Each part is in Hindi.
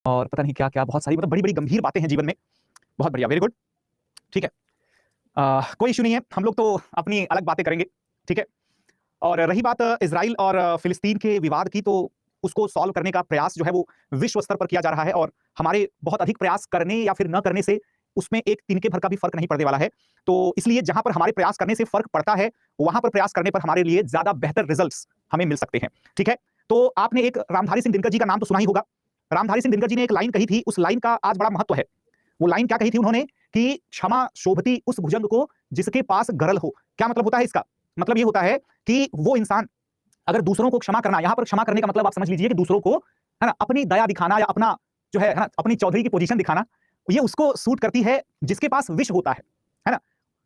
और पता नहीं क्या-क्या बहुत सारी मतलब बड़ी-बड़ी गंभीर बातें हैं जीवन में। बहुत बढ़िया, वेरी गुड। ठीक है। कोई इश्यू नहीं है, हम लोग तो अपनी अलग बातें करेंगे, ठीक है? और रही बात इज़राइल और फ़िलिस्तीन के विवाद की, तो उसको सॉल्व करने का प्रयास जो है वो विश्व स्तर पर किया जा रहा है और हमारे बहुत अधिक प्रयास करने या फिर न करने से उसमें एक तिनके भर का भी फ़र्क नहीं पड़ने वाला है। तो इसलिए जहाँ पर हमारे प्रयास करने से फ़र्क पड़ता है, वहाँ पर प्रयास करने पर हमारे लिए ज़्यादा बेहतर रिज़ल्ट्स हमें मिल सकते हैं, ठीक है? तो आपने एक रामधारी सिंह दिनकर जी का नाम तो सुना ही होगा। रामधारी सिंह दिनकर जी ने एक लाइन कही थी, उस लाइन का आज बड़ा महत्व है। वो लाइन क्या कही थी उन्होंने कि क्षमा शोभती उस भुजंग को जिसके पास गरल हो। क्या मतलब होता है इसका? मतलब ये होता है कि वो इंसान अगर दूसरों को क्षमा करना, यहां पर क्षमा करने का मतलब आप समझ लीजिए कि दूसरों को, है ना, अपनी दया दिखाना या अपना जो है ना, अपनी चौधरी की पोजीशन दिखाना, ये उसको सूट करती है जिसके पास विष होता है ना?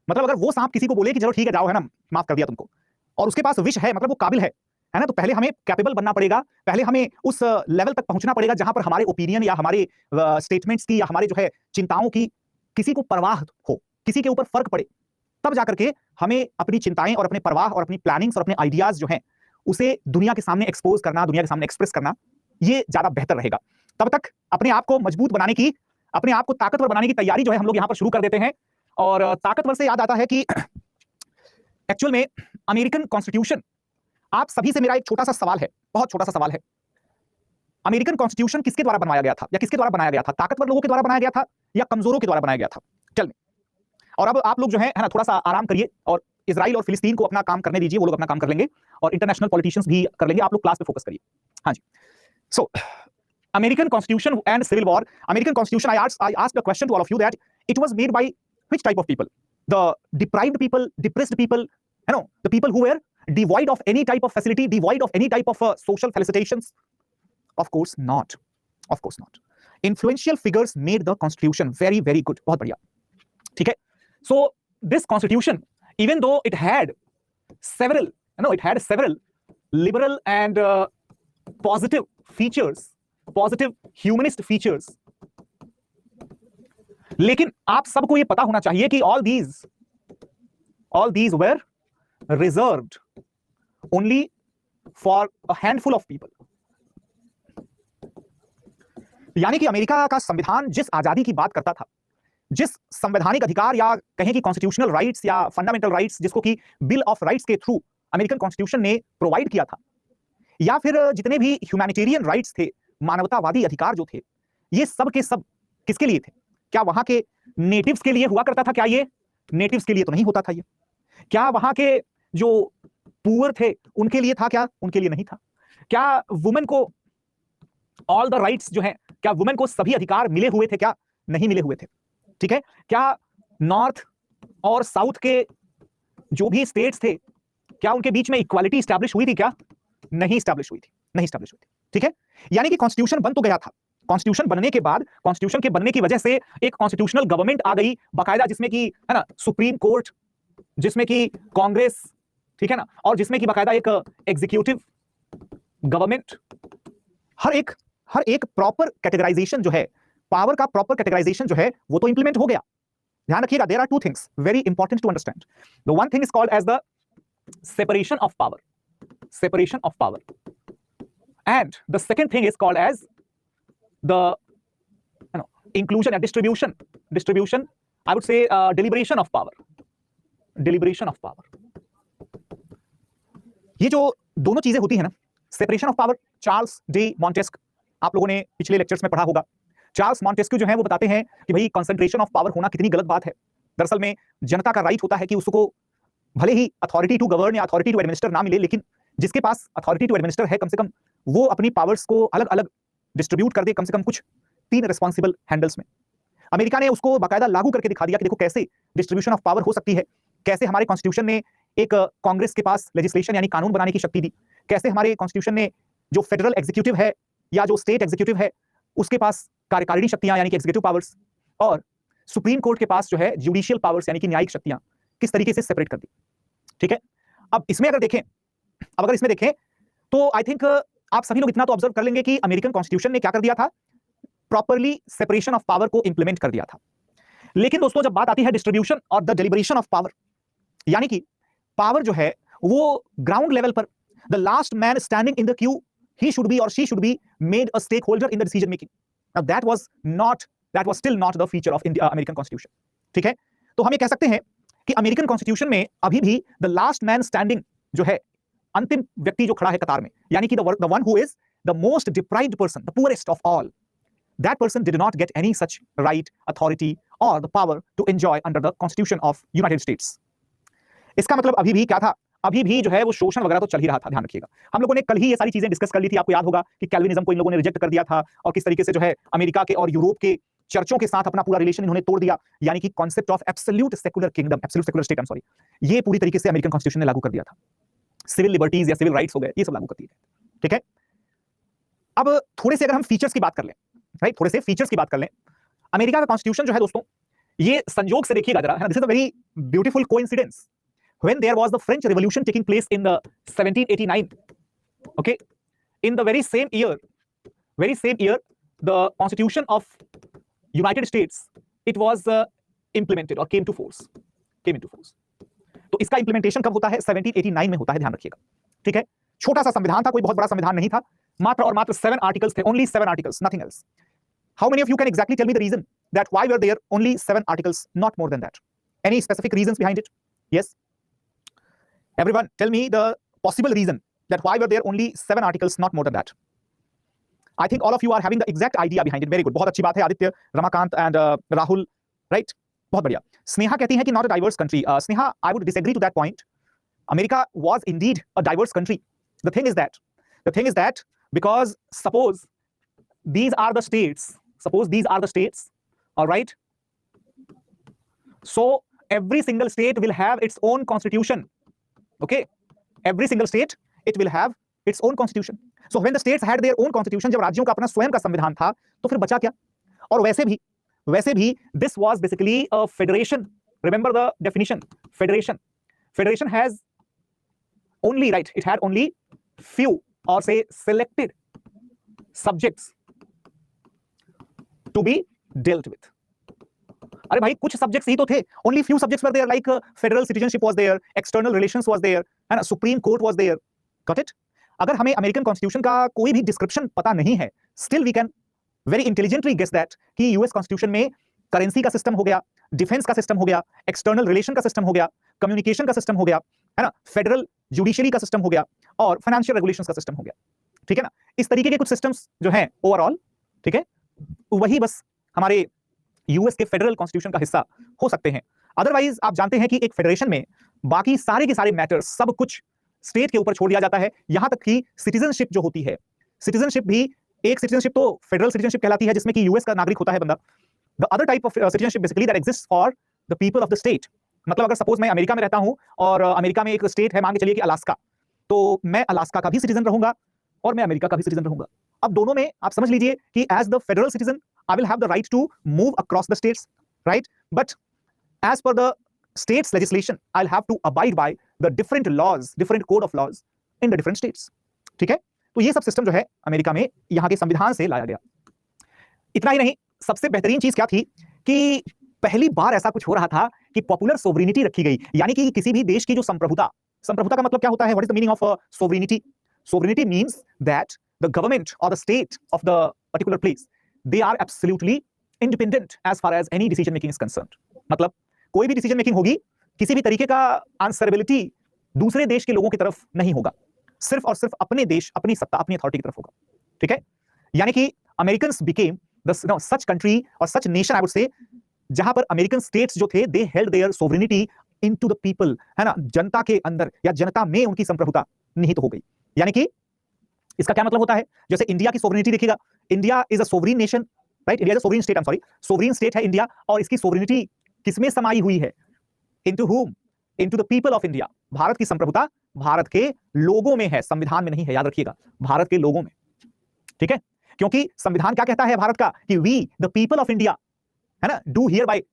मतलब अगर वो सांप किसी को बोले कि चलो ठीक है जाओ, है ना, माफ कर दिया तुमको, और उसके पास विष है, मतलब वो काबिल है ना? तो पहले हमें कैपेबल बनना पड़ेगा, पहले हमें उस लेवल तक पहुंचना पड़ेगा जहां पर हमारे ओपिनियन या हमारे स्टेटमेंट्स की या हमारे जो है चिंताओं की किसी को परवाह हो, किसी के ऊपर फर्क पड़े। तब जाकर के हमें अपनी चिंताएं और अपने परवाह और अपनी प्लानिंग्स और अपने आइडियाज जो हैं उसे दुनिया के सामने एक्सपोज करना, दुनिया के सामने एक्सप्रेस करना, ये ज्यादा बेहतर रहेगा। तब तक अपने आप को मजबूत बनाने की, अपने आप को ताकतवर बनाने की तैयारी जो है हम लोग यहां पर शुरू कर देते हैं। और ताकतवर से याद आता है कि एक्चुअल में अमेरिकन कॉन्स्टिट्यूशन, आप सभी से मेरा एक छोटा सा सवाल है, बहुत छोटा सा सवाल है। अमेरिकन कॉन्स्टिट्यूशन किसके द्वारा बनवाया गया था या किसके द्वारा बनाया गया था? ताकतवर लोगों के द्वारा बनाया गया था या कमजोरों के द्वारा बनाया गया था? Tell me. और अब आप लोग जो है ना, थोड़ा सा आराम करिए और इजराइल और फिलिस्तीन को अपना काम करने दीजिए, वो लोग अपना काम कर लेंगे और इंटरनेशनल पॉलिटिशियंस भी कर लेंगे। आप लोग क्लास पे फोकस करिए। हाँ जी। So American constitution and civil war. American constitution, I asked a question to all of you that it was made by which type of people? The deprived people, depressed people, you know, the people who were devoid of any type of facility, devoid of any type of social felicitations? Of course not. Of course not. Influential figures made the constitution very, very good. बहुत बढ़िया, ठीक है? So this constitution, even though it had several, it had several liberal and positive features, positive humanist features, लेकिन आप सबको ये पता होना चाहिए कि all these were reserved only for a handful of people. यानी कि अमेरिका का संविधान जिस आजादी की बात करता था, जिस संवैधानिक अधिकार या कहें कि कॉन्स्टिट्यूशनल राइट्स या फंडामेंटल राइट्स जिसको कि बिल ऑफ राइट्स के थ्रू अमेरिकन कॉन्स्टिट्यूशन ने प्रोवाइड किया था, या फिर जितने भी ह्यूमैनिटेरियन राइट्स थे, मानवतावादी अधिकार जो थे, ये सब के सब किसके लिए थे? क्या वहां के नेटिव्स के लिए हुआ करता था? क्या ये नेटिव्स के लिए तो नहीं होता था ये? क्या वहां के जो पुअर थे उनके लिए था? क्या उनके लिए नहीं था? क्या वुमेन को ऑल द राइट्स जो है, क्या वुमेन को सभी अधिकार मिले हुए थे? क्या नहीं मिले हुए थे? ठीक है? क्या नॉर्थ और साउथ के जो भी स्टेट्स थे, क्या उनके बीच में इक्वालिटी स्टैब्लिश हुई थी? क्या नहीं स्टैब्लिश हुई थी? नहीं स्टैब्लिश हुई थी। ठीक है? यानी कि कॉन्स्टिट्यूशन बन तो गया था। कॉन्स्टिट्यूशन बनने के बाद, कॉन्स्टिट्यूशन के बनने की वजह से एक कॉन्स्टिट्यूशनल गवर्नमेंट आ गई बाकायदा, जिसमें कि, है ना, सुप्रीम कोर्ट, जिसमें कि कांग्रेस, ठीक है ना, और जिसमें कि बाकायदा एक एग्जीक्यूटिव गवर्नमेंट, हर एक प्रॉपर कैटेगराइजेशन जो है, पावर का प्रॉपर कैटेगराइजेशन जो है, वो तो इंप्लीमेंट हो गया। ध्यान रखिएगा, there are two things very important to understand. The one thing is called as the separation of power, separation of power, and the second thing is called as the inclusion and distribution, I would say deliberation of power. ये जो दोनों चीजें होती है ना, separation of power, Charles de Montesquieu, आप लोगों ने पिछले लेक्चर्स में पढ़ा होगा। चार्ल्स मॉन्टेस्क्यू जो है वो बताते हैं कि भाई कंसंट्रेशन ऑफ पावर होना कितनी गलत बात है। दरअसल में जनता का राइट होता है कि उसको भले ही अथॉरिटी टू गवर्न या अथॉरिटी टू एडमिनिस्टर ना मिले, लेकिन जिसके पास अथॉरिटी टू एडमिनिस्टर है, कम से कम वो अपनी पावर्स को अलग अलग डिस्ट्रीब्यूट कर दे, कम से कम कुछ 3 रिस्पॉन्सिबल हैंडल्स में। अमेरिका ने उसको बाकायदा लागू करके दिखा दिया कि देखो कैसे डिस्ट्रीब्यूशन ऑफ पावर हो सकती है, कैसे हमारे कॉन्स्टिट्यूशन ने एक कांग्रेस के पास लेजिस्लेशन यानी कानून बनाने की शक्ति दी, कैसे हमारे कॉन्स्टिट्यूशन ने जो फेडरल एग्जीक्यूटिव है या जो स्टेट एग्जीक्यूटिव है उसके पास कार्यकारिणी शक्तियां यानी कि एग्जीक्यूटिव पावर्स, और सुप्रीम कोर्ट के पास जो है जुडिशियल पावर्स यानी कि न्यायिक शक्तियां, किस तरीके से सेपरेट कर दी। ठीक है? अब इसमें अगर देखें, तो आई थिंक आप सभी लोग इतना तो ऑब्जर्व कर लेंगे कि अमेरिकन कॉन्स्टिट्यूशन ने क्या कर दिया था, प्रॉपरली सेपरेशन ऑफ पावर को इंप्लीमेंट कर दिया था। लेकिन दोस्तों जब बात आती है डिस्ट्रीब्यूशन और द डेलिब्रेशन ऑफ पावर, यानी कि पावर जो है वो ग्राउंड लेवल पर, the last man standing in the queue, he should be और she should be made a stakeholder in the decision making. Now that was still not the feature of India American Constitution. ठीक है, तो हम ये कह सकते हैं कि अमेरिकन कॉन्स्टिट्यूशन में अभी भी द लास्ट मैन स्टैंडिंग जो है, अंतिम व्यक्ति जो खड़ा है कतार में, यानी कि the one who is the most deprived person, the poorest of all, that person did not get any such right, authority or the power to enjoy under the Constitution of United States. इसका मतलब अभी भी क्या था, अभी भी जो है वो शोषण वगैरह तो चल ही रहा था। ध्यान रखिएगा, हम लोगों ने कल ही ये सारी चीजें डिस्कस कर ली थी। आपको याद होगा कि कैल्विनिज्म को इन लोगों ने रिजेक्ट कर दिया था और किस तरीके से जो है अमेरिका के और यूरोप के चर्चों के साथ अपना पूरा रिलेशन इन्होंने तोड़ दिया, यानी कि concept of absolute secular kingdom, absolute secular state, sorry, ये पूरी तरीके से अमेरिकन कॉन्स्टिट्यूशन ने लागू कर दिया था। सिविल लिबर्टीज या सिविल राइट्स हो गए, ये सब लागू कर दिए। ठीक है, अब थोड़े से अगर हम फीचर्स की बात कर लें, राइट, थोड़े से फीचर्स की बात कर लें। अमेरिका का कॉन्स्टिट्यूशन जो है दोस्तों, ये संयोग से देखिएगा जरा, है ना, this is a very beautiful coincidence. When there was the French Revolution taking place in the 1789, okay, in the very same year, the Constitution of United States, it was implemented or came to force. तो इसका इंप्लीमेंटेशन कब होता है? 1789 में होता है, ध्यान रखिएगा। ठीक है, छोटा सा संविधान था, कोई बहुत बड़ा संविधान नहीं था, मात्र और मात्र 7 आर्टिकल्स थे, only 7 articles, nothing else. How many of you can exactly tell me the reason that why were there only 7 articles, not more than that? Any specific reasons behind it? Yes? Everyone, tell me the possible reason that why were there only 7 articles, not more than that. I think all of you are having the exact idea behind it. Very good. बहुत अच्छी बात है Aditya, Ramakant and Rahul, right? बहुत बढ़िया। स्नेहा कहती है कि not a diverse country. Sneha, I would disagree to that point. America was indeed a diverse country. The thing is that because suppose these are the states, all right? So every single state will have its own constitution. Okay, every single state it will have its own constitution. So when the states had their own constitution, जब राज्यों का अपना स्वयं का संविधान था, तो फिर बचा क्या? और वैसे भी this was basically a federation. Remember the definition, federation has only, right, it had only few or say selected subjects to be dealt with. अरे भाई, कुछ सब्जेक्ट्स ही तो थे, only few subjects were there, like federal citizenship was there, external relations was there, है ना, supreme court was there. Got it? अगर हमें अमेरिकन कॉन्स्टिट्यूशन का कोई भी डिस्क्रिप्शन पता नहीं है, still we can very intelligently guess that कि यूएस कॉन्स्टिट्यूशन में करेंसी का सिस्टम हो गया, डिफेंस का सिस्टम हो गया, एक्सटर्नल रिलेशन का सिस्टम हो गया, कम्युनिकेशन का सिस्टम हो गया, है ना, फेडरल जुडिशरी का सिस्टम हो गया और फाइनेंशियल रेगुलेशंस का सिस्टम हो गया। ठीक है ना, इस तरीके के कुछ सिस्टम्स जो हैं ओवरऑल, ठीक है, वही बस हमारे यूएस के फेडरल कॉन्स्टिट्यूशन का हिस्सा हो सकते हैं। अदरवाइज आप जानते हैं कि एक फेडरेशन में बाकी सारे के सारे मैटर्स, सब कुछ स्टेट के ऊपर छोड़ दिया जाता है, यहां तक कि सिटीजनशिप जो होती है, सिटीजनशिप भी एक सिटीजनशिप तो फेडरल सिटीजनशिप कहलाती है, जिसमें कि यूएस का नागरिक होता है बंदा। The other type of citizenship basically that exists for the people of the state. मतलब अगर सपोज मैं अमेरिका में रहता हूं और अमेरिका में एक स्टेट है, मान के चलिए कि अलास्का, तो मैं अलास्का का भी सिटीजन रहूंगा और मैं अमेरिका का भी सिटीजन रहूंगा। अब दोनों में आप समझ लीजिए कि as the federal citizen I will have the right to move across the states, right? But as per the state's legislation, I'll have to abide by the different laws, different code of laws in the different states. ठीक है, तो ये सब सिस्टम जो है अमेरिका में यहाँ के संविधान से लाया गया। इतना ही नहीं, सबसे बेहतरीन चीज क्या थी कि पहली बार ऐसा कुछ हो रहा था कि पॉपुलर सोवरेनिटी रखी गई, यानी कि किसी भी देश की जो संप्रभुता का मतलब क्या होता है? What is the meaning of sovereignty? Sovereignty means that the government और the state of the particular place, they are absolutely independent as far as any decision making is concerned. मतलब कोई भी डिसीजन मेकिंग होगी, किसी भी तरीके का आंसरेबिलिटी दूसरे देश के लोगों की तरफ नहीं होगा, सिर्फ और सिर्फ अपने देश, अपनी सत्ता, अपनी अथॉरिटी की तरफ होगा। ठीक है, यानी कि Americans became the such country और सच नेशन, आई वुड से, जहां पर अमेरिकन स्टेट्स जो थे, दे held there sovereignty into the people, है ना, जनता के अंदर या जनता में उनकी संप्रभुता निहित हो गई। यानी कि इसका क्या मतलब होता है? जैसे इंडिया की सोवरेनिटी देखिएगा, India is a sovereign nation, right? India is a sovereign state, I am sorry, sovereign state है इंडिया, और इसकी सोवरेनिटी किसमें समाई हुई है? इनटू हुम? Into the people of India. Bharat की संप्रभुता भारत के लोगों में है, संविधान में नहीं है, याद रखिएगा, भारत के लोगों में। ठीक है, क्योंकि संविधान क्या कहता है भारत का कि we the people of India, है ना, do hereby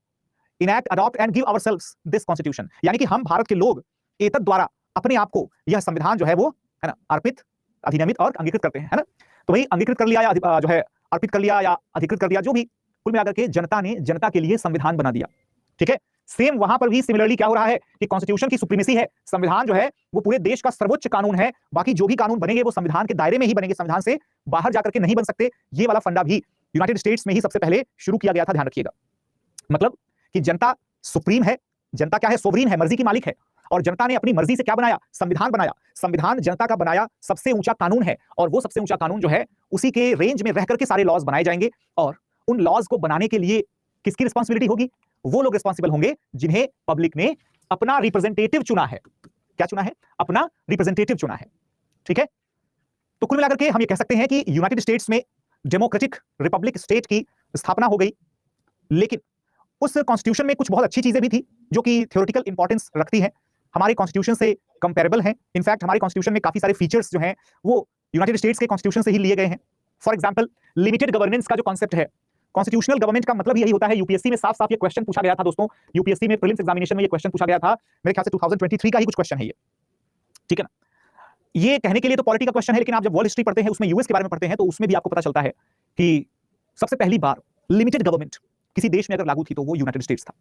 enact, adopt and give ourselves this constitution, यानी कि हम भारत के लोग एतद द्वारा अपने आप को यह संविधान जो है वो, है ना, अर्पित, अधिनियमित और अंगीकृत करते हैं, है ना। तो वही अंगीकृत कर लिया या जो है अर्पित कर लिया या अधिकृत कर लिया, जो भी, कुल मिलाकर के जनता ने जनता के लिए संविधान बना दिया। ठीक है, सेम वहां पर भी सिमिलरली क्या हो रहा है कि कॉन्स्टिट्यूशन की सुप्रीमेसी है, संविधान जो है वो पूरे देश का सर्वोच्च कानून है, बाकी जो भी कानून बनेंगे वो संविधान के दायरे में ही बनेंगे, संविधान से बाहर जाकर के नहीं बन सकते। ये वाला फंडा भी यूनाइटेड स्टेट्स में ही सबसे पहले शुरू किया गया था, ध्यान रखिएगा। मतलब कि जनता सुप्रीम है, जनता क्या है, सोवरीन है, मर्जी की मालिक है, और जनता ने अपनी मर्जी से क्या बनाया, संविधान बनाया। संविधान जनता का बनाया सबसे ऊंचा कानून है, और वो सबसे ऊंचा कानून जो है उसी के रेंज में रह करके सारे लॉज बनाए जाएंगे, और उन लॉज को बनाने के लिए किसकी रिस्पॉन्सिबिलिटी होगी, वो लोग रिस्पॉन्सिबल होंगे जिन्हें पब्लिक ने अपना रिप्रेजेंटेटिव चुना है। क्या चुना है, अपना रिप्रेजेंटेटिव चुना है, ठीक है। तो कुल मिलाकर के हम ये कह सकते हैं कि यूनाइटेड स्टेट्स में डेमोक्रेटिक रिपब्लिक स्टेट की स्थापना हो गई, लेकिन उस कॉन्स्टिट्यूशन में कुछ बहुत अच्छी चीजें भी थी जो कि थ्योरेटिकल इंपॉर्टेंस रखती हैं, हमारे कॉन्स्टिट्यूशन से कंपेरेबल हैं। इनफैक्ट हमारे कॉन्स्टिट्यूशन में काफी सारे फीचर्स जो हैं वो यूनाइटेड स्टेट्स के कॉन्स्टिट्यूशन से ही लिए गए हैं। फॉर एग्जांपल, लिमिटेड गवर्नेंस का जो कॉन्सेप्ट है, कॉन्स्टिट्यूशनल गवर्नमेंट का मतलब यही होता है। यूपीएससी में साफ साफ ये क्वेश्चन पूछा गया था दोस्तों, यूपीएससी में प्रीलिम्स एग्जामिनेशन में ये क्वेश्चन पूछा गया था, मेरे ख्याल से 2023 का ही कुछ क्वेश्चन है ये, ठीक है ना। ये कहने के लिए तो पॉलिटी का क्वेश्चन है, लेकिन आप जब वर्ल्ड हिस्ट्री पढ़ते हैं, उसमें यूएस के बारे में पढ़ते हैं, तो उसमें भी आपको पता चलता है कि सबसे पहली बार लिमिटेड गवर्नमेंट किसी देश में अगर लागू थी तो वो यूनाइटेड स्टेट्स था।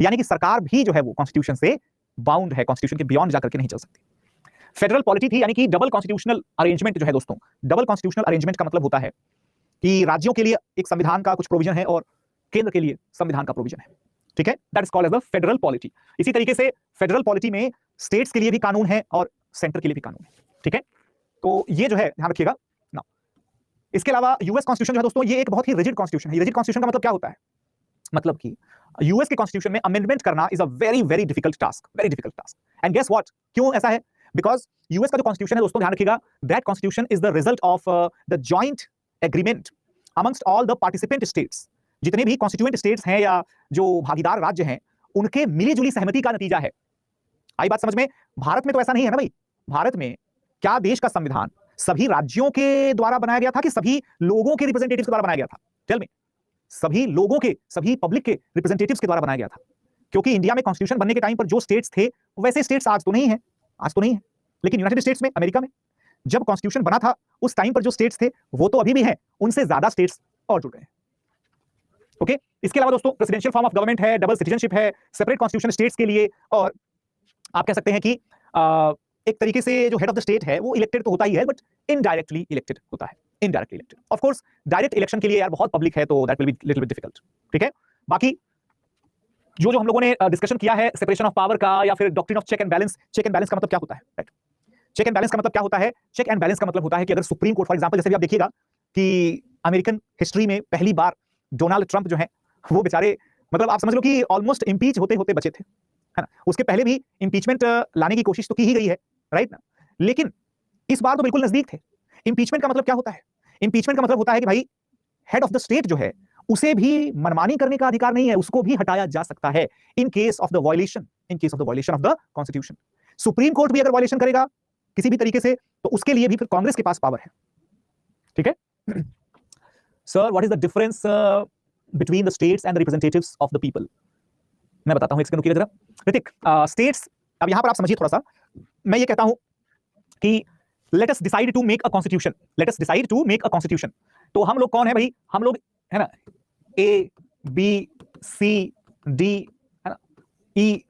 यानी कि सरकार भी जो है वो कॉन्स्टिट्यूशन से बाउंड है, कॉन्स्टिट्यूशन के बियॉन्ड जाकर के नहीं चल सकती। फेडरल पॉलिटी थी, यानी कि डबल कॉन्स्टिट्यूशनल अरेंजमेंट जो है दोस्तों, डबल कॉन्स्टिट्यूशनल अरेंजमेंट का मतलब होता है कि राज्यों के लिए एक संविधान का कुछ प्रोविजन है और केंद्र के लिए संविधान का प्रोविजन है, ठीक है। That is called as the federal polity. इसी तरीके से फेडरल पॉलिटी में स्टेट्स के लिए भी कानून है और सेंटर के लिए भी कानून है, ठीक है। तो ये जो है ध्यान रखिएगा ना। इसके अलावा यूएस कॉन्स्टिट्यूशन जो है दोस्तों, ये एक बहुत ही रिजिड कॉन्स्टिट्यूशन है। रिजिड कॉन्स्टिट्यूशन का मतलब क्या होता है, मतलब कि यूएस के कॉन्स्टिट्यूशन में अमेंडमेंट करना is a very very difficult task, very difficult task. And guess what, क्यों ऐसा है, बिकॉज यूएस का जो कॉन्स्टिट्यूशन है दोस्तों, ध्यान रखिएगा, that constitution is the result of the joint agreement amongst all the participant states. जितने भी कॉन्स्टिट्यूएंट स्टेट्स हैं या जो भागीदार राज्य हैं, उनके मिलीजुली सहमति का नतीजा है। आई बात समझ में। भारत में तो ऐसा नहीं है ना भाई। भारत में क्या देश का संविधान सभी राज्यों के द्वारा बनाया गया था कि सभी लोगों के रिप्रेजेंटेटिव्स के द्वारा बनाया गया था? Tell me. सभी लोगों के, सभी पब्लिक के रिप्रेजेंटेटिव्स के द्वारा बनाया गया था, क्योंकि इंडिया में कॉन्स्टिट्यूशन बनने के टाइम पर जो स्टेट्स थे वैसे स्टेट्स आज तो नहीं है, आज तो नहीं है। लेकिन यूनाइटेड स्टेट्स में, अमेरिका में जब कॉन्स्टिट्यूशन बना था उस टाइम पर जो स्टेट्स थे वो तो अभी भी हैं, उनसे ज्यादा स्टेट्स और जुड़ गए हैं। ओके। इसके अलावा दोस्तों प्रेसिडेंशियल फॉर्म ऑफ गवर्नमेंट है, डबल सिटीजनशिप है, सेपरेट कॉन्स्टिट्यूशन स्टेट्स के लिए, और आप कह सकते हैं कि एक तरीके से जो हेड ऑफ द स्टेट है वो इलेक्टेड तो होता ही है, बट इनडायरेक्टली इलेक्टेड होता है, indirectly elected. Of course direct election के लिए यार बहुत पब्लिक है, तो that will be little bit difficult, ठीक है। बाकी जो हम लोगों ने डिस्कशन किया है सेपरेशन ऑफ पावर का, या फिर doctrine of check and balance. Check and balance का मतलब क्या होता है, राइट? चेक एंड बैलेंस का मतलब क्या होता है? चेक एंड बैलेंस का मतलब होता है कि अगर सुप्रीम कोर्ट, फॉर एग्जांपल, जैसे भी आप देखिएगा कि अमेरिकन हिस्ट्री में पहली बार डोनाल्ड ट्रंप जो है वो बेचारे, मतलब आप समझ लो कि ऑलमोस्ट इंपीच होते होते बचे थे, है ना। उसके पहले भी इंपीचमेंट लाने की कोशिश तो की ही गई है, राइट ना, लेकिन इस बार तो बिल्कुल नजदीक थे। इंपीचमेंट का मतलब क्या होता है? इंपीचमेंट का मतलब होता है कि भाई हेड ऑफ द स्टेट जो है उसे भी मनमानी करने का अधिकार नहीं है, उसको भी हटाया जा सकता है in case of the violation, in case of the violation of the constitution. Supreme court भी अगर वायलेशन करेगा किसी भी तरीके से तो उसके लिए भी फिर कांग्रेस के पास पावर है, ठीक है। Sir, what is the difference between the states and the representatives of the people? मैं बताता हूं, एक सेकंड रुकिए जरा। ऋतिक, स्टेट्स, अब यहां पर आप समझिए थोड़ा सा। मैं ये कहता हूं कि let us decide to make a constitution, let us decide to make a constitution. तो हम लोग कौन है भाई? हम लोग है ना ए बी सी डी, है ना, ई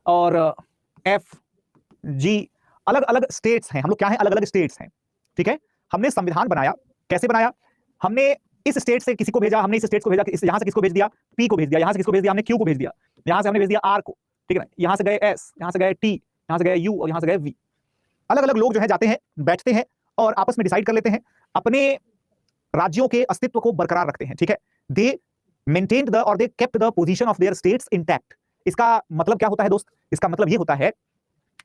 और एफ जी, अलग अलग स्टेट्स हैं। हम लोग क्या हैं? अलग अलग स्टेट्स हैं, ठीक है। हमने संविधान बनाया, कैसे बनाया? हमने इस स्टेट से किसी को भेजा, हमने इस स्टेट को भेजा, यहां से किसको भेज दिया? पी को भेज दिया, यहां से किसको भेज दिया? हमने क्यू को भेज दिया, यहां से हमने भेज दिया आर को, ठीक है ना। यहां से गए एस, यहां से गए टी, यहां से गए यू और यहां से गए वी। अलग अलग लोग जो है जाते हैं, बैठते हैं और आपस में डिसाइड कर लेते हैं, अपने राज्यों के अस्तित्व को बरकरार रखते हैं, ठीक है। दे मेंटेन्ड द और they kept the position of their states intact. इसका मतलब क्या होता है दोस्त? इसका मतलब ये होता है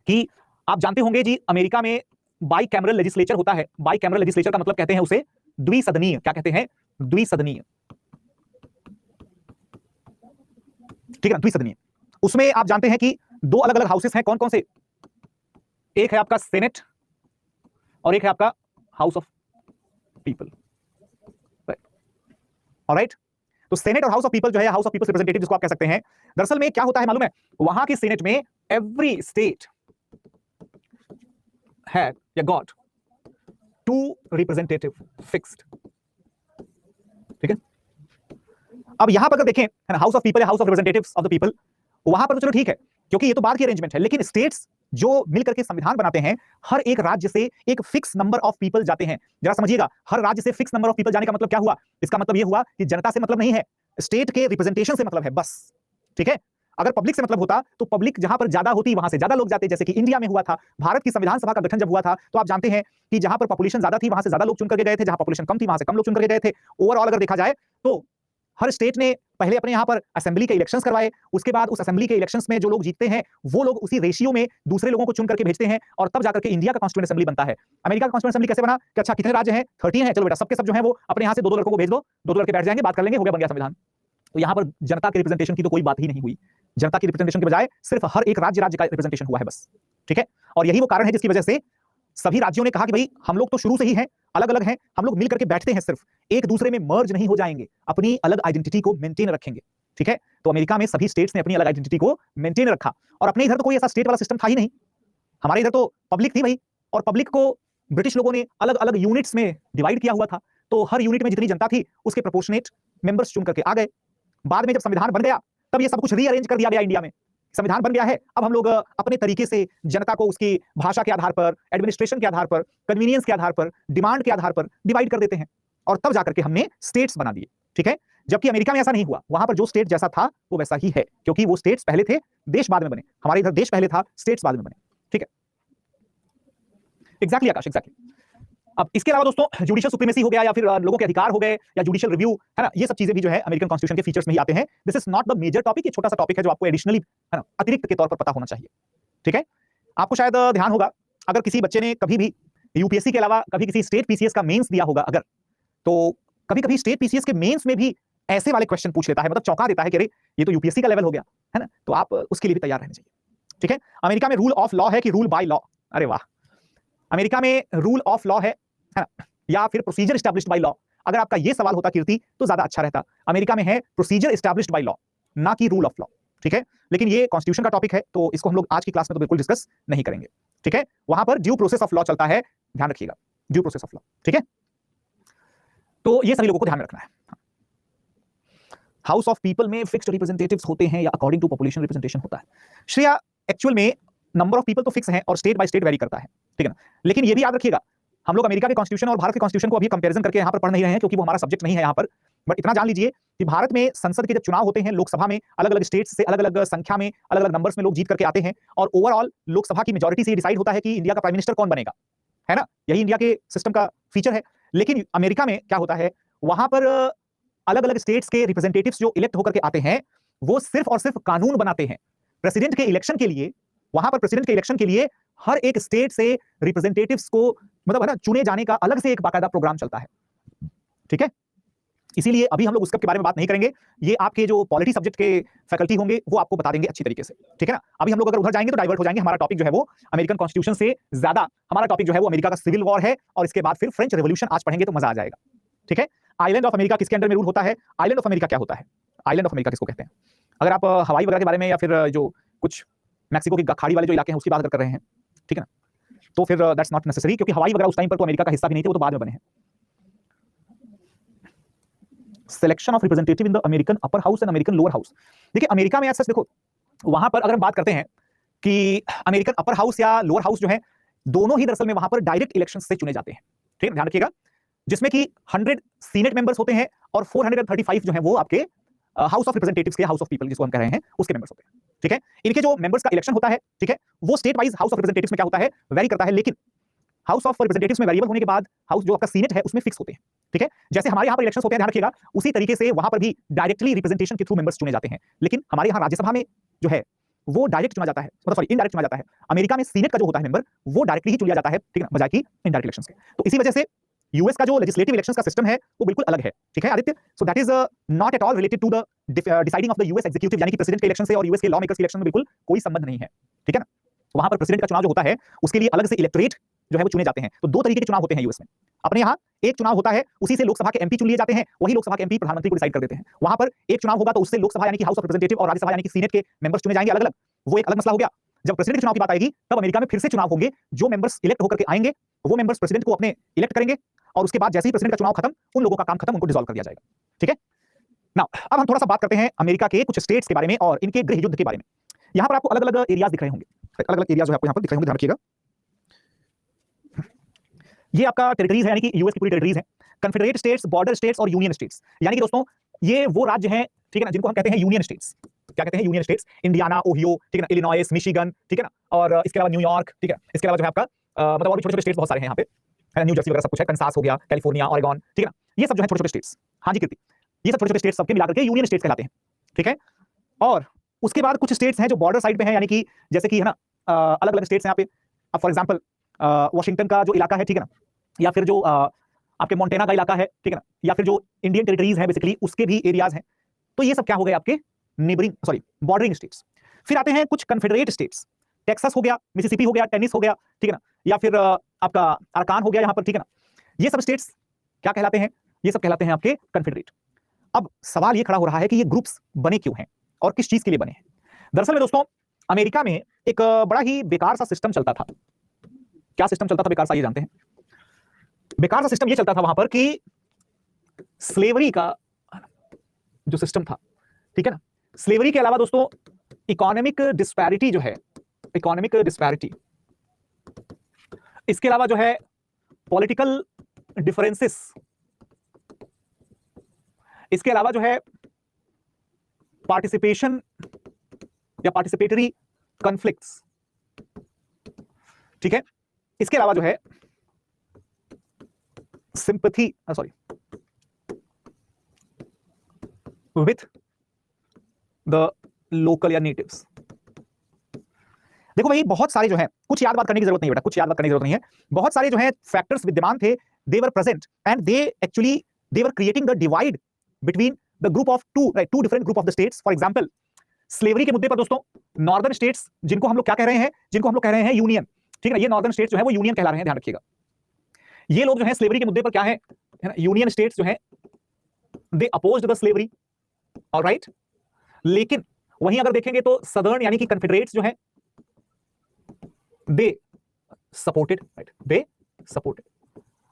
कि आप जानते होंगे जी, अमेरिका में बाई कैमरल लेजिस्लेचर होता है। बाई कैमरल लेजिस्लेचर का मतलब कहते हैं उसे द्विसदनीय। क्या कहते हैं? द्विसदनीय, ठीक है ना, द्विसदनीय। उसमें आप जानते हैं कि दो अलग अलग हाउसेस हैं, कौन कौन से? एक है आपका सेनेट और एक है आपका हाउस ऑफ पीपल, ऑलराइट। तो सेनेट और हाउस ऑफ पीपल जो है, हाउस ऑफ पीपल्स रिप्रेजेंटेटिव जिसको आप कह सकते हैं, दरअसल में क्या होता है मालूम है? वहां के सेनेट में एवरी स्टेट had या got two representative fixed, ठीक है। अब यहां पर अगर देखें, है ना, हाउस ऑफ पीपल या house of representatives of the people, वहां पर तो चलो ठीक है, क्योंकि ये तो बाद की अरेंजमेंट है, लेकिन स्टेट्स जो मिलकर के संविधान बनाते हैं, हर एक राज्य से एक फिक्स नंबर ऑफ पीपल जाते हैं। जरा समझिएगा, हर राज्य से फिक्स नंबर ऑफ पीपल जाने का मतलब क्या हुआ? इसका मतलब यह हुआ कि जनता से मतलब नहीं है, स्टेट के रिप्रेजेंटेशन से मतलब है बस। ठीक है, अगर पब्लिक से मतलब होता तो पब्लिक जहां पर ज्यादा होती वहां से ज्यादा लोग जाते, जैसे कि इंडिया में हुआ था। भारत की संविधान सभा का गठन जब हुआ था तो आप जानते हैं कि जहां पर पॉपुलेशन ज्यादा थी वहां से ज्यादा लोग चुन करके गए थे, जहां पॉपुलेशन कम थी वहां से कम लोग चुन करके गए थे। ओवरऑल अगर देखा जाए तो हर स्टेट ने पहले अपने यहां पर असेंबली के इलेक्शंस करवाए, उसके बाद उस असेंबली के इलेक्शंस में जो लोग जीतते हैं वो लोग उसी रेशियो में दूसरे लोगों को चुन करके भेजते हैं और तब जाकर के इंडिया का कॉन्स्टिट्यूएंट असेंबली बनता है। अमेरिका का कॉन्स्टिट्यूएंट असेंबली कैसे बना कि अच्छा कितने राज्य हैं, 13 है, चलो बेटा सबके सब जो है वो अपने यहां से दो लड़कों को भेज दो, दो लड़के बैठ जाएंगे, बात कर लेंगे, हो गया, बन गया संविधान। तो यहां पर जनता के रिप्रेजेंटेशन की तो कोई बात ही नहीं हुई। जनता की रिप्रेजेंटेशन के बजाय सिर्फ हर एक राज्य का रिप्रेजेंटेशन हुआ है बस। ठीक है, और यही वो कारण है जिसकी वजह से सभी राज्यों ने कहा कि भाई हम लोग तो शुरू से ही हैं, अलग अलग हैं, हम लोग मिल करके बैठते हैं, सिर्फ एक दूसरे में मर्ज नहीं हो जाएंगे, अपनी अलग आइडेंटिटी को मेंटेन रखेंगे। ठीक है, तो अमेरिका में सभी स्टेट्स ने अपनी अलग आइडेंटिटी को मेंटेन रखा और अपने इधर तो कोई ऐसा स्टेट वाला सिस्टम था ही नहीं। हमारे इधर तो पब्लिक थी भाई, और पब्लिक को ब्रिटिश लोगों ने अलग अलग यूनिट्स में डिवाइड किया हुआ था, तो हर यूनिट में जितनी जनता थी उसके प्रोपोर्शनेट मेंबर्स चुन करके आ गए। बाद में जब संविधान बन गया तब ये सब कुछ रीअरेंज कर दिया गया। इंडिया में संविधान बन गया है, अब हम लोग अपने तरीके से जनता को उसकी भाषा के आधार पर, एडमिनिस्ट्रेशन के आधार पर, कन्वीनियंस के आधार पर, डिमांड के आधार पर डिवाइड कर देते हैं और तब जाकर के हमने स्टेट्स बना दिए। ठीक है, जबकि अमेरिका में ऐसा नहीं हुआ, वहां पर जो स्टेट जैसा था वो वैसा ही है, क्योंकि वो स्टेट्स पहले थे, देश बाद में बने। हमारे इधर देश पहले था, स्टेट्स बाद में बने। ठीक है, एग्जैक्टली आकाश, एग्जैक्टली। अब इसके अलावा दोस्तों जुडिशियल सुप्रीमेसी हो गया या फिर लोगों के अधिकार हो गए या जुडिशियल रिव्यू, है ना, ये सब चीजें भी जो है अमेरिकन कॉन्स्टिट्यूशन के फीचर्स में ही आते हैं। This is not the major topic, ये छोटा सा टॉपिक है जो आपको एडिशनली, है ना, अतिरिक्त के तौर पर पता होना चाहिए। ठीक है, आपको शायद ध्यान होगा अगर किसी बच्चे ने कभी भी यूपीएससी के अलावा कभी किसी स्टेट पीसीएस का मेंस दिया होगा अगर, तो कभी कभी स्टेट पीसीएस के मेंस में भी ऐसे वाले क्वेश्चन पूछ लेता है, मतलब चौंका देता है कि अरे ये तो यूपीएससी का लेवल हो गया, है ना, तो आप उसके लिए भी तैयार रहना चाहिए। ठीक है, अमेरिका में रूल ऑफ लॉ है कि रूल बाय लॉ? अरे वाह, अमेरिका में रूल ऑफ लॉ है ना, या फिर प्रोसीजर एस्टैब्लिश्ड बाय लॉ? अगर आपका ये सवाल होता कीर्ति तो ज्यादा अच्छा रहता। अमेरिका में है प्रोसीजर एस्टैब्लिश्ड बाय लॉ, ना कि रूल ऑफ लॉ। ठीक है, लेकिन ये कॉन्स्टिट्यूशन का टॉपिक है तो इसको हम लोग आज की क्लास में तो बिल्कुल डिस्कस नहीं करेंगे। ठीक है, वहां पर ड्यू प्रोसेस ऑफ लॉ चलता है, ध्यान रखिएगा, ड्यू प्रोसेस ऑफ लॉ। ठीक है, तो ये सभी लोगों को ध्यान में रखना है। हाउस ऑफ पीपल में फिक्स्ड रिप्रेजेंटेटिव्स होते हैं या अकॉर्डिंग टू पॉपुलेशन रिप्रेजेंटेशन होता है? श्रेया, एक्चुअल में नंबर ऑफ पीपल तो फिक्स है और स्टेट बाय स्टेट वेरी करता है। ठीक है ना, लेकिन ये भी याद रखिएगा हम लोग अमेरिका के कॉन्स्टिट्यूशन और भारत के कॉन्स्टिट्यूशन को अभी कंपैरिजन करके यहाँ पर पढ़ नहीं रहे हैं क्योंकि वो हमारा सब्जेक्ट नहीं है यहाँ पर। बट इतना जान लीजिए कि भारत में संसद के जब चुनाव होते हैं, लोकसभा में अलग अलग स्टेट्स से अलग अलग संख्या में अलग अलग नंबर्स में लोग जीत करके आते हैं और ओवरऑल लोकसभा की मेजोरिटी से डिसाइड होता है कि इंडिया का प्राइम मिनिस्टर कौन बनेगा, है ना, यही इंडिया के सिस्टम का फीचर है। लेकिन अमेरिका में क्या होता है, वहां पर अलग अलग स्टेट्स के रिप्रेजेंटेटिव्स जो इलेक्ट होकर के आते हैं वो सिर्फ और सिर्फ कानून बनाते हैं। प्रेसिडेंट के इलेक्शन के लिए, वहां पर प्रेसिडेंट के इलेक्शन के लिए हर एक स्टेट से रिप्रेजेंटेटिव्स को, मतलब है ना, चुने जाने का अलग से एक बाकायदा प्रोग्राम चलता है। ठीक है, इसीलिए अभी हम लोग उसके बारे में बात नहीं करेंगे, ये आपके जो पॉलिटी सब्जेक्ट के फैकल्टी होंगे वो आपको बता देंगे अच्छी तरीके से। ठीक है ना, अभी हम लोग अगर उधर जाएंगे तो डाइवर्ट हो जाएंगे। हमारा टॉपिक जो है वो अमेरिकन कॉन्स्टिट्यूशन से ज्यादा हमारा टॉपिक जो है वो अमेरिका का सिविल वॉर है और इसके बाद फिर फ्रेंच रेवोल्यूशन आज पढ़ेंगे तो मजा आ जाएगा। ठीक है, आइलैंड ऑफ अमेरिका किसके अंडर में रूल होता है? आइलैंड ऑफ अमेरिका क्या होता है? आइलैंड ऑफ अमेरिका किसको कहते हैं? अगर आप हवाई वगैरह के बारे में या फिर जो कुछ मैक्सिको की खाड़ी वाले जो इलाके हैं उसकी बात कर रहे हैं, ठीक है ना, तो फिर दैट्स नॉट नेसेसरी, क्योंकि हवाई वगैरह उस टाइम पर तो अमेरिका का हिस्सा भी नहीं थे, वो तो बाद में बने हैं। Selection of representative in the American upper house and American lower house. देखिए अमेरिका में ऐसा देखो, वहां पर अगर हम बात करते हैं कि अमेरिकन अपर हाउस या लोअर हाउस जो है दोनों ही दरअसल में वहां पर डायरेक्ट इलेक्शन से चुने जाते हैं। ठीक है, ध्यान रखिएगा, जिसमें कि 100 सीनेट मेंबर्स होते हैं और 435 जो है वो आपके हाउस ऑफ रिप्रेजेंटेटिव्स के, हाउस ऑफ पीपल जिसको हम कह रहे हैं, उसके मेंबर्स होते हैं। ठीक है, इनके जो मेंबर्स का इलेक्शन होता है, ठीक है, वो state wise house of representatives में क्या होता है, वेरी करता है, लेकिन हाउस ऑफ रिप्रेजेंटेटिव्स में वेरिएबल होने के बाद हाउस जो आपका सीनेट है उसमें फिक्स होते हैं। ठीक है, जैसे हमारे यहाँ पर इलेक्शंस होते हैं, ध्यान रखिएगा, उसी तरीके से वहां पर भी डायरेक्टली रिप्रेजेंटेशन के थ्रू मेंबर्स चुने जाते हैं। लेकिन हमारे यहाँ राज्यसभा में जो है वो डायरेक्ट चुना जाता है, मतलब सॉरी इनडायरेक्ट चुना जाता है। अमेरिका में सीनेट का जो होता है मेंबर वो डायरेक्टली ही चुना जाता है, ठीक है, बजाय कि इनडायरेक्ट इलेक्शंस के। तो इसी वजह से यूएस का जो लेजिस्लेटिव इलेक्शंस का सिस्टम है वो बिल्कुल अलग है। ठीक है Aditya, so that is not at all related to the deciding of the US executive, यानी कि प्रेसिडेंट के इलेक्शन से और यूएस के लॉ मेकर्स के इलेक्शन में बिल्कुल कोई संबंध नहीं है। ठीक है ना, वहां पर प्रेसिडेंट का चुनाव जो होता है उसके लिए अलग से इलेक्टोरेट जो है वो चुने जाते हैं। तो दो तरीके के चुनाव होते हैं यूएस में। अपने यहाँ एक चुनाव होता है, उसी से लोकसभा के एमपी चुन लिए जाते हैं, वही लोकसभा के एमपी प्रधानमंत्री को डिसाइड कर देते हैं। वहां पर एक चुनाव होगा तो उससे लोकसभा यानी कि हाउस ऑफ रिप्रेजेंटेटिव और राज्यसभा यानी कि सीनेट के मेंबर्स चुने जाएंगे अलग अलग, वो एक अलग मसला हो गया। जब प्रेसिडेंट के चुनाव की बात आएगी तब अमेरिका में फिर से चुनाव होंगे, जो मेंबर्स इलेक्ट होकर के आएंगे वो मेंबर्स प्रेसिडेंट को अपने इलेक्ट करेंगे और उसके बाद जैसे ही प्रेसिडेंट का चुनाव खत्म, उन लोगों का काम खत्म, उनको डिसॉल्व कर दिया जाएगा। ठीक है, नाउ अब हम थोड़ा सा बात करते हैं अमेरिका के कुछ स्टेट्स के बारे में और इनके गृह युद्ध के बारे में। यहां पर आपको अलग अलग एरियाज दिख रहे होंगे, अलग अलग एरिया जो है आपको यहाँ पर दिखाई होंगे, ध्यान रखिएगा। ये आपका टेरिटरीज है, यानी कि यूएस की पूरी टेरिटरीज है। कन्फेडरेट स्टेट्स, बॉर्डर स्टेट्स और यूनियन स्टेट्स, यानी कि दोस्तों ये वो राज्य हैं, ठीक है ना, जिनको हम कहते हैं यूनियन स्टेट्स। क्या कहते हैं? Union states. इंडियाना, ओहियो, ठीक है ना, इलिनॉइस, मिशिगन, ठीक है ना, और इसके अलावा न्यूयॉर्क, ठीक है। इसके अलावा जो है आपका मतलब और भी छोटे छोटे स्टेट्स बहुत सारे हैं यहाँ पे, है ना, न्यू जर्सी वगैरह सब कुछ है, कंसास हो गया, कैलिफोर्निया, ऑरेगॉन, ठीक है ना, ये सब जो है छोटे छोटे स्टेट्स। हाँ जी कीर्ति, ये सब छोटे छोटे स्टेट्स सबके मिलाकर के यूनियन स्टेट्स कहलाते हैं, ठीक है। और उसके बाद कुछ स्टेट्स हैं जो बॉर्डर साइड पे हैं, यानी कि जैसे कि है ना अलग अलग स्टेट्स हैं यहाँ पे। अब फॉर एग्जांपल वाशिंगटन का जो इलाका है, ठीक है ना, या फिर जो आपके मोंटेना का इलाका है, ठीक है ना, या फिर जो इंडियन टेरिटरीज है बेसिकली उसके भी एरियाज हैं। तो ये सब क्या हो गए आपके नेबरिंग, सॉरी बॉर्डरिंग स्टेट्स। फिर आते हैं कुछ कन्फेडरेट स्टेट्स, टेक्सास हो गया, मिसिसिपी हो गया, टेनिस हो गया, ठीक है ना, या फिर आपका अरकान हो गया यहाँ पर, ठीक है ना। ये सब स्टेट्स क्या कहलाते हैं? ये सब कहलाते हैं आपके कन्फेडरेट। अब सवाल ये खड़ा हो रहा है कि ये ग्रुप्स बने क्यों हैं और किस चीज के लिए बने हैं। दरअसल में दोस्तों अमेरिका में एक बड़ा ही बेकार सा सिस्टम चलता था। क्या सिस्टम चलता था बेकार सा, ये जानते हैं? बेकार सा सिस्टम ये चलता था वहां पर कि स्लेवरी का जो सिस्टम था, ठीक है ना, स्लेवरी के अलावा दोस्तों इकोनॉमिक डिस्पैरिटी जो है, इकोनॉमिक डिस्पैरिटी, इसके अलावा जो है पॉलिटिकल डिफरेंसेस, इसके अलावा जो है पार्टिसिपेशन या पार्टिसिपेटरी कॉन्फ्लिक्ट्स, ठीक है, इसके अलावा जो है sympathy, sorry, with the local या नेटिव्स। देखो भाई बहुत सारे जो है, कुछ याद बात करने की जरूरत नहीं है बेटा, कुछ याद बात करने की जरूरत नहीं है। बहुत सारे जो है फैक्टर्स विद्यमान थे, they were present and they actually they were creating the divide between the group of two, right, two different group of the states. For example slavery के मुद्दे पर दोस्तों नॉर्दर्न स्टेट्स, जिनको हम लोग क्या कह रहे हैं, जिनको हम लोग कह रहे हैं यूनियन, ठीक है ना, ये नॉर्दर्न स्टेट्स जो है वो यूनियन कहला रहे हैं, ध्यान रखिएगा। ये लोग जो है स्लेवरी के मुद्दे पर क्या है ना, यूनियन स्टेट्स जो है दे अपोज्ड द स्लेवरी, ऑलराइट। लेकिन वहीं अगर देखेंगे तो सदर्न यानी कि कन्फेडरेट्स जो है they supported, right, they supported.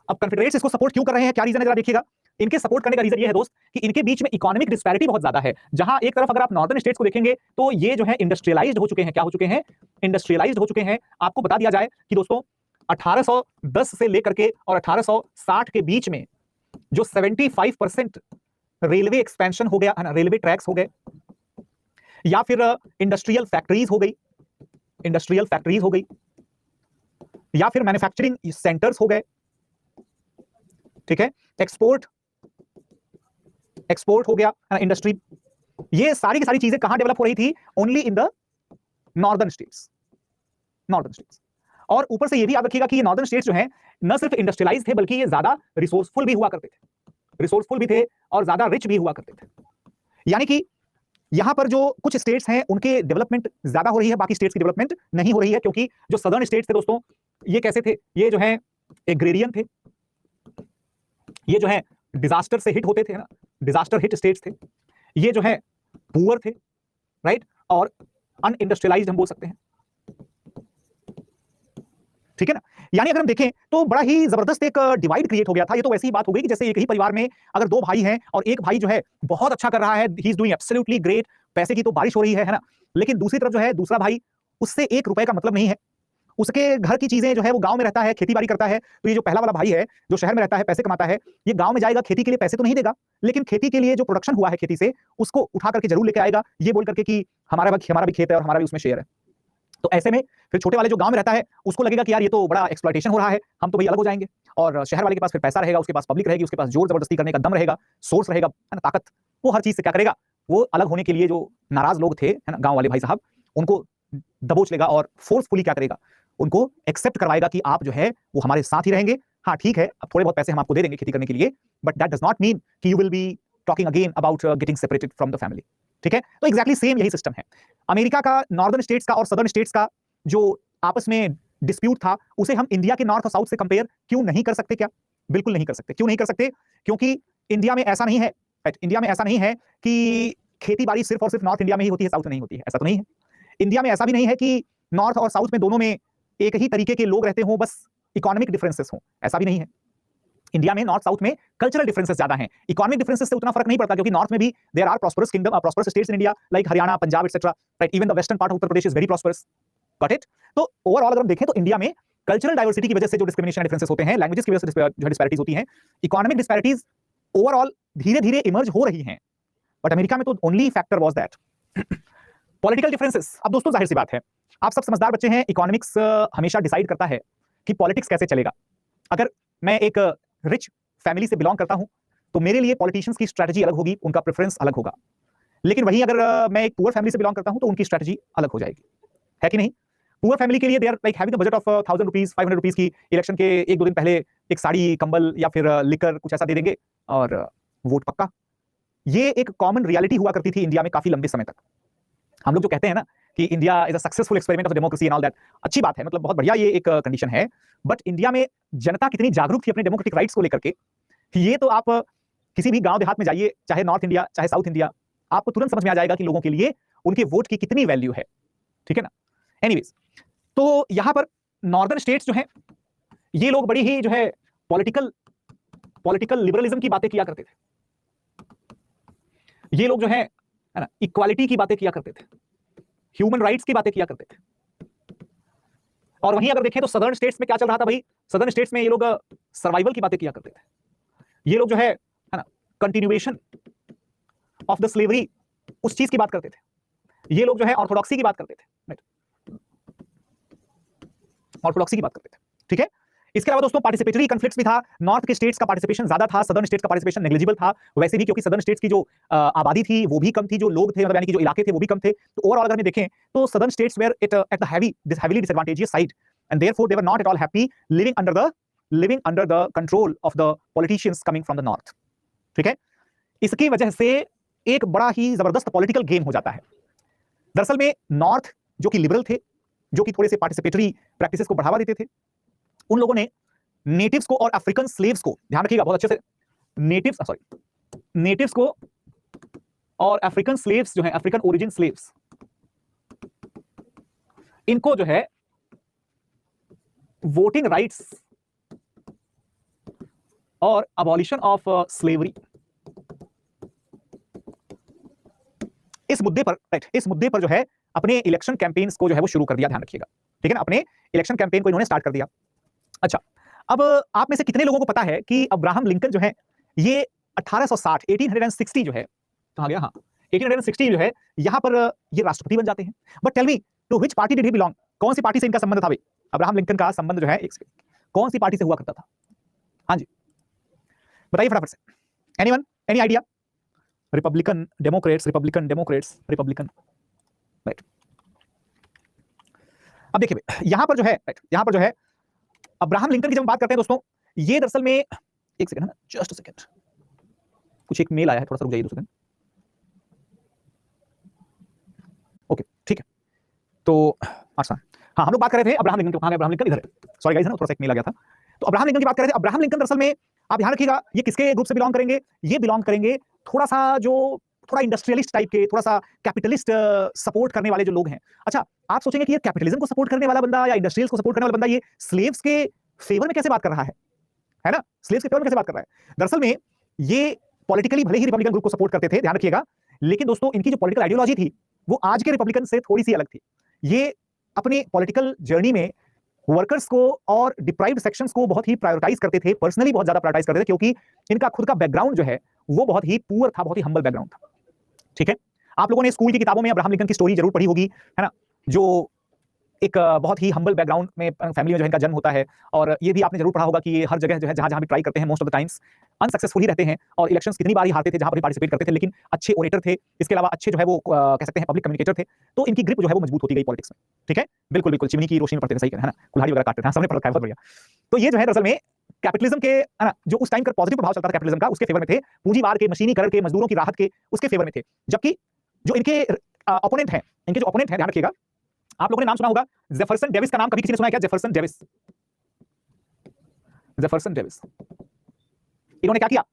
अब कन्फेडरेट्स इसको सपोर्ट क्यों कर रहे हैं, क्या रीजन है जरा देखिएगा। इनके सपोर्ट करने का रीजन ये है दोस्त कि इनके बीच में इकोनॉमिक डिस्पैरिटी बहुत ज्यादा है। जहां एक तरफ अगर आप नॉर्दर्न स्टेट्स को देखेंगे तो ये जो है इंडस्ट्रियलाइज्ड हो चुके हैं, क्या हो चुके हैं, इंडस्ट्रियलाइज्ड हो चुके हैं। आपको बता दिया जाए कि दोस्तों 1810 से लेकर के और 1860 के बीच में जो 75% रेलवे एक्सपेंशन हो गया है ना, रेलवे ट्रैक्स हो गए, या फिर इंडस्ट्रियल फैक्ट्रीज हो गई, इंडस्ट्रियल फैक्ट्रीज हो गई, या फिर मैन्युफैक्चरिंग सेंटर्स हो गए, ठीक है, एक्सपोर्ट हो गया इंडस्ट्री। ये सारी की सारी चीजें कहां डेवलप हो रही थी? Only in the northern states, northern states. और ऊपर से ये भी याद रखिएगा कि ये नॉर्दर्न स्टेट्स जो हैं न सिर्फ इंडस्ट्रियलाइज थे बल्कि ये ज्यादा रिसोर्सफुल भी हुआ करते थे, रिसोर्सफुल भी थे और ज्यादा रिच भी हुआ करते थे। यानी कि यहां पर जो कुछ स्टेट्स हैं उनके डेवलपमेंट ज्यादा हो रही है, बाकी स्टेट्स की डेवलपमेंट नहीं हो रही है, क्योंकि जो सदर्न स्टेट्स थे दोस्तों ये कैसे थे? ये जो है एग्रेरियन थे, ये जो है डिजास्टर से हिट होते थे ना, डिजास्टर हिट स्टेट्स थे। ये जो है पुअर थे, राइट, और अनइंडस्ट्रियलाइज्ड हम बोल सकते हैं, ठीक है ना। यानी अगर हम देखें तो बड़ा ही जबरदस्त एक डिवाइड क्रिएट हो गया था। ये तो वैसी ही बात हो गई कि जैसे एक ही परिवार में अगर दो भाई हैं और एक भाई जो है बहुत अच्छा कर रहा है, he is doing absolutely great, पैसे की तो बारिश हो रही है ना, लेकिन दूसरी तरफ जो है दूसरा भाई, उससे 1 रुपए का मतलब नहीं है, उसके घर की चीजें जो है वो गांव में रहता है, खेती बाड़ी करता है। तो ये जो पहला वाला भाई है जो शहर में रहता है, पैसे कमाता है, ये गांव में जाएगा, खेती के लिए पैसे तो नहीं देगा, लेकिन खेती के लिए जो प्रोडक्शन हुआ है खेती से उसको उठा करके जरूर लेके आएगा, ये बोल करके कि हमारा भी खेत है और हमारा भी उसमें शेयर है। तो ऐसे में फिर छोटे वाले जो गांव में रहता है उसको लगेगा कि यार ये तो बड़ा एक्सप्लॉइटेशन हो रहा है, हम तो भाई अलग हो जाएंगे। और शहर वाले के पास फिर पैसा रहेगा, उसके पास पब्लिक रहेगी, उसके पास जोर जबरदस्ती करने का दम रहेगा, सोर्स रहेगा, है ना, ताकत, वो हर चीज से क्या करेगा, वो अलग होने के लिए जो नाराज लोग थे, है ना, गांव वाले भाई साहब, उनको दबोच लेगा और फोर्सफुली क्या करेगा, उनको एक्सेप्ट करवाएगा कि आप जो है वो हमारे साथ ही रहेंगे। हाँ ठीक है, अब थोड़े बहुत पैसे हम आपको दे देंगे खेती करने के लिए, but that does not mean कि you will be talking again about getting separated from the family, ठीक है। तो एग्जैक्टली सेम यही सिस्टम है। अमेरिका का नॉर्दर्न स्टेट्स का और सदर्न स्टेट्स का जो आपस में डिस्प्यूट था, उसे हम इंडिया के नॉर्थ और साउथ से कंपेयर क्यों नहीं कर सकते? क्या बिल्कुल नहीं कर सकते। क्यों नहीं कर सकते? क्योंकि इंडिया में ऐसा नहीं है, इंडिया में ऐसा नहीं है कि खेती बाड़ी सिर्फ और सिर्फ नॉर्थ इंडिया में ही होती है, साउथ में नहीं होती है, ऐसा तो नहीं है। इंडिया में ऐसा भी नहीं है कि नॉर्थ और साउथ में दोनों में एक ही तरीके के लोग रहते हों, बस इकोनॉमिक डिफरेंसेस हों, ऐसा भी नहीं है। इंडिया में नॉर्थ साउथ में कल्चरल डिफरेंसेस ज्यादा हैं, इकोनॉमिक डिफरेंसेस से उतना फर्क नहीं पड़ता, क्योंकि नॉर्थ में भी there are prosperous kingdom, prosperous states in India like Haryana, Punjab etcetera, right, even the western part of Uttar Pradesh is very prosperous, got it? तो ओवरऑल अगर हम देखें तो इंडिया में कल्चरल डाइवर्सिटी की वजह से जो डिस्क्रिमिनेशन डिफरेंसेस होते हैं, लैंग्वेजेस की वजह से जो डिस्पैरिटीज होती हैं, इकोनॉमिक डिस्पैरिटीज ओवरऑल धीरे-धीरे इमर्ज हो रही हैं। बट अमेरिका में तो only factor was that political differences. अब दोस्तों जाहिर सी बात है, आप सब समझदार बच्चे हैं, इकोनॉमिक्स हमेशा डिसाइड करता है कि पॉलिटिक्स कैसे चलेगा। अगर मैं एक रिच फैमिली से बिलोंग करता हूं तो मेरे लिए पॉलिटिशियंस की स्ट्रेटजी अलग होगी, उनका प्रेफरेंस अलग होगा। लेकिन वहीं अगर मैं एक पुअर फैमिली से बिलोंग करता हूं तो उनकी स्ट्रेटजी अलग हो जाएगी, है कि नहीं? पुअर फैमिली के लिए they are like having the budget of 1000 rupees 500 rupees की इलेक्शन के एक दो दिन पहले एक साड़ी, कंबल या फिर लिकर कुछ ऐसा दे देंगे और वोट पक्का। ये एक कॉमन रियलिटी हुआ करती थी इंडिया में काफी लंबे समय तक। हम लोग जो कहते हैं ना कि India is a successful experiment of democracy and all that, अच्छी बात है, मतलब बहुत बढ़िया ये एक कंडीशन है। बट इंडिया में जनता कितनी जागरूक थी अपने डेमोक्रेटिक राइट्स को लेकर के, ये तो आप किसी भी गांव देहात में जाइए, चाहे नॉर्थ इंडिया चाहे साउथ इंडिया, आपको तुरंत समझ में आ जाएगा कि लोगों के लिए उनके वोट की कितनी वैल्यू है, ठीक है ना? एनीवेज, तो यहां पर नॉर्दर्न स्टेट्स जो हैं, ये लोग बड़ी ही जो है पॉलिटिकल लिबरलिज्म की बातें किया करते थे। ये लोग जो है ना, इक्वालिटी की बातें किया करते थे, ह्यूमन राइट्स की बातें किया करते थे। और वहीं अगर देखें तो सदर्न स्टेट्स में क्या चल रहा था भाई? सदर्न स्टेट्स में ये लोग सर्वाइवल की बातें किया करते थे। ये लोग जो है ना, कंटिन्यूएशन ऑफ द स्लेवरी, उस चीज की बात करते थे। ये लोग जो है ऑर्थोडॉक्सी की बात करते थे, ऑर्थोडॉक्सी की बात करते थे, ठीक है? इसके अलावा दोस्तों पार्टिसिपेटरी कॉन्फ्लिक्ट्स भी था। नॉर्थ के स्टेट्स का पार्टिसिपेशन ज्यादा था, सदर्न स्टेट्स का पार्टिसिपेशन नेग्लिजिबल था। वैसे भी क्योंकि सदर्न स्टेट्स की जो आबादी थी वो भी कम थी, जो लोग थे मतलब यानी कि जो इलाके थे वो भी कम थे। तो ओवरऑल अगर हम देखें तो southern states were at the heavily disadvantageous side and therefore they were not at all happy living under the control of the politicians coming from the north, ठीक है? इसकी वजह से एक बड़ा ही जबरदस्त पॉलिटिकल गेम हो जाता है। दरअसल में नॉर्थ जो कि लिबरल थे, जो कि थोड़े से पार्टिसिपेटरी प्रैक्टिसेस को बढ़ावा देते थे, उन लोगों ने नेटिव्स को और अफ्रीकन स्लेव्स को, ध्यान रखिएगा बहुत अच्छे से, नेटिव्स को और अफ्रीकन स्लेव्स जो हैं, अफ्रीकन ओरिजिन स्लेव्स, इनको जो है वोटिंग राइट्स और अबॉलिशन ऑफ स्लेवरी, इस मुद्दे पर जो है अपने इलेक्शन कैंपेन्स को जो है वो शुरू कर दिया। ध्यान रखिएगा, ठीक है ना? अपने इलेक्शन कैंपेन को इन्होंने स्टार्ट कर दिया। अच्छा, अब आप में से कितने लोगों को पता है कि अब्राहम लिंकन जो है ये 1860 जो है, कहां गया, हाँ 1860 जो है यहां पर ये राष्ट्रपति बन जाते हैं। But tell me to which party did he belong? कौन सी पार्टी से इनका संबंध था भाई? अब्राहम लिंकन का संबंध जो है कौन सी पार्टी से हुआ करता था? हाँ जी बताइए फटाफट से, anyone, any idea? Republican Democrats, right. अब देखिए भाई यहां पर जो है, राइट, यहां पर जो है अब्राहम लिंकन की जब हम बात करते हैं दोस्तों, ये दरअसल में, एक सेकंड है ना, जस्ट अ सेकंड, कुछ एक मेल आया है, थोड़ा सा रुक जाइए 2 सेकंड। ओके ठीक है, तो अच्छा हाँ, हम लोग बात कर रहे थे अब्राहम लिंकन, कहां है अब्राहम लिंकन? इधर है, सॉरी गाइस, है ना, थोड़ा सा एक मेल आ गया था। तो अब्राहम लिंकन की बात कर रहे थे। अब्राहम लिंकन दरअसल में आप ध्यान रखिएगा ये किसके ग्रुप से बिलोंग करेंगे? ये बिलोंग करेंगे थोड़ा सा जो थोड़ा इंडस्ट्रियलिस्ट टाइप के, थोड़ा सा कैपिटलिस्ट सपोर्ट करने वाले जो लोग हैं। अच्छा, आप सोचेंगे कि ये कैपिटलिज्म को सपोर्ट करने वाला बंदा या इंडस्ट्रियल्स को सपोर्ट करने वाला बंदा ये स्लेव्स के फेवर में कैसे बात कर रहा है ना? स्लेव्स के फेवर में कैसे बात कर रहा है? दरअसल में ये पॉलिटिकली भले ही रिपब्लिकन ग्रुप को सपोर्ट करते थे, ध्यान रखिएगा, लेकिन दोस्तों इनकी जो पॉलिटिकल आइडियोलॉजी थी वो आज के रिपब्लिकन से थोड़ी सी अलग थी। ये अपने पॉलिटिकल जर्नी में वर्कर्स को और डिप्राइव्ड सेक्शंस को बहुत ही प्रायोरिटाइज करते थे, पर्सनली बहुत ज्यादा प्रायोरिटाइज करते थे, क्योंकि इनका खुद का बैकग्राउंड जो है वो बहुत ही पुअर था, बहुत ही हम्बल बैकग्राउंड था, ठीक है? आप लोगों ने स्कूल की किताबों में अब्राहम लिंकन की स्टोरी जरूर पढ़ी होगी, है ना, जो एक बहुत ही हम्बल बैकग्राउंड में फैमिली में जो इनका जन्म होता है। और ये भी आपने जरूर पढ़ा होगा कि ये हर जगह जो है जहां भी ट्राई करते हैं most of the times unsuccessful ही रहते हैं, और इलेक्शंस कितनी बार ही हारते थे जहां पर पार्टिसिपेट करते थे, लेकिन अच्छे ओरेटर थे, इसके अलावा अच्छे जो है वो कह सकते हैं पब्लिक कम्युनिकेटर थे, तो इनकी ग्रिप जो है वो मजबूत होती गई पॉलिटिक्स में, ठीक है? बिल्कुल बिल्कुल, चिमनी की रोशनी में पढ़ते थे, सही है ना, कुल्हाड़ी वगैरह काटते थे, सामने पढ़ा है, बहुत बढ़िया। तो ये जो है दरअसल में कैपिटलिज्म के, है ना, जो उस टाइम का पॉजिटिव प्रभाव चलता था कैपिटलिज्म का, उसके फेवर में थे, पूंजीवाद के, मशीनीकरण के, मजदूरों की राहत के, उसके फेवर में थे। जबकि जो इनके ओपोनेंट हैं, ध्यान रखिएगा, आप लोगों ने नाम सुना होगा जेफरसन डेविस का नाम, कभी किसी ने सुना है क्या? Jefferson Davis. इन्होंने क्या किया?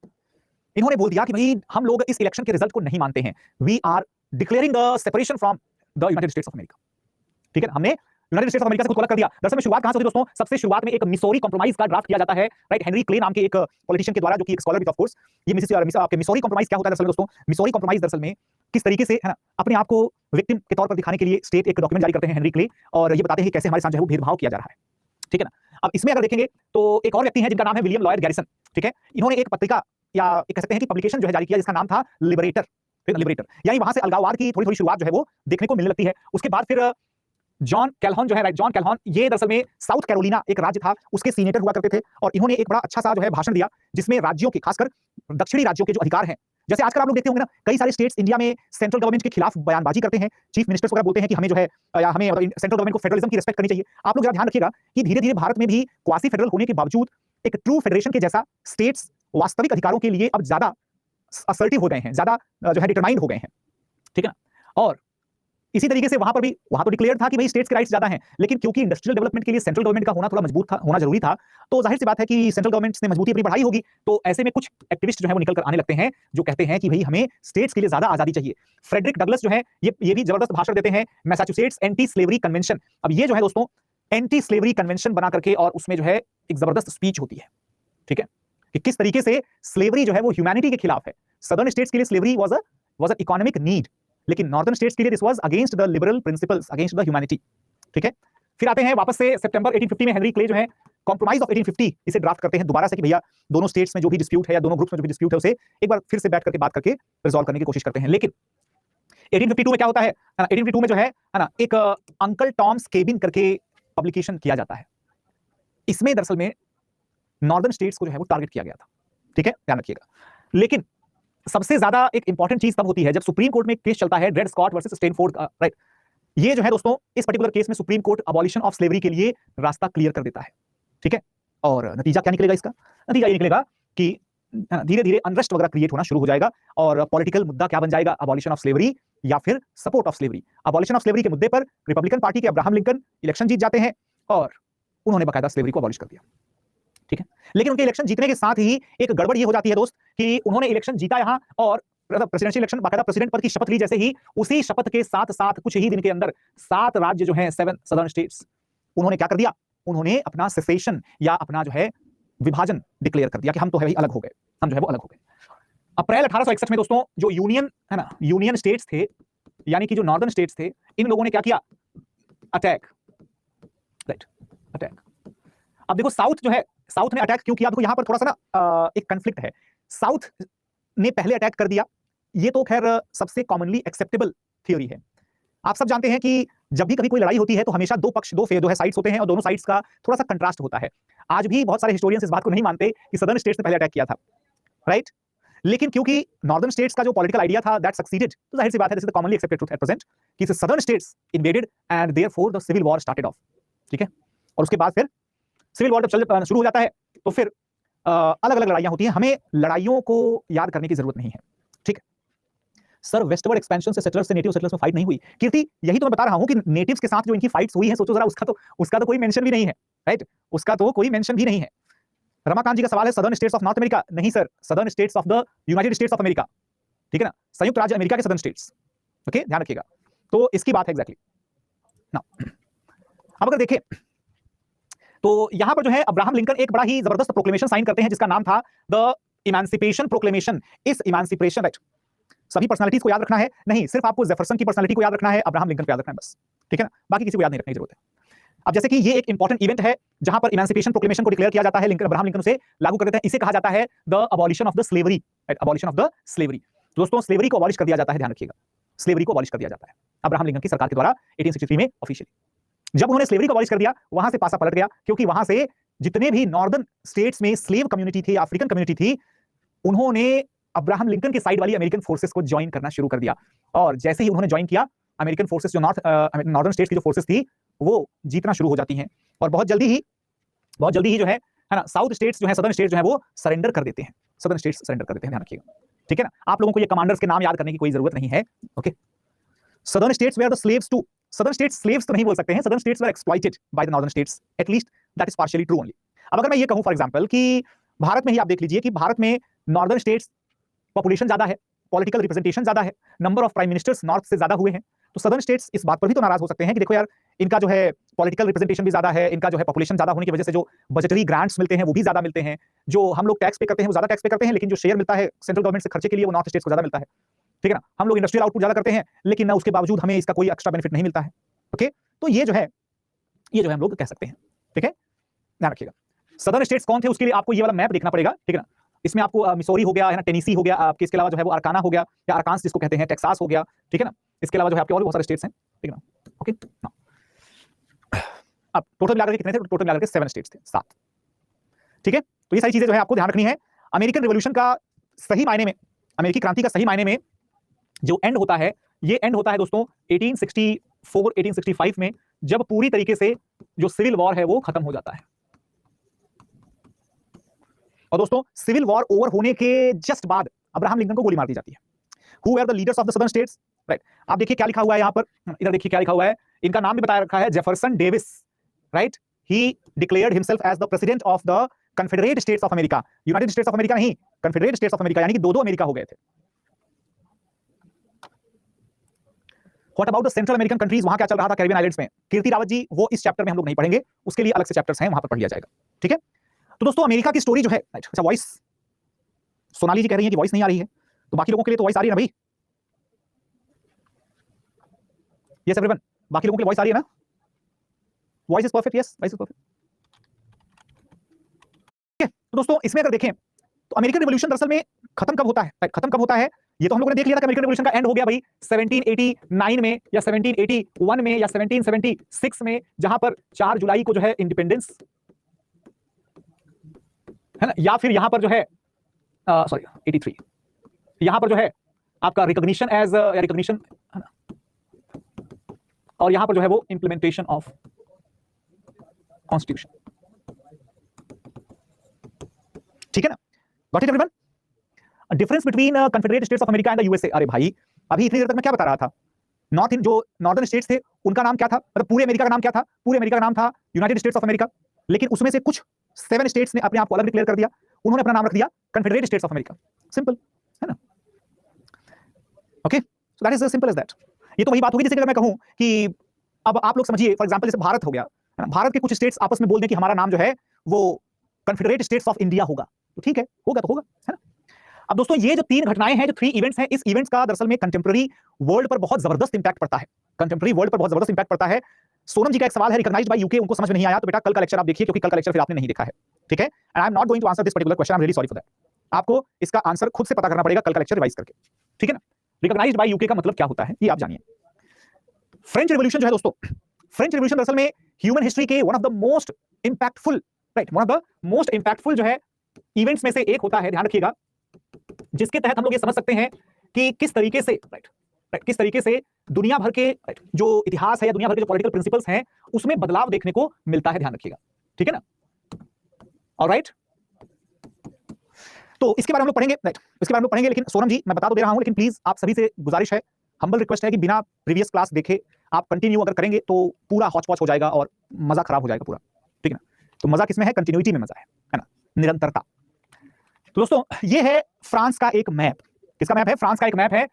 इन्होंने बोल दिया कि भाई हम लोग इस इलेक्शन के रिजल्ट को नहीं मानते हैं, we are declaring the separation from the United States of America, ठीक है? हमने यूनाइटेड स्टेट्स ऑफ अमेरिका से खुद को अलग कर दिया। दरअसल में शुरुआत कहां से होती है दोस्तों? सबसे शुरुआत में एक मिसौरी कॉम्प्रोमाइज का ड्राफ्ट किया जाता है, राइट, हेनरी क्ले नाम के एक पॉलिटिशियन के द्वारा, जो कि एक स्कॉलर भी था ऑफ कोर्स। ये मिसौरी कॉम्प्रोमाइज क्या होता है दरअसल में दोस्तों? मिसौरी कॉम्प्रोमाइज दरअसल में किस तरीके से है ना अपने आप को विक्टिम के तौर पर दिखाने के लिए स्टेट एक डॉक्यूमेंट जारी करते हैं हेनरी क्ले, और ये बताते हैं कैसे हमारे साथ जो है वो भेदभाव किया जा रहा है, ठीक है ना। अब इसमें अगर देखेंगे तो एक और व्यक्ति है जिनका नाम है विलियम लॉयड गैरिसन, ठीक है। इन्होंने एक पत्रिका या एक कह सकते हैं कि पब्लिकेशन जो है जारी किया जिसका नाम था लिबरेटर, लिबरेटर, यानी वहां से अलगाववाद की थोड़ी थोड़ी शुरुआत जो है वो देखने को मिलने लगती है। उसके बाद फिर जॉन कैल्होन जो है, राइट, जॉन कैल्होन, ये दरअसल में साउथ कैरोलिना एक राज्य था, उसके सीनेटर हुआ करते थे, और इन्होंने एक बड़ा अच्छा सा जो है भाषण दिया जिसमें राज्यों के, खासकर दक्षिणी राज्यों के जो अधिकार हैं, जैसे आजकल आप लोग देखते होंगे ना कई सारे स्टेट्स इंडिया में सेंट्रल गवर्नमेंट के खिलाफ बयानबाजी करते हैं, चीफ मिनिस्टर्स वगैरह बोलते हैं कि हमें जो है या हमें सेंट्रल गवर्नमेंट को फेडरलिज्म की रिस्पेक्ट करनी चाहिए। आप लोग जरा ध्यान रखिएगा कि धीरे धीरे भारत में भी क्वासी फेडरल होने के बावजूद एक ट्रू फेडरेशन के जैसा स्टेट्स वास्तविक अधिकारों के लिए अब ज्यादा असर्टिव हो गए हैं, ज्यादा जो है डिटरमाइंड हो गए हैं, ठीक है ना। और इसी तरीके से वहां तो डिक्लेयर था कि भाई स्टेट्स के राइट्स ज्यादा हैं, लेकिन क्योंकि इंडस्ट्रियल डेवलपमेंट के लिए सेंट्रल गवर्नमेंट का होना थोड़ा मजबूत था, होना जरूरी था, तो जाहिर सी बात है कि सेंट्रल गवर्नमेंट ने मजबूती अपनी बढ़ाई होगी, तो ऐसे में कुछ एक्टिविस्ट जो है वो निकल कर आने लगते हैं जो कहते हैं कि भाई हमें स्टेट्स के लिए ज्यादा आजादी चाहिए। फ्रेडरिक डगलस जो है ये भी जबरदस्त भाषण देते हैं, मैसाचुसेट्स एंटी स्लेवरी कन्वेंशन। अब ये जो है दोस्तों एंटी स्लेवरी कन्वेंशन बना करके, और उसमें जो है एक जबरदस्त स्पीच होती है, ठीक है, कि किस तरीके से स्लेवरी जो है वो ह्यूमैनिटी के खिलाफ है। सदर्न स्टेट्स के लिए slavery was a economic need, लेकिन नॉर्दर्न स्टेट्स के लिए this was against the liberal principles, against the humanity, ठीक है। फिर आते हैं वापस से सितंबर 1850 में हेनरी क्ले जो है कॉम्प्रोमाइज ऑफ 1850 इसे ड्राफ्ट करते हैं दोबारा से कि भैया दोनों स्टेट्स में जो भी डिस्प्यूट है या दोनों ग्रुप्स में जो भी डिस्प्यूट है उसे एक बार फिर से बैठ करके बात करके रिजॉल्व करने की कोशिश करते हैं। लेकिन 1852 में क्या होता है, 1852 में जो है ना एक अंकल टॉम्स केबिन करके पब्लिकेशन किया जाता है। इसमें दरअसल में नॉर्दर्न स्टेट्स को जो है वो टारगेट किया गया था, ठीक है, ध्यान रखिएगा। लेकिन सबसे ज्यादा एक इंपॉर्टेंट चीज तब होती है जब सुप्रीम कोर्ट में केस चलता है Dred Scott versus Stanford, right. ये जो है दोस्तों इस पर्टिकुलर केस में supreme court abolition of slavery के लिए रास्ता क्लियर कर देता है, ठीक है। और नतीजा क्या निकलेगा इसका? नतीजा ये निकलेगा कि धीरे धीरे अनरेस्ट वगैरह क्रिएट होना शुरू हो जाएगा, और पॉलिटिकल मुद्दा क्या बन जाएगा, अबॉलिशन ऑफ स्लेवरी या फिर support of slavery. Abolition of slavery के मुद्दे पर रिपब्लिकन पार्टी के अब्राहम लिंकन इलेक्शन जीत जाते हैं और उन्होंने बाकायदा स्लेवरी को अबॉलिश कर दिया, ठीक है। लेकिन उनके इलेक्शन जीतने के साथ ही एक गड़बड़ ये हो जाती है दोस्त कि उन्होंने इलेक्शन जीता यहां और प्रेसिडेंशियल इलेक्शन बाकायदा प्रेसिडेंट पद की शपथ ली, जैसे ही उसी शपथ के साथ साथ कुछ ही दिन के अंदर 7 राज्य जो हैं 7 सदर्न स्टेट्स, उन्होंने क्या कर दिया, उन्होंने अपना सेसेशन या अपना जो है विभाजन डिक्लेयर कर दिया कि हम तो है भाई अलग हो गए, हम जो है वो अलग हो गए। अप्रैल 1861 में दोस्तों जो यूनियन है ना, यूनियन स्टेट्स थे यानी कि जो नॉर्दर्न स्टेट्स थे, इन लोगों ने क्या किया, अटैक, राइट, अटैक। अब देखो साउथ जो है, साउथ ने अटैक क्यों किया, देखो यहां पर थोड़ा सा ना एक कॉन्फ्लिक्ट है। साउथ ने पहले अटैक कर दिया, ये तो खैर सबसे कॉमनली एक्सेप्टेबल थ्योरी है। आप सब जानते हैं कि जब भी कभी कोई लड़ाई होती है तो हमेशा दो पक्ष, दो जो है साइड्स होते हैं, और दोनों साइड्स का थोड़ा सा कंट्रास्ट होता है। आज भी बहुत सारे हिस्टोरियंस इस बात को नहीं मानते कि सदर्न स्टेट्स ने पहले अटैक किया था, राइट। लेकिन क्योंकि नॉर्दर्न स्टेट्स का जो पॉलिटिकल आइडिया था दैट सक्सीडेड, तो जाहिर सी बात है this is the commonly accepted truth at present कि southern states invaded and therefore the civil war started off, ठीक है। और उसके बाद फिर सिविल वॉर जब शुरू हो जाता है तो फिर अलग अलग लड़ाइयां होती हैं, हमें लड़ाइयों को याद करने की जरूरत नहीं है, ठीक है। सर वेस्टवर्ड एक्सपेंशन से सेटलर्स से नेटिव सेटलर्स में फाइट नहीं हुई, कीर्ति यही तो मैं बता रहा हूं कि नेटिव्स के साथ जो इनकी फाइट्स हुई है, सोचो जरा, उसका तो कोई मेंशन भी नहीं है, राइट, उसका तो कोई मेंशन भी नहीं है। रमाकांत जी का सवाल है southern states of North America, नहीं sir, southern states of the United States of America, ठीक है ना, संयुक्त राज्य अमेरिका के सदर्न स्टेट्स, ओके, ध्यान रखिएगा। तो इसकी बात है एग्जैक्टली ना। अब अगर देखें तो यहां पर जो है अब्राहम लिंकन एक बड़ा ही जबरदस्त प्रोक्लेमेशन साइन करते हैं जिसका नाम था द इमांसिपेशन प्रोक्लेमेशन। इस इमांसिपेशन, राइट, सभी पर्सनालिटीज को याद रखना है नहीं, सिर्फ आपको जेफरसन की पर्सनालिटी को याद रखना है, अब्राहम लिंकन को याद रखना है बस, ठीक है ना, बाकी किसी को याद नहीं रखने की जरूरत है। अब जैसे कि ये एक इंपॉर्टेंट इवेंट है जहां पर इमांसिपेशन प्रोक्लेमेशन को डिक्लेयर किया जाता है, लिंकन, अब्राहम लिंकन उसे लागू कर देते हैं, इसे कहा जाता है the abolition of the slavery, right, abolition of the slavery. दोस्तों स्लेवरी को अबॉलिश कर दिया जाता है, ध्यान रखिएगा, स्लेवरी को अबॉलिश कर दिया जाता है अब्राहम लिंकन की सरकार के द्वारा 1863 में ऑफिशियली। जब उन्होंने स्लेवरी को अबॉलिश कर दिया वहां से पासा पलट गया, क्योंकि वहां से जितने भी नॉर्दर्न स्टेट्स में स्लेव कम्युनिटी थी, अफ्रीकन कम्युनिटी थी, उन्होंने अब्राहम लिंकन के साइड वाली अमेरिकन फोर्सेस को ज्वाइन करना शुरू कर दिया। और जैसे ही उन्होंने ज्वाइन किया, अमेरिकन फोर्सेस जो नॉर्दर्न स्टेट्स की जो फोर्सेस थी वो जीतना शुरू हो जाती हैं, और बहुत जल्दी ही जो है ना, साउथ स्टेट्स जो है, सदर्न स्टेट्स जो है वो सरेंडर कर देते हैं, सदर्न स्टेट्स सरेंडर कर देते हैं, ध्यान रखिएगा, ठीक है ना। आप लोगों को ये कमांडर्स के नाम याद करने की कोई जरूरत नहीं है, okay. Southern states were the slaves to, southern states slaves तो नहीं बोल सकते हैं, southern states were exploited by the northern states, at least that is partially true only. अब अगर मैं ये कहूं फॉर एग्जांपल कि भारत में ही आप देख लीजिए कि भारत में नॉर्दर्न स्टेट्स पॉपुलेशन ज्यादा है, पॉलिटिकल रिप्रेजेंटेशन ज्यादा है, number of prime ministers north से ज्यादा हुए हैं, तो सदर्न स्टेट्स इस बात पर भी तो नाराज हो सकते हैं कि देखो यार, इनका जो है पॉलिटिकल रिप्रेजेंटेशन भी ज्यादा है, इनका जो है पॉपुलेशन ज्यादा होने की वजह से जो बजटरी ग्रांट्स मिलते हैं वो भी ज्यादा मिलते हैं, जो हम लोग टैक्स पे करते हैं वो ज्यादा टैक्स पे करते हैं, लेकिन जो शेयर मिलता है सेंट्रल गवर्नमेंट से खर्चे के लिए वो नॉर्थ स्टेट्स को ज्यादा मिलता है। ठीक है ना, हम लोग इंडस्ट्रियल आउटपुट ज्यादा करते हैं लेकिन ना उसके बावजूद हमें इसका कोई एक्स्ट्रा बेनिफिट नहीं मिलता है। ओके, तो ये जो है हम लोग कह सकते हैं। ठीक है, ध्यान रखिएगा। सदर्न स्टेट्स कौन थे उसके लिए आपको ये वाला मैप देखना पड़ेगा। ठीक है ना, इसमें आपको मिसौरी हो गया है ना, टेनेसी हो गया आपके, इसके अलावा जो है वो अरकाना हो गया या अरकान्स जिसको कहते हैं, टेक्सास हो गया। ठीक है ना, इसके अलावा जो है आपके और भी बहुत सारे स्टेट्स हैं। ठीक है ना, ओके ना, अब टोटल मिलाकर के कितने थे? टोटल मिलाकर के 7 स्टेट्स थे, 7। ठीक है, तो ये सारी चीजें जो है आपको ध्यान रखनी है। अमेरिकन रिवॉल्यूशन का सही मायने में, अमेरिकी क्रांति का सही मायने में जो एंड होता है, ये एंड होता है दोस्तों 1864 1865 में, जब पूरी तरीके से जो सिविल वॉर है वो खत्म हो जाता है। और दोस्तों सिविल वॉर ओवर होने के जस्ट बाद अब्राहम लिंकन को गोली मार दी जाती है। Who are the leaders of the southern states? Right, आप देखिए क्या लिखा हुआ है यहां पर, इधर देखिए क्या लिखा हुआ है, इनका नाम भी बताया रखा है, Jefferson Davis. Right, he declared himself as the president of the confederate states of America. United States of America नहीं, कन्फेडरेट स्टेट्स ऑफ अमेरिका, यानी कि दो अमेरिका हो गए थे। What about the central American countries, वहां क्या चल रहा था कैरिबियन आइलैंड्स में? कीर्ति रावत जी, वो इस चैप्टर में हम लोग नहीं पढ़ेंगे, उसके लिए अलग से चैप्टर्स हैं, वहां पर पढ़ लिया जाएगा। ठीक है, तो दोस्तों अमेरिका की स्टोरी जो है, अच्छा वॉइस सोनाली जी कह रही है कि वॉइस नहीं आ रही है, तो बाकी लोगों के लिए तो वॉइस आ रही है ना भाई? यस एवरीवन, बाकी लोगों के लिए वॉइस आ रही है ना? Voice is perfect, yes voice is perfect. ठीक है, तो दोस्तों इसमें अगर देखें तो अमेरिकन रिवॉल्यूशन दरअसल में खत्म कब होता है? खत्म कब होता है ये तो हम लोगों ने देख लिया था कि अमेरिकन रिवॉल्यूशन का एंड हो गया भाई 1789 में या 1781 में या 1776 में, जहां पर 4 जुलाई को जो है इंडिपेंडेंस है ना, या फिर यहां पर जो है सॉरी 83, यहां पर जो है आपका रिकॉग्निशन एज या रिकॉग्निशन है ना, और यहां पर जो है वो इंप्लीमेंटेशन ऑफ कॉन्स्टिट्यूशन। ठीक है ना, got it everyone? Difference between confederate states of America and the USA. अरे भाई अभी इतनी देर तक मैं क्या बता रहा था, जो नॉर्दर्न स्टेट्स थे उनका नाम क्या था, मतलब पूरे अमेरिका का नाम क्या था? पूरे अमेरिका का नाम था यूनाइटेड स्टेट्स ऑफ अमेरिका, लेकिन उसमें से कुछ 7 स्टेट्स ने अपने आप को अलग डिक्लेयर कर दिया, उन्होंने अपना नाम रख दिया confederate states of America. Simple है ना, okay, so that is as simple as that. ये तो वही बात होगी जैसे कि मैं कहूं कि अब आप लोग समझिए, फॉर एग्जांपल जैसे भारत हो गया है ना, भारत के कुछ स्टेट्स आपस में बोल दें कि हमारा नाम जो है वो कन्फेडरेट स्टेट्स ऑफ इंडिया होगा, तो ठीक है, होगा तो होगा, है ना। अब दोस्तों ये जो 3 घटनाएं हैं, जो 3 इवेंट्स हैं, इस इवेंट्स का दरअसल में कंटेम्पररी वर्ल्ड पर बहुत जबरदस्त इंपैक्ट पड़ता है, कंटेम्पररी वर्ल्ड पर बहुत जबरदस्त इंपैक्ट पड़ता है। सोनम जी का एक सवाल है, रिकॉग्नाइज्ड बाय यूके, उनको समझ में नहीं आया तो बेटा कल का लेक्चर आप देखिए, क्योंकि कल का लेक्चर फिर आपने नहीं देखा है। ठीक है, and I am not going to answer this particular question, I am really sorry for that. आपको इसका आंसर खुद से पता करना पड़ेगा कल का लेक्चर रिवाइज करके। ठीक है ना, रिकॉग्नाइज्ड बाय यूके का मतलब क्या होता है ये आप जानिए। फ्रेंच रिवॉल्यूशन जो है दोस्तों, फ्रेंच रिवॉल्यूशन दरअसल में ह्यूमन हिस्ट्री के one of the most impactful, right, one of the most impactful जो है इवेंट्स में से एक होता है, ध्यान रखिएगा, जिसके तहत हम लोग ये समझ सकते हैं कि किस तरीके से किस तरीके से दुनिया भर के जो इतिहास है या दुनिया भर के जो पॉलिटिकल प्रिंसिपल्स हैं उसमें बदलाव देखने को मिलता है, ध्यान रखिएगा। ठीक है ना, ऑलराइट, तो इसके बारे में हम लोग पढ़ेंगे, राइट, इसके बारे में हम लोग पढ़ेंगे, लेकिन सोनम जी मैं बता तो दे रहा हूं, लेकिन प्लीज आप सभी से गुजारिश है, हम्बल रिक्वेस्ट है कि बिना प्रीवियस क्लास देखे आप कंटिन्यू अगर करेंगे तो पूरा हॉच पॉच हो जाएगा और मजा खराब हो जाएगा पूरा। ठीक है ना, तो मजा किसमें है? कंटिन्यूटी में मजा है ना, निरंतरता। तो दोस्तों ये है फ्रांस का एक मैप। किसका मैप है? फ्रांस का एक मैप है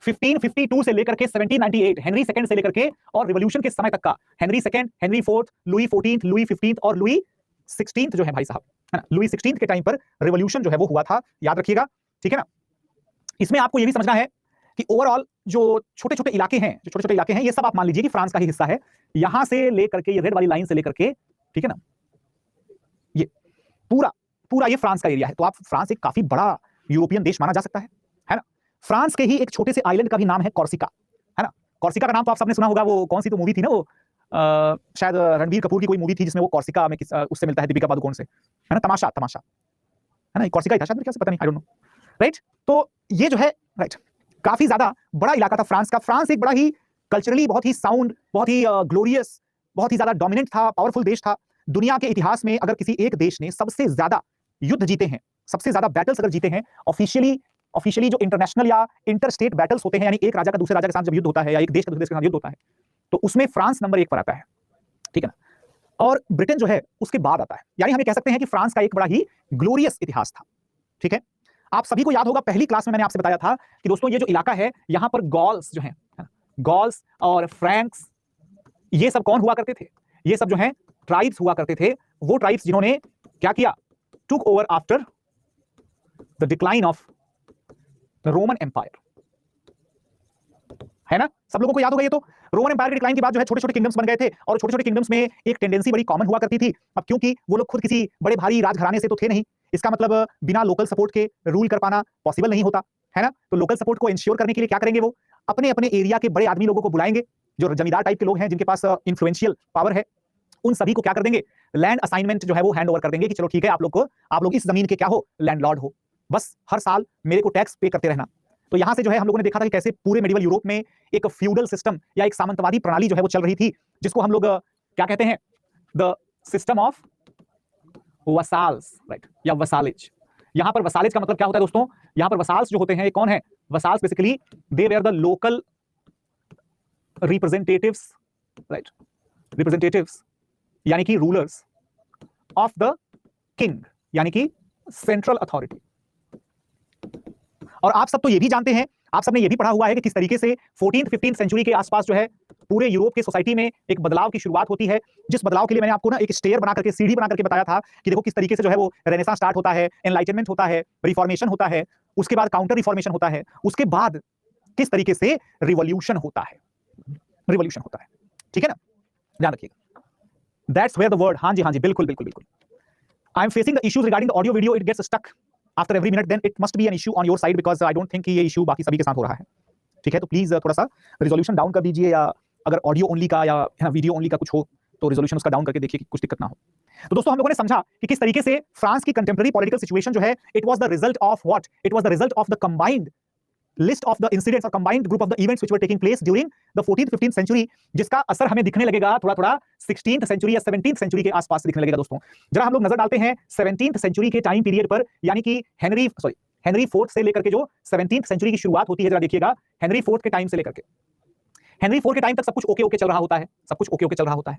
1552 से लेकर के 1798, हेनरी सेकंड से लेकर के और रिवॉल्यूशन के समय तक का। Henry second, Henry fourth, Louis 14th, Louis 15th और लुई 16th जो है भाई साहब, है ना, लुई 16th के टाइम पर रिवॉल्यूशन जो है वो हुआ था, याद रखिएगा। ठीक है ना, इसमें आपको ये भी समझना है कि ओवरऑल जो छोटे छोटे इलाके हैं, ये सब आप मान लीजिए कि फ्रांस का ही हिस्सा है, यहां से लेकर के ये रेड वाली लाइन से लेकर के, ठीक है ना, ये पूरा ये फ्रांस का एरिया है। तो आप फ्रांस एक काफी बड़ा यूरोपियन देश माना जा सकता है ना। फ्रांस के ही एक छोटे से आइलैंड का भी नाम है कॉर्सिका, है ना। कॉर्सिका का नाम तो आप सबने सुना होगा, वो कौन सी तो मूवी थी ना, वो शायद रणबीर कपूर की कोई मूवी थी जिसमें वो कॉर्सिका में उससे मिलता है दीपिका पादुकोण से, है ना, तमाशा है ना, कॉर्सिका ही था शायद, क्या से पता नहीं, आई डोंट नो, राइट। तो ये जो है, राइट, काफी ज्यादा बड़ा इलाका था फ्रांस का। फ्रांस एक बड़ा ही कल्चरली बहुत ही साउंड, बहुत ही ग्लोरियस, बहुत ही ज्यादा डोमिनेंट था, पावरफुल देश था। दुनिया के इतिहास में अगर किसी एक देश ने सबसे ज्यादा युद्ध जीते हैं, सबसे ज्यादा बैटल्स अगर जीते हैं ऑफिशियली जो इंटरनेशनल या इंटर स्टेट बैटल्स होते हैं, यानी एक राजा का दूसरे राजा के साथ जब युद्ध होता है या एक देश का दूसरे देश के साथ युद्ध होता है, तो उसमें फ्रांस नंबर 1 पर आता है। ठीक है ना, और ब्रिटेन जो है उसके बाद आता है, यानी हम ये कह सकते हैं कि फ्रांस का एक बड़ा ही ग्लोरियस इतिहास था। ठीक है, आप सभी को याद होगा पहली क्लास में मैंने आपसे बताया था कि दोस्तों ये जो इलाका है, यहां पर गॉल्स जो है, गॉल्स और फ्रैंक्स, ये सब कौन हुआ करते थे? ये सब जो है ट्राइब्स हुआ करते थे, वो ट्राइब्स जिन्होंने क्या किया, took over after the decline of the Roman empire. है ना, सब लोगों को याद होगा ये तो। रोमन एम्पायर के डिक्लाइन के बाद जो है छोटे छोटे किंगडम्स बन गए थे, और छोटे छोटे किंगडम्स में एक टेंडेंसी बड़ी कॉमन हुआ करती थी। अब क्योंकि वो लोग खुद किसी बड़े भारी राजघराने से तो थे नहीं, इसका मतलब बिना लोकल सपोर्ट के रूल कर पाना पॉसिबल नहीं होता, है ना। तो लोकल सपोर्ट को इंश्योर करने के लिए क्या करेंगे, वो अपने अपने एरिया के बड़े आदमी लोगों को बुलाएंगे, जो जमींदार टाइप के लोग हैं, जिनके पास इन्फ्लुएंशियल पावर है, उन सभी को क्या कर देंगे, लैंड असाइनमेंट जो है वो हैंड ओवर कर देंगे कि चलो ठीक है, आप लोग इस जमीन के क्या हो, लैंडलॉर्ड हो, बस हर साल मेरे को टैक्स पे करते रहना। तो यहां से जो है हम लोगों ने देखा था कि कैसे पूरे मेडिवल यूरोप में एक फ्यूडल सिस्टम या एक सामंतवादी प्रणाली जो है वो चल रही थी, जिसको हम लोग क्या कहते हैं, द सिस्टम ऑफ वसाल्स, राइट, या वसालेज। यहां पर वसालेज का मतलब क्या होता है दोस्तों, यहां पर वसाल्स जो होते हैं ये कौन है, vassals basically they were the local representatives, right, representatives यानी कि रूलर्स ऑफ द किंग, यानी कि सेंट्रल अथॉरिटी। और आप सब तो ये भी जानते हैं, आप सबने ये भी पढ़ा हुआ है कि किस तरीके से 14th-15th सेंचुरी के आसपास जो है पूरे यूरोप के सोसाइटी में एक बदलाव की शुरुआत होती है, जिस बदलाव के लिए मैंने आपको ना एक स्टेयर बना करके, सीढ़ी बना करके बताया था कि देखो किस तरीके से जो है वो रेनेसां स्टार्ट होता है, एनलाइटनमेंट होता है, रिफॉर्मेशन होता है, उसके बाद काउंटर रिफॉर्मेशन होता है, उसके बाद किस तरीके से रिवॉल्यूशन होता है, रिवॉल्यूशन होता है, ठीक है ना, ध्यान रखिएगा। दैट्स वेयर द वर्ड, हाँ जी, बिल्कुल बिल्कुल बिल्कुल। I am facing the issues regarding the audio video, it gets stuck after every minute, then it must be an issue on your side, because I don't think कि ये इश्यू बाकी सभी के साथ हो रहा है, ठीक है। तो प्लीज थोड़ा सा रिजोल्यूशन डाउन कर दीजिए, या अगर ऑडियो ओनली का या वीडियो ओनली का कुछ हो तो रिजोल्यूशन उसका डाउन करके देखिए कि कुछ दिक्कत ना हो। तो दोस्तों हम लोगों ने समझा कि किस तरीके से फ्रांस की कंटेम्पररी पॉलिटिकल सिचुएशन जो है, it was the result of what, it was the result of the combined list of the incidents और combined group of the events which were taking place during the 14th-15th century, जिसका असर हमें दिखने लगेगा थोड़ा थोड़ा 16th सेंचुरी या 17th सेंचुरी के आसपास दिखने लगेगा। दोस्तों जरा हम लोग नजर डालते हैं 17th सेंचुरी के टाइम पीरियड पर, यानी कि हेनरी 4th से लेकर के जो 17th सेंचुरी की शुरुआत होती है, जरा देखिएगा हेनरी 4th के टाइम से लेकर के हेनरी 4 के टाइम तक सब कुछ ओके ओके चल रहा होता है, सब कुछ ओके ओके चल रहा होता है।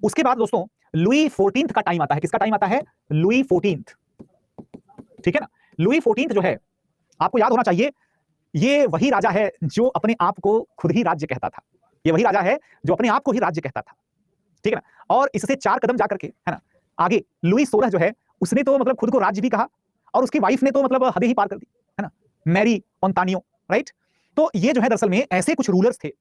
उसके बाद दोस्तों लुई 14th का टाइम आता है, किसका टाइम आता है, लुई 14th, ठीक है ना। लुई 14th जो है आपको याद होना चाहिए, ये वही राजा है जो अपने आप को खुद ही राज्य कहता था, ये वही राजा है जो अपने आप को ही राज्य कहता था, ठीक है ना। और इससे 4 कदम जाकर के, है ना, आगे लुई 16 जो है उसने तो मतलब खुद को राज्य भी कहा, और उसकी वाइफ ने तो मतलब हदें ही पार कर दी, है ना, मैरी ओंतानियो, राइट। तो ये जो है दरअसल में ऐसे कुछ रूलर्स थे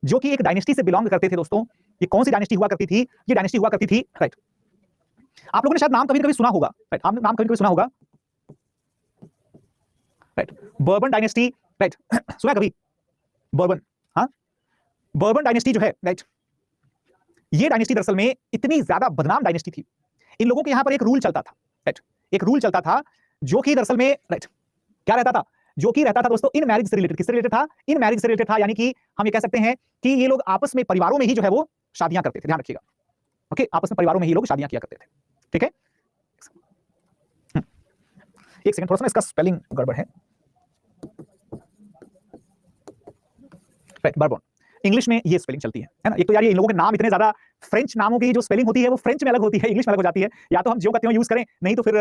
जो कि एक डायनेस्टी से बिलोंग करते थे। दोस्तों ये कौन सी डायनेस्टी हुआ करती थी, ये डायनेस्टी हुआ करती थी, राइट, आप लोगों ने शायद नाम कभी कभी सुना होगा, राइट, आपने नाम कभी कभी सुना होगा, राइट, बर्बन डायनेस्टी, राइट, सुना कभी बर्बन, हाँ, बर्बन डायनेस्टी जो है, राइट, ये डायनेस्टी दरअसल में इतनी ज्यादा बदनाम डायनेस्टी थी, इन लोगों के यहां पर एक रूल चलता था, राइट, एक रूल चलता था जो कि दरअसल में, राइट, क्या रहता था, जो कि रहता था दोस्तों इन मैरिज से रिलेटेड, किससे रिलेटेड था, इन मैरिज से रिलेटेड था, यानी कि हम ये कह सकते हैं कि ये लोग आपस में परिवारों में ही जो है वो शादियां करते थे, ध्यान रखिएगा, ओके, आपस में परिवारों में ही लोग शादियां किया करते थे, ठीक है। एक सेकंड, थोड़ा सा इसका स्पेलिंग गड़बड़ है, राइट, बर्बन इंग्लिश में ये स्पेलिंग चलती है ना। एक तो यार ये इन लोगों के नाम इतने ज्यादा, फ्रेंच नामों की जो स्पेलिंग होती है वो फ्रेंच में अलग होती है, इंग्लिश में अलग हो जाती है, या तो हम ज्यों का त्यों यूज करें, नहीं तो फिर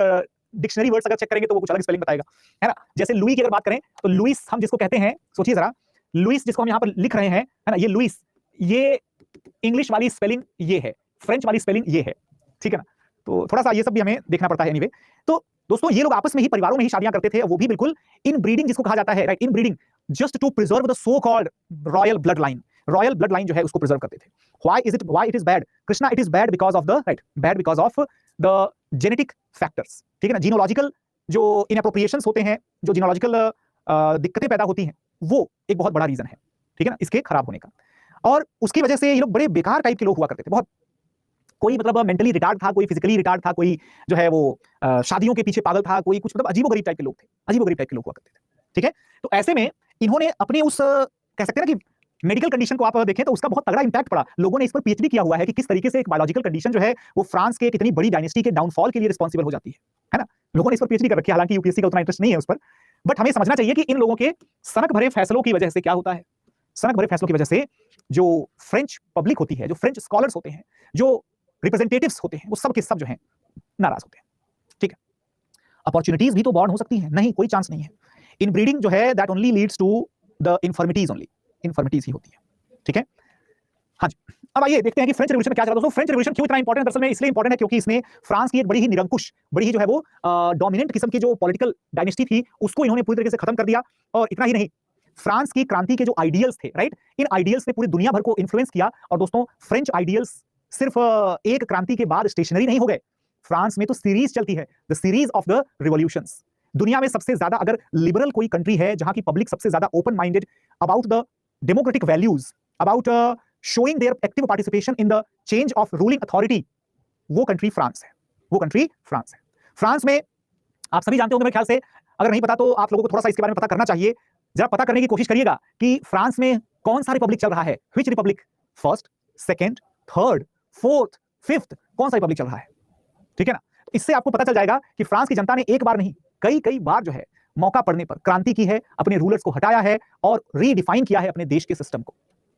डिक्शनरी वर्ड्स अगर चेक करेंगे तो वो कुछ अलग स्पेलिंग बताएगा, है ना। जैसे लुई की अगर बात करें तो लुइस हम जिसको कहते हैं, सोचिए जरा, लुइस जिसको हम यहाँ पर लिख रहे हैं, है ना, ये लुइस, ये इंग्लिश वाली स्पेलिंग ये है, फ्रेंच वाली स्पेलिंग ये है, ठीक है ना। तो थोड़ा सा ये सब भी हमें देखना पड़ता है एनीवे। तो दोस्तों ये लोग आपस में ही परिवारों में ही शादियां करते थे, वो भी बिल्कुल इन ब्रीडिंग जिसको कहा जाता है, right, inbreeding, just to preserve the so called royal blood line, royal blood line जो है उसको प्रिजर्व करते थे। Why it is bad Krishna, it is bad because of the, right, bad because of the genetic factors, ठीक है ना, जीनोलॉजिकल जो इनएप्रोप्रिएशंस होते हैं, जो जीनोलॉजिकल दिक्कतें पैदा होती हैं, वो एक बहुत बड़ा रीजन है, ठीक है ना, इसके खराब होने का। और उसकी वजह से ये लोग बड़े बेकार टाइप के लोग हुआ करते थे, बहुत, कोई मतलब मेंटली रिटार्ड था, कोई फिजिकली रिटार्ड था, कोई जो है वो शादियों के पीछे पागल था, कोई कुछ मतलब अजीबोगरीब टाइप के लोग थे, अजीबोगरीब टाइप के लोग हुआ करते थे, ठीक है। तो ऐसे में इन्होंने अपने उस कह सकते हैं ना कि मेडिकल कंडीशन को आप देखें तो उसका बहुत तगड़ा इंपैक्ट पड़ा। लोगों ने इस पर पीएचडी किया हुआ है कि किस तरीके से एक बायोलॉजिकल कंडीशन जो है वो फ्रांस के कितनी बड़ी डायनेस्टी के डाउनफॉल के लिए रिस्पांसिबल हो जाती है ना। लोगों ने इस पर पीएचडी कर रखी है, हालांकि यूपीएससी का उतना इंटरेस्ट नहीं है उस पर, बट हमें समझना चाहिए कि इन लोगों के सनक भरे फैसलों की वजह से क्या होता है, सनक भरे फैसलों की वजह से जो फ्रेंच पब्लिक होती है, जो फ्रेंच स्कॉलर्स होते हैं, जो रिप्रेजेंटेटिव्स होते हैं, वो सब के सब जो हैं नाराज होते हैं, ठीक है। अपॉर्चुनिटीज भी तो बॉर्न हो सकती हैं, नहीं कोई चांस नहीं है। इन ब्रीडिंग जो है that only leads to the infirmities, only infirmities ही होती है, ठीक है। हाँ जी, अब आइए देखते हैं कि फ्रेंच रिवॉल्यूशन में क्या चला। दोस्तों फ्रेंच रिवॉल्यूशन क्यों इतना इंपॉर्टेंट है, दरअसल में इसलिए इंपॉर्टेंट है क्योंकि इसने फ्रांस की एक बड़ी ही निरंकुश, बड़ी ही जो है वो डोमिनेंट किस्म की जो पॉलिटिकल डायनेस्टी थी उसको इन्होंने पूरी तरीके से खत्म कर दिया। और इतना ही नहीं, फ्रांस की क्रांति के जो आइडियल्स थे, राइट, इन आइडियल्स ने पूरी दुनिया भर को इन्फ्लुएंस किया। और दोस्तों फ्रेंच आइडियल्स सिर्फ एक क्रांति के बाद स्टेशनरी नहीं हो गए, फ्रांस में तो सीरीज चलती है, the series of the revolutions. दुनिया में सबसे ज्यादा अगर लिबरल कोई कंट्री है जहां की पब्लिक सबसे ज्यादा open minded about the democratic values, about showing there active participation in the change of ruling authority, वो कंट्री फ्रांस है, वो कंट्री फ्रांस है। फ्रांस में आप सभी जानते होंगे मेरे ख्याल से, अगर नहीं पता तो आप लोगों को थोड़ा सा इसके बारे में पता करना चाहिए। जरा पता करने की कोशिश करिएगा कि फ्रांस में कौन सा रिपब्लिक चल रहा है, which Republic, first, second, third, fourth, fifth, कौन सा रिपब्लिक चल रहा है, ठीक है ना। तो इससे आपको पता चल जाएगा कि फ्रांस की जनता ने एक बार नहीं कई कई बार जो है मौका पड़ने पर क्रांति की है, अपने रूलर्स को हटाया है और रीडिफाइन किया है अपने देश के सिस्टम को,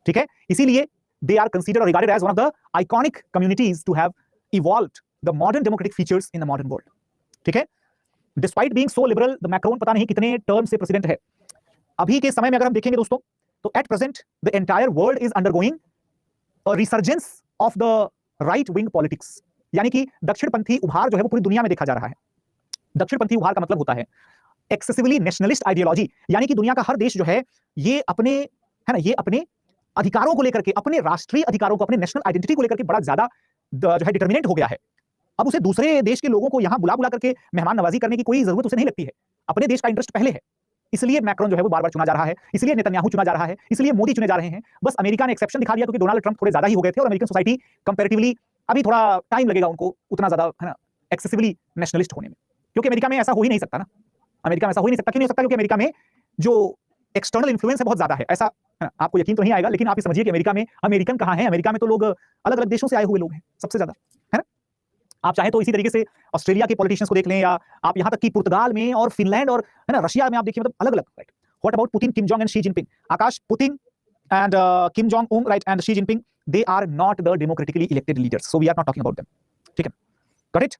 ठीक है। इसीलिए दे आर कंसीडर्ड और regarded as one of the iconic communities to have evolved the modern democratic features in the modern world, ठीक है। Despite being so liberal, the Macron पता नहीं कितने टर्म से प्रेसिडेंट है अभी के समय में। अगर हम देखेंगे दोस्तों तो at present the entire world is undergoing a resurgence of the right wing politics, यानी कि दक्षिणपंथी उभार जो है वो पूरी दुनिया में देखा जा रहा है। दक्षिणपंथी उभार का मतलब होता है एक्सेसिवली नेशनलिस्ट आइडियोलॉजी, यानी कि दुनिया का हर देश जो है ये अपने, है ना, ये अपने अधिकारों को लेकर के, अपने राष्ट्रीय अधिकारों को, अपने नेशनल आइडेंटिटी को लेकर के बड़ा ज्यादा जो है डिटर्मिनेंट हो गया है। अब उसे दूसरे देश के लोगों को यहां बुला बुला करके मेहमान नवाजी करने की कोई जरूरत उसे नहीं लगती है, अपने देश का इंटरेस्ट पहले है। इसलिए मैक्रोन जो है वो बार बार चुना जा रहा है, इसलिए नेतन्याहू चुना जा रहा है, इसलिए मोदी चुने जा रहे हैं। बस अमेरिका ने एक्सेप्शन दिखा दिया क्योंकि डोनाल्ड ट्रंप थोड़े ज्यादा ही हो गए थे और अमेरिकन सोसाइटी कंपैरेटिवली अभी थोड़ा टाइम लगेगा उनको उतना ज्यादा, है ना, एक्सेसिवली नेशनलिस्ट होने में, क्योंकि अमेरिका में ऐसा हो ही नहीं सकता ना। अमेरिका में ऐसा हो ही नहीं सकता, क्यों नहीं हो सकता? क्योंकि अमेरिका में जो एक्सटर्नल इन्फ्लुएंस है बहुत ज्यादा है। ऐसा, है ना, आपको यकीन तो नहीं आएगा, लेकिन आप ये समझिए कि अमेरिका में अमेरिकन कहां है, अमेरिका में तो लोग अलग अलग देशों से आए हुए लोग हैं सबसे ज्यादा, है ना। आप चाहे तो इसी तरीके से ऑस्ट्रेलिया के पॉलिटिशियंस को देख लें, या आप यहां तक कि पुर्तगाल में और फिनलैंड और, है ना, रशिया में आप देखिए, मतलब अलग अलग, right. What about Putin, Kim Jong and Xi Jinping? Akash, Putin and Kim Jong Un, right, and Xi Jinping, they are not the democratically elected leaders, so we are not talking about them, ठीक है, गॉट इट?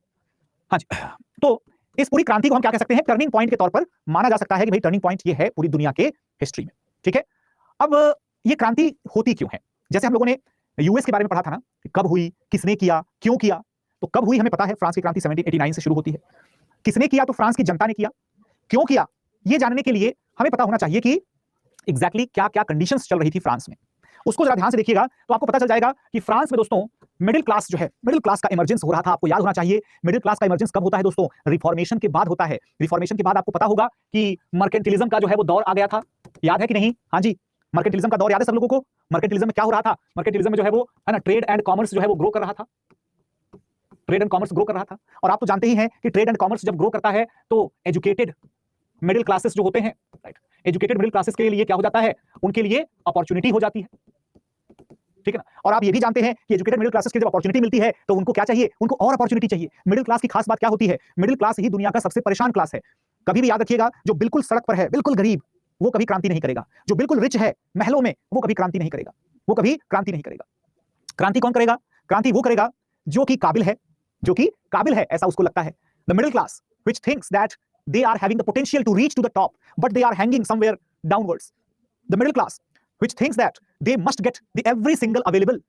हाँ जी। तो इस पूरी क्रांति को हम क्या कह सकते हैं? टर्निंग पॉइंट के तौर पर माना जा सकता है कि भाई टर्निंग पॉइंट ये है पूरी दुनिया के हिस्ट्री में, ठीक है। अब ये क्रांति होती क्यों है? जैसे हम लोगों ने यूएस के बारे में पढ़ा था ना, कब हुई, किसने किया, क्यों किया। तो कब हुई हमें पता है, फ्रांस की क्रांति 1789 से शुरू होती है। किसने किया? तो फ्रांस की जनता ने किया। क्यों किया? ये जानने के लिए हमें पता होना चाहिए कि एग्जैक्टली क्या क्या कंडीशंस चल रही थी फ्रांस में। उसको जरा ध्यान से देखिएगा तो आपको पता चल जाएगा कि फ्रांस में दोस्तों मिडिल क्लास जो है, मिडिल क्लास का इमर्जेंस हो रहा था। आपको याद होना चाहिए मिडिल क्लास का इमर्जेंस कब होता है दोस्तों? रिफॉर्मेशन के बाद होता है। रिफॉर्मेशन के बाद आपको पता होगा कि मर्केंटिलिज्म का जो है वो दौर आ गया था, याद है कि नहीं? हाँ जी, मर्केंटिलिज्म का दौर याद है सब लोगों को? मर्केंटिलिज्म में क्या हो रहा था? मर्केंटिलिज्म में जो है वो, है ना, ट्रेड एंड कॉमर्स जो है वो ग्रो कर रहा था, ट्रेड एंड कॉमर्स ग्रो कर रहा था। और आप तो जानते ही हैं कि ट्रेड एंड कॉमर्स जब ग्रो करता है तो एजुकेटेड मिडिल क्लासेस जो होते हैं, राइट, एजुकेटेड मिडिल क्लासेस के लिए क्या हो जाता है? उनके लिए अपॉर्चुनिटी हो जाती है, ठीक है ना। और आप ये भी जानते हैं कि एजुकेटेड मिडिल क्लासेस की जब अपॉर्चुनिटी मिलती है तो उनको क्या चाहिए? उनको और अपॉर्चुनिटी चाहिए। मिडिल क्लास की खास बात क्या होती है? मिडिल क्लास ही दुनिया का सबसे परेशान क्लास है। कभी भी याद रखिएगा, जो बिल्कुल सड़क पर है, बिल्कुल गरीब, वो कभी क्रांति नहीं करेगा। जो बिल्कुल रिच है महलों में, वो कभी क्रांति नहीं करेगा, वो कभी क्रांति नहीं करेगा। क्रांति कौन करेगा? क्रांति वो करेगा जो कि काबिल है, जो कि काबिल है ऐसा उसको लगता है। The middle class which thinks that they are having the potential to reach to the top but they are hanging somewhere downwards. The middle class which thinks that they must get the every single available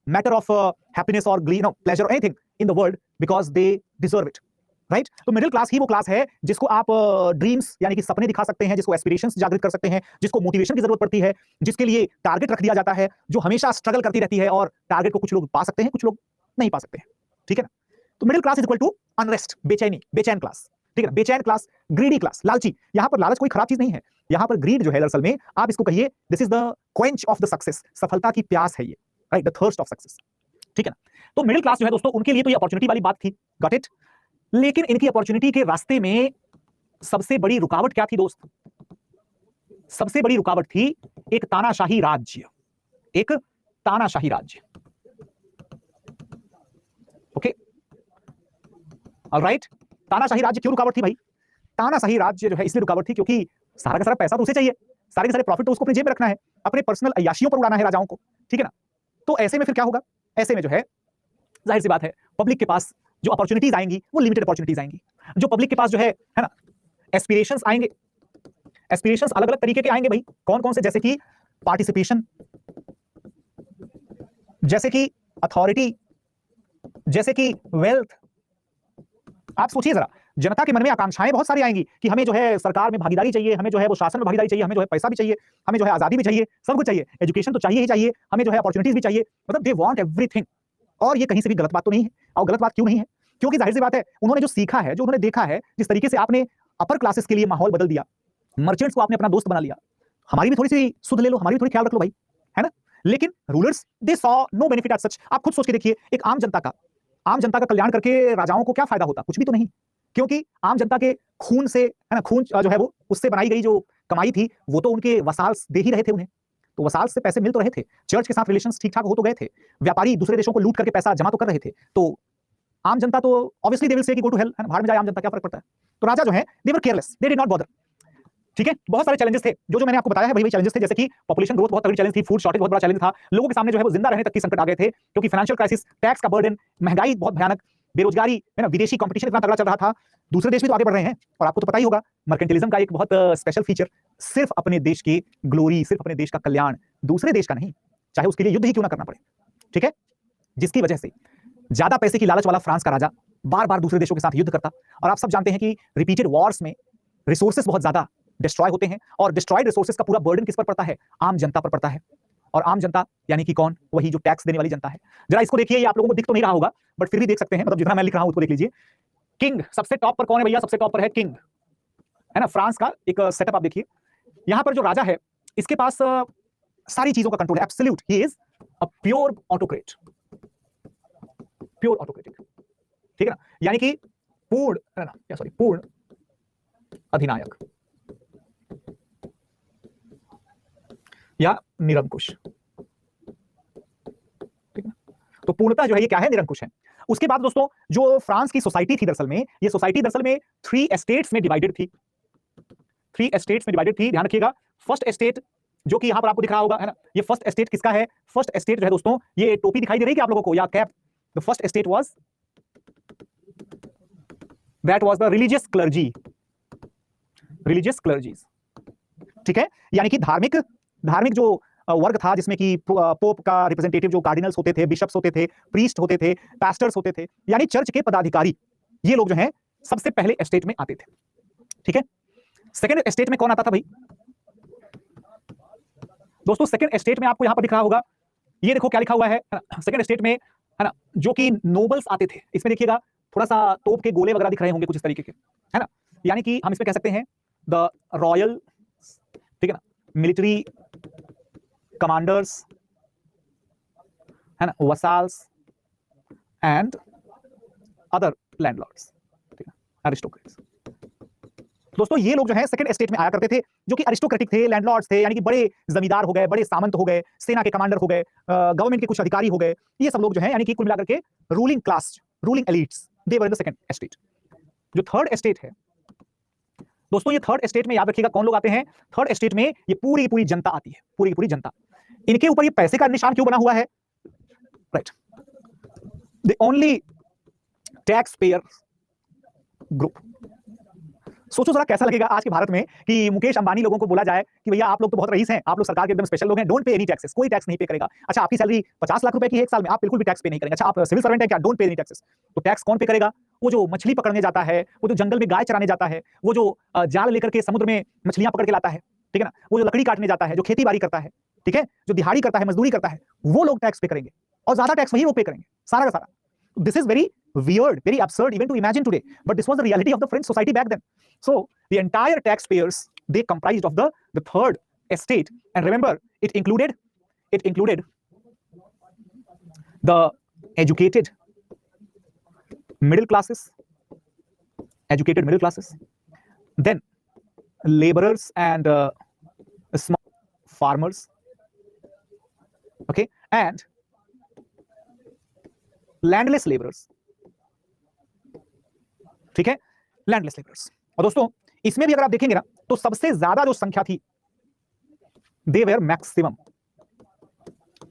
matter of happiness or glee, no, pleasure or anything in the world because they deserve it, right? तो मिडिल क्लास ही वो क्लास है जिसको आप ड्रीम्स यानी कि सपने दिखा सकते हैं, जिसको एस्पिरेशंस जागृत कर सकते हैं, जिसको मोटिवेशन की जरूरत पड़ती है, जिसके लिए टारगेट रख दिया जाता है, जो हमेशा स्ट्रगल करती रहती है और टारगेट को कुछ लोग पा सकते हैं, कुछ लोग नहीं पा सकते हैं, ठीक है ना। तो middle class is equal to unrest, बेचैनी, बेचैन क्लास, ठीक है ना, बेचैन क्लास, ग्रीडी क्लास, लालची। यहां पर लालच कोई खराब चीज नहीं है, यहां पर ग्रीड जो है दरअसल में आप इसको कहिए this is the quench of the success, सफलता की प्यास है ये, right, the thirst of success, ठीक है ना। तो मिडिल क्लास जो है दोस्तों उनके लिए तो ये अपॉर्चुनिटी वाली बात थी, गॉट इट। लेकिन इनकी अपॉर्चुनिटी के रास्ते में सबसे बड़ी रुकावट क्या थी दोस्त? सबसे बड़ी रुकावट थी एक तानाशाही राज्य, एक तानाशाही राज्य, ओके, ऑलराइट। तानाशाही राज्य क्यों रुकावट थी भाई? तानाशाही राज्य जो है इसलिए रुकावट थी क्योंकि सारा का सारा पैसा तो उसे चाहिए, सारे के सारे प्रॉफिट तो उसको अपनी जेब में रखना है, अपने पर्सनल अय्याशियों पर उड़ाना है राजाओं को, ठीक है ना। तो ऐसे में फिर क्या होगा? ऐसे में जो है जाहिर सी बात है पब्लिक के पास जो अपॉर्चुनिटीज आएंगी वो लिमिटेड अपॉर्चुनिटीज आएंगी। जो पब्लिक के पास जो है ना, एस्पिरेशंस आएंगे, एस्पिरेशंस अलग अलग तरीके के आएंगे भाई। कौन कौन से? जैसे कि पार्टिसिपेशन, जैसे कि अथॉरिटी, जैसे कि वेल्थ। आप सोचिए जरा, जनता के मन में आकांक्षाएं बहुत सारी आएंगी कि हमें जो है सरकार में भागीदारी चाहिए, हमें जो है वो शासन में भागीदारी चाहिए, हमें जो है पैसा भी चाहिए, हमें जो है आजादी भी चाहिए, सब कुछ चाहिए, एजुकेशन तो चाहिए ही चाहिए, हमें जो है अपॉर्चुनिटीज भी चाहिए, मतलब दे वांट एवरीथिंग। और ये कहीं से भी गलत बात तो नहीं है। और गलत बात क्यों नहीं है? क्योंकि जाहिर सी बात है, उन्होंने जो सीखा है, जो उन्होंने देखा है, जिस तरीके से आपने अपर क्लासेस के लिए माहौल बदल दिया, मर्चेंट्स को आपने अपना दोस्त बना लिया, हमारी भी थोड़ी सी सुध ले लो, हमारी भी थोड़ी ख्याल रख लो भाई, है ना? लेकिन rulers they saw no benefit as such. आप खुद सोच के देखिए, एक आम जनता का कल्याण करके राजाओं को क्या फायदा होता? कुछ भी तो नहीं, क्योंकि आम जनता के खून से, है ना, खून जो है वो उससे बनाई गई जो कमाई थी, वो तो उनके वसाल्स दे ही रहे थे उन्हें, तो वसाल से पैसे मिल तो रहे थे, चर्च के साथ रिलेशंस ठीक ठाक हो तो गए थे, व्यापारी दूसरे देशों को लूट करके पैसा जमा तो कर रहे थे, तो आम जनता तो ऑब्वियसली दे विल से कि गो टू हेल, है ना, भाड़ में जाए आम जनता, क्या फर्क पड़ता है? तो राजा जो है they were careless, they did not bother. ठीक है, बहुत सारे चैलेंजेस थे जो मैंने आपको बताया है, वही चैलेंजेस थे, जैसे कि पॉपुलेशन ग्रोथ बहुत तगड़ी चैलेंज थी, फूड शॉर्टेज बहुत बड़ा चैलेंज था, लोगों के सामने जो है वो जिंदा रहने तक की संकट आ गए थे, क्योंकि फाइनेंशियल क्राइसिस, टैक्स का बर्डन, महंगाई बहुत भयानक, बेरोजगारी, है ना, विदेशी कंपटीशन इतना तगड़ा चल रहा था, दूसरे देश भी तो आगे बढ़ रहे हैं। और आपको तो पता ही होगा, मर्केंटिलिज्म का एक बहुत स्पेशल फीचर, सिर्फ अपने देश की ग्लोरी, सिर्फ अपने देश का कल्याण, दूसरे देश का नहीं, चाहे उसके लिए युद्ध ही क्यों ना करना पड़े। ठीक है, जिसकी वजह से ज्यादा पैसे की लालच वाला फ्रांस का राजा बार बार दूसरे देशों के साथ युद्ध करता। और आप सब जानते हैं कि रिपीटेड वॉर्स में रिसोर्सेज बहुत ज्यादा डिस्ट्रॉय होते हैं, और डिस्ट्रॉयड रिसोर्सेज का पूरा बर्डन किस पर पड़ता है? आम जनता पर पड़ता है। और आम जनता यानी कि कौन? वही जो टैक्स देने वाली जनता है। जरा इसको देखिए, ये आप लोगों को दिख तो नहीं रहा होगा, बट फिर भी देख सकते हैं, मतलब जितना मैं लिख रहा हूं उसको देख लीजिए। किंग सबसे टॉप पर कौन है भैया? सबसे टॉप पर है किंग, है ना, फ्रांस का एक सेटअप आप देखिए। यहां पर जो राजा है, इसके पास सारी चीजों का कंट्रोल है, absolute, he is a pure autocrat, pure autocratic, ठीक है ना, यानी कि पूर्ण, है ना, या सॉरी, पूर्ण अधिनायक या निरंकुश, ठीक है। तो पूर्णता जो है ये क्या है? निरंकुश है। उसके बाद दोस्तों, जो फ्रांस की सोसाइटी थी, दरअसल में ये सोसाइटी दरअसल में 3 एस्टेट्स में डिवाइडेड थी, 3 एस्टेट्स में डिवाइडेड थी, ध्यान रखिएगा। फर्स्ट एस्टेट जो कि यहां पर आपको दिख रहा होगा, है ना, ये फर्स्ट एस्टेट किसका है? फर्स्ट एस्टेट जो है दोस्तों, ये टोपी दिखाई दे रही है क्या आप लोगों को, या कैप? The first estate was, that was the religious clergy, religious clergies, ठीक है, यानी कि धार्मिक जो वर्ग था, जिसमें कि पोप का रिप्रेजेंटेटिव जो कार्डिनल्स होते थे, बिशप्स होते थे, प्रीस्ट होते थे, पास्टर्स होते थे, यानी चर्च के पदाधिकारी, ये लोग जो हैं सबसे पहले एस्टेट में आते थे। ठीक है, सेकंड एस्टेट में कौन आता था भाई? दोस्तों सेकंड एस्टेट में आपको यहां पर दिख रहा होगा, ये देखो क्या लिखा हुआ है, सेकंड एस्टेट में, है ना, जो कि नोबल्स आते थे। इसमें देखिएगा थोड़ा सा तोप के गोले वगैरह दिख रहे होंगे कुछ इस तरीके के, है ना, यानी कि हम इसमें कह सकते हैं द रॉयल, ठीक है ना, मिलिट्री कमांडर्स, है ना, वसाल्स एंड अदर लैंडलॉर्ड्स, ठीक है, अरिस्टोक्रेट्स। दोस्तों ये लोग जो है सेकंड एस्टेट में आया करते थे, जो कि अरिस्टोक्रेटिक थे, लैंडलॉर्ड्स थे, यानी कि बड़े जमींदार हो गए, बड़े सामंत हो गए, सेना के कमांडर हो गए, गवर्नमेंट के कुछ अधिकारी हो गए, ये सब लोग जो है यानी कि कुल मिलाकर के ruling class, ruling elites, they were in the second estate. जो थर्ड एस्टेट है दोस्तों, ये थर्ड एस्टेट में याद रखिएगा कौन लोग आते हैं? थर्ड एस्टेट में ये पूरी की पूरी जनता आती है, पूरी की पूरी जनता। इनके ऊपर ये पैसे का निशान क्यों बना हुआ है? Right, the only tax payer group. सोचो जरा कैसा लगेगा आज के भारत में कि मुकेश अंबानी लोगों को बोला जाए कि भैया आप लोग तो बहुत रईस हैं, आप लोग सरकार के एकदम स्पेशल लोग हैं, डोंट पे एनी टैक्सेस, कोई टैक्स नहीं पे करेगा। अच्छा, आपकी सैलरी 50 लाख रुपए की है एक साल में, आप बिल्कुल भी टैक्स पे नहीं करेंगे। अच्छा, आप सिविल सर्वेंट हैं क्या? Don't pay any taxes. तो टैक्स कौन पे करेगा? वो जो मछली पकड़ने जाता है, वो जो जंगल में गाय चराने जाता है, वो जो जाल लेकर के समुद्र में मछलियां पकड़ के लाता है, ठीक है ना, वो जो लकड़ी काटने जाता है, जो खेती बाड़ी करता है, ठीक है, जो दिहाड़ी करता है, मजदूरी करता है, वो लोग टैक्स पे करेंगे, और ज्यादा टैक्स वही लोग पे करेंगे, सारा का सारा। This is very weird, very absurd even to imagine today, but this was the reality of the French society back then. So the entire taxpayers, they comprised of the third estate, and remember it included the educated middle classes, then laborers and small farmers, okay, and landless labourers, ठीक है, लैंडलेस लेबरर्स। और दोस्तों इसमें भी अगर आप देखेंगे ना, तो सबसे ज्यादा जो संख्या थी, they were maximum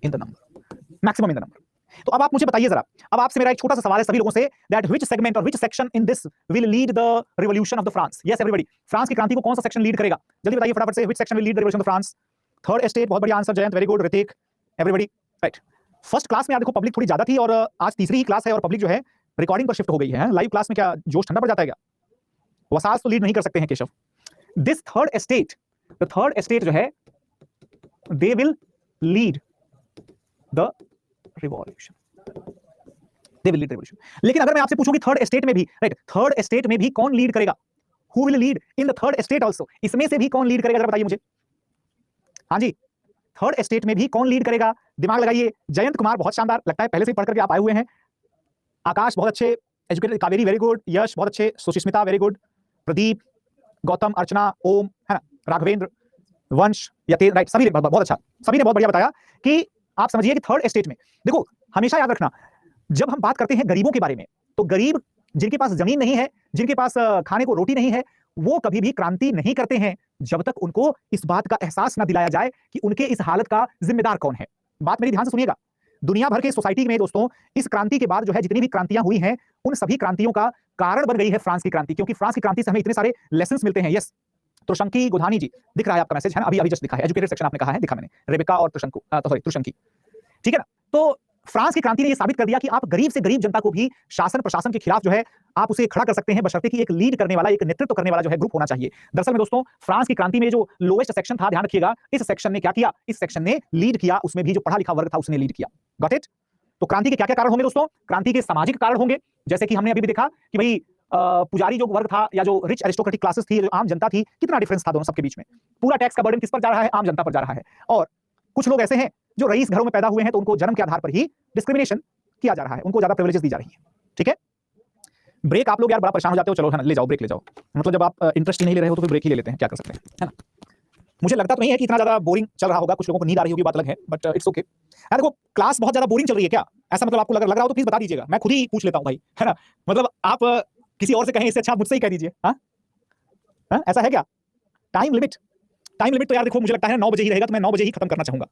in the number, maximum in the number. तो अब आप मुझे बताइए जरा, अब आपसे मेरा एक छोटा सा सवाल है सभी लोगों से, दैट व्हिच सेगमेंट और which section in this will lead the revolution of the France? Yes everybody, France की क्रांति को कौन सा सेक्शन लीड करेगा? जल्दी बताइए फटाफट से, which section will lead the revolution of France? Third estate, बहुत बढ़िया answer Jayant, very good Hrithik, everybody right. First class में यार देखो पब्लिक थोड़ी ज्यादा थी, और आज तीसरी ही क्लास है और पब्लिक जो है रिकॉर्डिंग पर शिफ्ट हो गई है। लाइव क्लास में क्या जोश ठंडा पड़ जाता है क्या? वसाज तो लीड नहीं कर सकते हैं Keshav. This third estate, the third estate जो है, they will lead the revolution, they will lead revolution. लेकिन अगर मैं आपसे पूछूं कि थर्ड एस्टेट में भी, राइट, थर्ड एस्टेट में भी कौन लीड करेगा, who will lead in the third estate also, इसमें से भी कौन लीड करेगा, जरा बताइए मुझे। हाँ जी, थर्ड एस्टेट में भी कौन लीड करेगा, दिमाग लगाइए। जयंत कुमार बहुत शानदार, लगता है पहले से ही पढ़ करके आप आए हुए हैं। आकाश बहुत अच्छे, एजुकेटेड, कावेरी वेरी गुड, यश बहुत अच्छे, सुष्मिता वेरी गुड, प्रदीप, गौतम, अर्चना, ओम, है ना, राघवेंद्र, वंश, यतेन, राइट, सभी ने बहुत अच्छा, सभी ने बहुत बढ़िया बताया कि आप समझिए कि थर्ड एस्टेट में, देखो हमेशा याद रखना, जब हम बात करते हैं गरीबों के बारे में, तो गरीब जिनके पास जमीन नहीं है, जिनके पास खाने को रोटी नहीं है, वो कभी भी क्रांति नहीं करते हैं जब तक उनको इस बात का एहसास ना दिलाया जाए कि उनके इस हालत का जिम्मेदार कौन है। बात मेरी ध्यान से सुनिएगा। दुनिया भर के सोसाइटी में दोस्तों, इस क्रांति के बाद जो है जितनी भी क्रांतियां हुई हैं, उन सभी क्रांतियों का कारण बन गई है फ्रांस की क्रांति, क्योंकि फ्रांस की क्रांति से हमें इतने सारे लेसन मिलते हैं। यस, त्रिशंकी गोधानी जी, दिख रहा है आपका मैसेज, है ना, अभी जस्ट दिखा है, एजुकेटेड सेक्शन आपने कहा है, दिखा मैंने, रेबेका और त्रिशंकी, ठीक है ना। तो फ्रांस की क्रांति ने यह साबित कर दिया कि आप गरीब से गरीब जनता को भी शासन प्रशासन के खिलाफ जो है आप उसे खड़ा कर सकते हैं, बशर्ते कि एक लीड करने वाला, एक नेतृत्व करने वाला जो है ग्रुप होना चाहिए। दरअसल में दोस्तों, फ्रांस की क्रांति में जो लोएस्ट सेक्शन था, ध्यान रखिएगा, इस सेक्शन ने क्या किया, इस सेक्शन ने लीड किया, उसमें भी जो पढ़ा लिखा वर्ग था उसने लीड किया। Got it. तो क्रांति के क्या क्या कारण होंगे दोस्तों, क्रांति के सामाजिक कारण होंगे, जैसे कि हमने अभी भी देखा कि भाई पुजारी जो वर्ग था या जो रिच एरिस्टोक्रेटिक क्लासेस थी, जो आम जनता थी, कितना डिफरेंस था दोनों सबके बीच में। पूरा टैक्स का बर्डन किस पर जा रहा है, आम जनता पर जा रहा है। और कुछ लोग ऐसे हैं जो रईस घरों में पैदा हुए हैं, तो उनको जन्म के आधार पर ही डिस्क्रिमिनेशन किया जा रहा है, उनको ज्यादा प्रिविलेजेस दी जा रही है। ठीक है, ब्रेक आप लोग यार बड़ा परेशान हो जाते हो, चलो है ना, ले जाओ ब्रेक ले जाओ, मतलब जब आप इंटरेस्ट ही नहीं ले रहे हो तो फिर ब्रेक ही ले लेते हैं, क्या कर सकते हैं, है ना। मुझे लगता तो नहीं है कि इतना ज्यादा बोरिंग चल रहा होगा, कुछ लोगों को नींद आ रही होगी, बात अलग है, बट इट्स ओके। यार देखो, क्लास बहुत ज्यादा बोरिंग चल रही है क्या, ऐसा मतलब आपको लग रहा हो तो प्लीज बता दीजिएगा, मैं खुद ही पूछ लेता हूं भाई, है ना। मतलब आप किसी और से कहें इससे अच्छा मुझसे ही कह दीजिए। हाँ, ऐसा है क्या। टाइम लिमिट तो यार देखो, मुझे लगता है 9 बजे ही रहेगा, तो मैं 9 बजे ही खत्म करना चाहूंगा।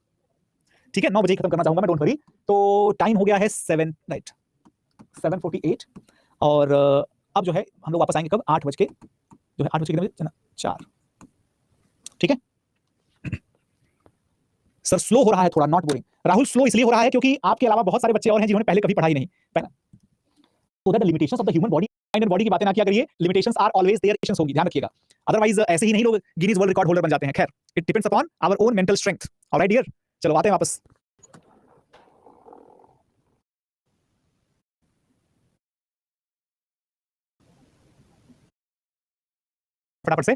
ठीक है, 9 बजे ही खत्म करना चाहूंगा मैं, डोंट वरी। तो टाइम हो गया है 7, राइट, 7:48, और अब जो है हम लोग वापस आएंगे कब, 8 बज के जो है 8 बजे कितने बजे, 4। ठीक है सर, स्लो हो रहा है थोड़ा, नॉट बोरिंग। राहुल, स्लो इसलिए हो रहा है क्योंकि आपके अलावा बहुत सारे बच्चे और हैं जिन्होंने पहले कभी पढ़ाई नहीं, तो that the limitations of the human body, mind and body की बातें ना किया करिए, limitations are always there, limitations होंगी, ध्यान रखिएगा। अदरवाइज ऐसे ही नहीं लोग गिनीज वर्ल्ड रिकॉर्ड होल्डर बन जाते हैं। खैर, it depends upon our own mental strength. Alright dear, चलो आते हैं वापस। फटाफट से,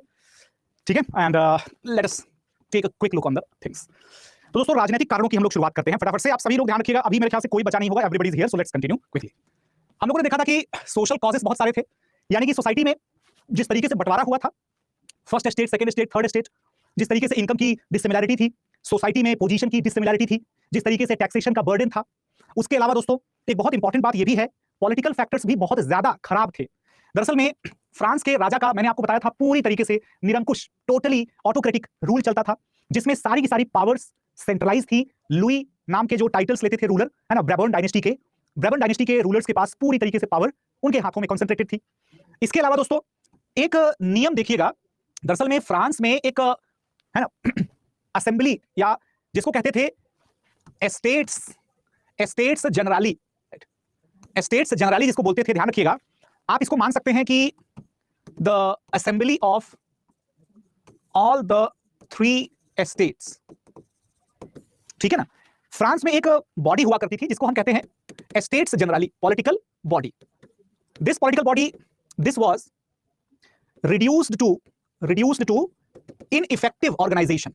ठीक है, and let us take a quick look on the things. तो दोस्तों, राजनीतिक कारणों की हम लोग शुरुआत करते हैं फटाफट से। आप सभी लोग ध्यान रखिएगा, अभी मेरे ख्याल से कोई बचा नहीं होगा, everybody is here, so let's continue quickly. हम लोगों ने देखा था कि सोशल कॉजेस बहुत सारे थे, यानी कि सोसाइटी में जिस तरीके से बंटवारा हुआ था, first state, second state, third state, जिस तरीके से इनकम की डिसिमिलैरिटी थी, सोसाइटी में पोजीशन की डिसिमिलैरिटी थी, जिस तरीके से टैक्सेशन का बर्डन था, उसके अलावा दोस्तों एक बहुत इंपॉर्टेंट बात यह भी है, पॉलिटिकल फैक्टर्स भी बहुत ज्यादा खराब थे। दरअसल में फ्रांस के राजा का, मैंने आपको बताया था, पूरी तरीके से निरंकुश, टोटली ऑटोक्रेटिक रूल चलता था, जिसमें सारी की सारी पावर्स सेंट्रलाइज थी। लुई नाम के जो टाइटल्स लेते थे रूलर, है ना, ब्राबन डायनेस्टी के रूलर्स के पास पूरी तरीके से पावर उनके हाथों में कॉन्सेंट्रेटेड थी। इसके अलावा दोस्तों एक नियम देखिएगा, दरअसल में फ्रांस में एक, है ना, असेंबली, या जिसको कहते थे एस्टेट्स जनरली, जिसको बोलते थे, ध्यान रखिएगा। आप इसको मान सकते हैं कि the assembly of all the 3 estates, ठीक है ना। फ्रांस में एक बॉडी हुआ करती थी जिसको हम कहते हैं estates generally, political body. This political body, this was reduced to ineffective organization।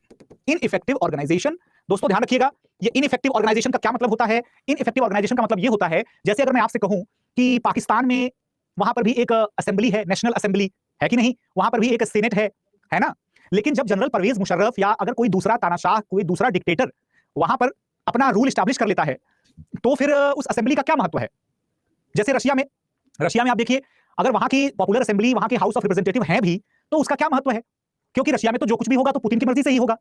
दोस्तों ध्यान रखिएगा, ये इनइफेक्टिव ऑर्गेनाइजेशन का क्या मतलब होता है। इनइफेक्टिव ऑर्गेनाइजेशन का मतलब ये होता है, जैसे अगर मैं आपसे कहूं कि पाकिस्तान में वहां पर भी एक असेंबली है, नेशनल असेंबली है कि नहीं, वहां पर भी एक सीनेट है ना, लेकिन जब जनरल परवेज मुशर्रफ या अगर कोई दूसरा तानाशाह, कोई दूसरा डिक्टेटर वहां पर अपना रूल एस्टैब्लिश कर लेता है, तो फिर उस असेंबली का क्या महत्व है। जैसे रशिया में आप देखिए, अगर वहां की पॉपुलर असेंबली, वहां के हाउस ऑफ रिप्रेजेंटेटिव हैं भी, तो उसका क्या महत्व है, क्योंकि रशिया में तो जो कुछ भी होगा तो पुतिन की मर्जी से ही होगा।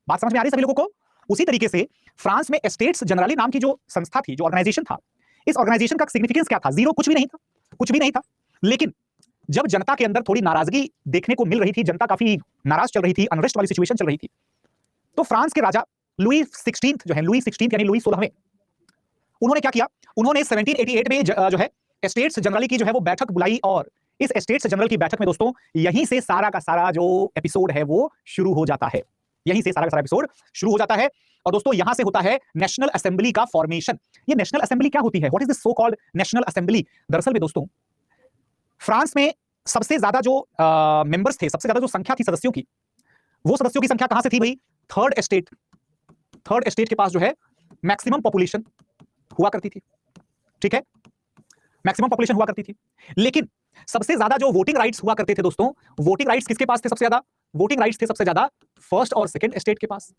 बात समझ में आ रही है सभी लोगों को। उसी तरीके से फ्रांस में एस्टेट्स जनरली नाम की जो संस्था थी, जो ऑर्गेनाइजेशन था, इस ऑर्गेनाइजेशन का सिग्निफिकेंस क्या था, जीरो, कुछ भी नहीं था। लेकिन जब जनता के अंदर थोड़ी नाराजगी देखने को मिल रही थी, जनता काफी नाराज चल रही थी, अनरेस्ट वाली सिचुएशन चल रही थी, तो फ्रांस के राजा लुई 16 जो है, लुई 16 यानी लुई 16वें, उन्होंने क्या किया, उन्होंने 1788 में जो है एस्टेट्स जनरली की जो है वो बैठक बुलाई, और इस स्टेट्स जनरल की बैठक में दोस्तों यहीं से सारा का सारा जो एपिसोड है वो शुरू हो जाता है, यहीं से सारा का सारा एपिसोड शुरू हो जाता है। और दोस्तों यहां से होता है नेशनल असेंबली का फॉर्मेशन। ये नेशनल असेंबली क्या होती है? What is this so called national assembly? दरअसल में दोस्तों फ्रांस में सबसे ज्यादा जो मेंबर्स थे, सबसे ज्यादा जो संख्या थी सदस्यों की, वो सदस्यों की संख्या कहां से थी भाई? थर्ड एस्टेट के पास जो है मैक्सिमम पॉपुलेशन हुआ करती थी, ठीक है, मैक्सिमम पॉपुलेशन हुआ करती थी। लेकिन सबसे ज्यादा जो वोटिंग राइट्स हुआ करते थे दोस्तों, वोटिंग राइट्स किसके पास थे सबसे ज्यादा? वोटिंग राइट्स थे सबसे ज्यादा फर्स्ट और सेकंड एस्टेट के पास।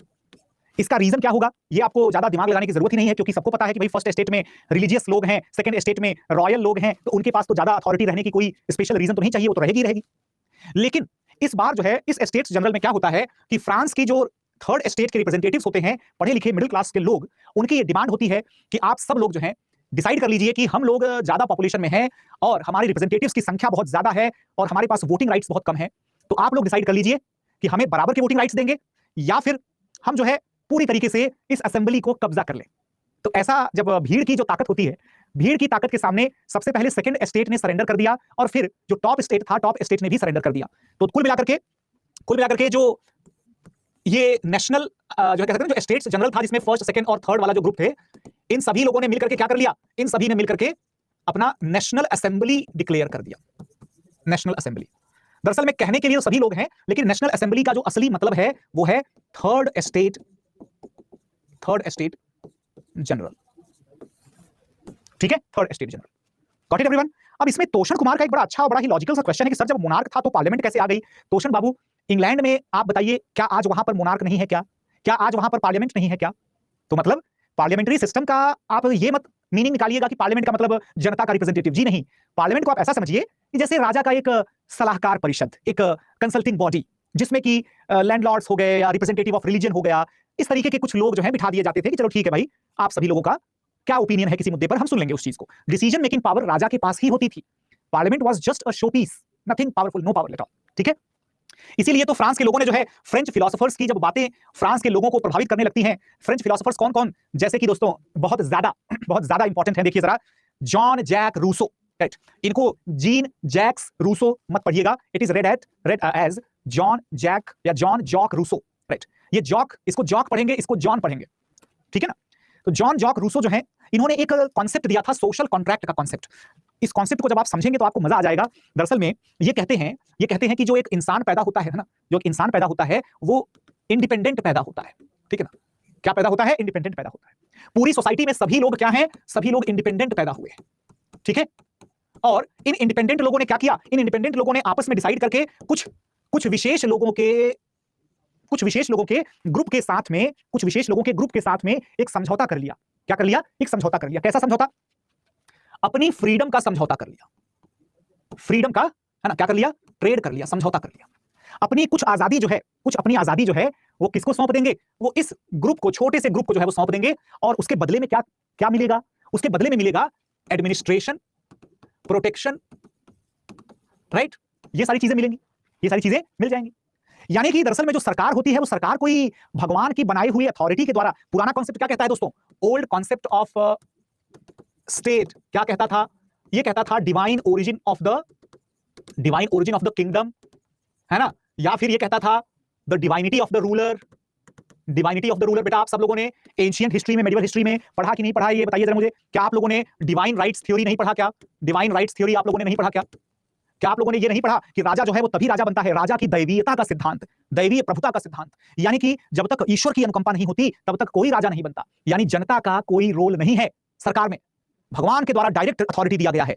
इसका रीजन क्या होगा ये आपको ज्यादा दिमाग लगाने की जरूरत ही नहीं है, क्योंकि सबको पता है कि भाई फर्स्ट एस्टेट में रिलीजियस लोग हैं, सेकंड एस्टेट में रॉयल लोग हैं, तो उनके पास तो ज्यादा अथॉरिटी रहने की कोई स्पेशल रीजन तो नहीं चाहिए, वो तो रहेगी रहेगी। लेकिन इस बार जो है इस एस्टेट्स जनरल में क्या होता है कि फ्रांस की जो थर्ड एस्टेट के रिप्रेजेंटेटिव्स होते हैं, पढ़े लिखे मिडिल क्लास के लोग, उनकी ये डिमांड होती है कि आप सब लोग जो है डिसाइड कर लीजिए कि हम लोग ज्यादा पॉपुलेशन में हैं और हमारे रिप्रेजेंटेटिव्स की संख्या बहुत ज्यादा है और हमारे पास वोटिंग राइट्स बहुत कम है, तो आप लोग डिसाइड कर लीजिए कि हमें बराबर के वोटिंग राइट्स देंगे या फिर हम जो है पूरी तरीके से इस असेंबली को कब्जा कर लें। तो ऐसा जब भीड़ की जो ताकत होती है, भीड़ की ताकत के सामने सबसे पहले सेकंड एस्टेट ने सरेंडर कर दिया और फिर जो टॉप एस्टेट था, टॉप एस्टेट ने भी सरेंडर कर दिया। तो कुल मिलाकर के जो ये नेशनल जो कहते हैं जो स्टेट्स जनरल था, जिसमें फर्स्ट सेकंड और थर्ड वाला जो ग्रुप थे, इन सभी लोगों ने मिलकर के क्या कर लिया? इन सभी ने मिलकर के अपना नेशनल असेंबली डिक्लेयर कर दिया। नेशनल असेंबली दरअसल में कहने के लिए तो सभी लोग हैं, लेकिन नेशनल असेंबली का जो असली मतलब है वो है थर्ड एस्टेट जनरल, ठीक है, third estate general. Got it everyone? अब इसमें तोषण कुमार का एक बड़ा अच्छा, बड़ा ही लॉजिकल सा क्वेश्चन है कि सर जब मोनार्क था तो पार्लियामेंट कैसे आ गई? तोषण बाबू, इंग्लैंड में आप बताइए, क्या आज वहां पर मोनार्क नहीं है क्या? क्या आज वहां पर पार्लियामेंट नहीं है क्या? तो मतलब पार्लियामेंट्री सिस्टम का आप ये मत मीनिंग निकालिएगा कि पार्लियामेंट का मतलब जनता का रिप्रेजेंटेटिव। जी नहीं, पार्लियामेंट को आप ऐसा समझिए कि जैसे राजा का एक सलाहकार परिषद, एक कंसल्टिंग बॉडी, जिसमें कि लैंडलॉर्ड्स हो गए या रिप्रेजेंटेटिव ऑफ रिलीजन हो गया, इस तरीके के कुछ लोग जो है बिठा दिए जाते थे कि चलो ठीक है भाई, आप सभी लोगों का क्या ओपिनियन है किसी मुद्दे पर, हम सुन लेंगे उस चीज को। डिसीजन मेकिंग पावर राजा के पास ही होती थी। Parliament was just a show piece, nothing powerful, no power at all, ठीक है। इसीलिए तो फ्रांस के लोगों ने जो है फ्रेंच फिलोसोफर्स की जब बातें फ्रांस के लोगों को प्रभावित करने लगती हैं, फ्रेंच फिलोसोफर्स कौन कौन, जैसे कि दोस्तों बहुत ज्यादा इंपॉर्टेंट है, देखिए जरा, जॉन जैक रूसो, राइट। इनको जीन जैक्स रूसो मत पढ़िएगा, it is read as John Jack या जॉन जॉक रूसो, राइट। ये जॉक, इसको जॉक पढ़ेंगे, इसको जॉन पढ़ेंगे, ठीक है ना। तो जॉन जॉक रूसो जो है, इन्होंने एक कॉन्सेप्ट दिया था सोशल कॉन्ट्रैक्ट का कॉन्सेप्ट। इस कॉन्सेप्ट को जब आप समझेंगे तो आपको मजा आ जाएगा। दरअसल में ये कहते हैं कि जो एक इंसान पैदा होता है ना, जो एक इंसान पैदा होता है वो इंडिपेंडेंट पैदा होता है, ठीक है ना। क्या पैदा होता है? इंडिपेंडेंट पैदा होता है। पूरी सोसाइटी में सभी लोग क्या हैं? सभी लोग इंडिपेंडेंट पैदा हुए हैं, ठीक है। और इन इंडिपेंडेंट लोगों ने क्या किया? इन इंडिपेंडेंट लोगों ने आपस में डिसाइड करके कुछ विशेष लोगों के ग्रुप के साथ में एक समझौता कर लिया। क्या कर लिया? एक समझौता कर लिया। कैसा समझौता? अपनी फ्रीडम का समझौता कर लिया। फ्रीडम का, है ना, क्या कर लिया? ट्रेड कर लिया, समझौता कर लिया। अपनी कुछ आजादी जो है वो किसको सौंप देंगे? वो इस ग्रुप को, छोटे से ग्रुप को जो है वो सौंप देंगे। और उसके बदले में क्या मिलेगा? उसके बदले में मिलेगा एडमिनिस्ट्रेशन, प्रोटेक्शन, राइट। ये सारी चीजें मिलेंगी, ये सारी चीजें मिल जाएंगी। यानी कि दरअसल में जो सरकार होती है वो सरकार कोई भगवान की बनाई हुई अथॉरिटी के द्वारा, पुराना कॉन्सेप्ट क्या कहता है दोस्तों? ओल्ड कॉन्सेप्ट ऑफ स्टेट क्या कहता था? ये कहता था divine origin of the kingdom, है ना। या फिर ये कहता था the divinity of the ruler. बेटा आप सब लोगों ने एंशिएंट हिस्ट्री में, मेडिवल हिस्ट्री में पढ़ा कि नहीं पढ़ा? ये बताइए जरा मुझे। क्या आप लोगों ने डिवाइन राइट्स थ्योरी नहीं पढ़ा क्या? डिवाइन राइट्स थ्योरी आप लोगों ने नहीं पढ़ा क्या? क्या आप लोगों ने ये नहीं पढ़ा कि राजा जो है वो तभी राजा बनता है, राजा की दैवीयता का सिद्धांत, दैवीय प्रभुता का सिद्धांत। यानी कि जब तक ईश्वर की अनुकंपा नहीं होती तब तक कोई राजा नहीं बनता। यानी जनता का कोई रोल नहीं है सरकार में, भगवान के द्वारा डायरेक्ट अथॉरिटी दिया गया है।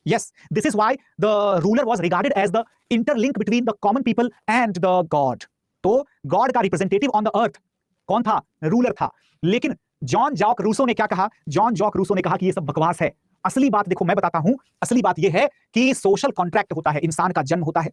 Yes, this is why the ruler was regarded as the interlink between the common people and the God. तो गॉड का रिप्रेजेंटेटिव ऑन द अर्थ कौन था? रूलर था। लेकिन जॉन जॉक रूसो ने क्या कहा? जॉन जॉक रूसो ने कहा कि ये सब बकवास है। असली बात देखो, मैं बताता हूं, असली बात यह है कि सोशल कॉन्ट्रैक्ट होता है, इंसान का जन्म होता है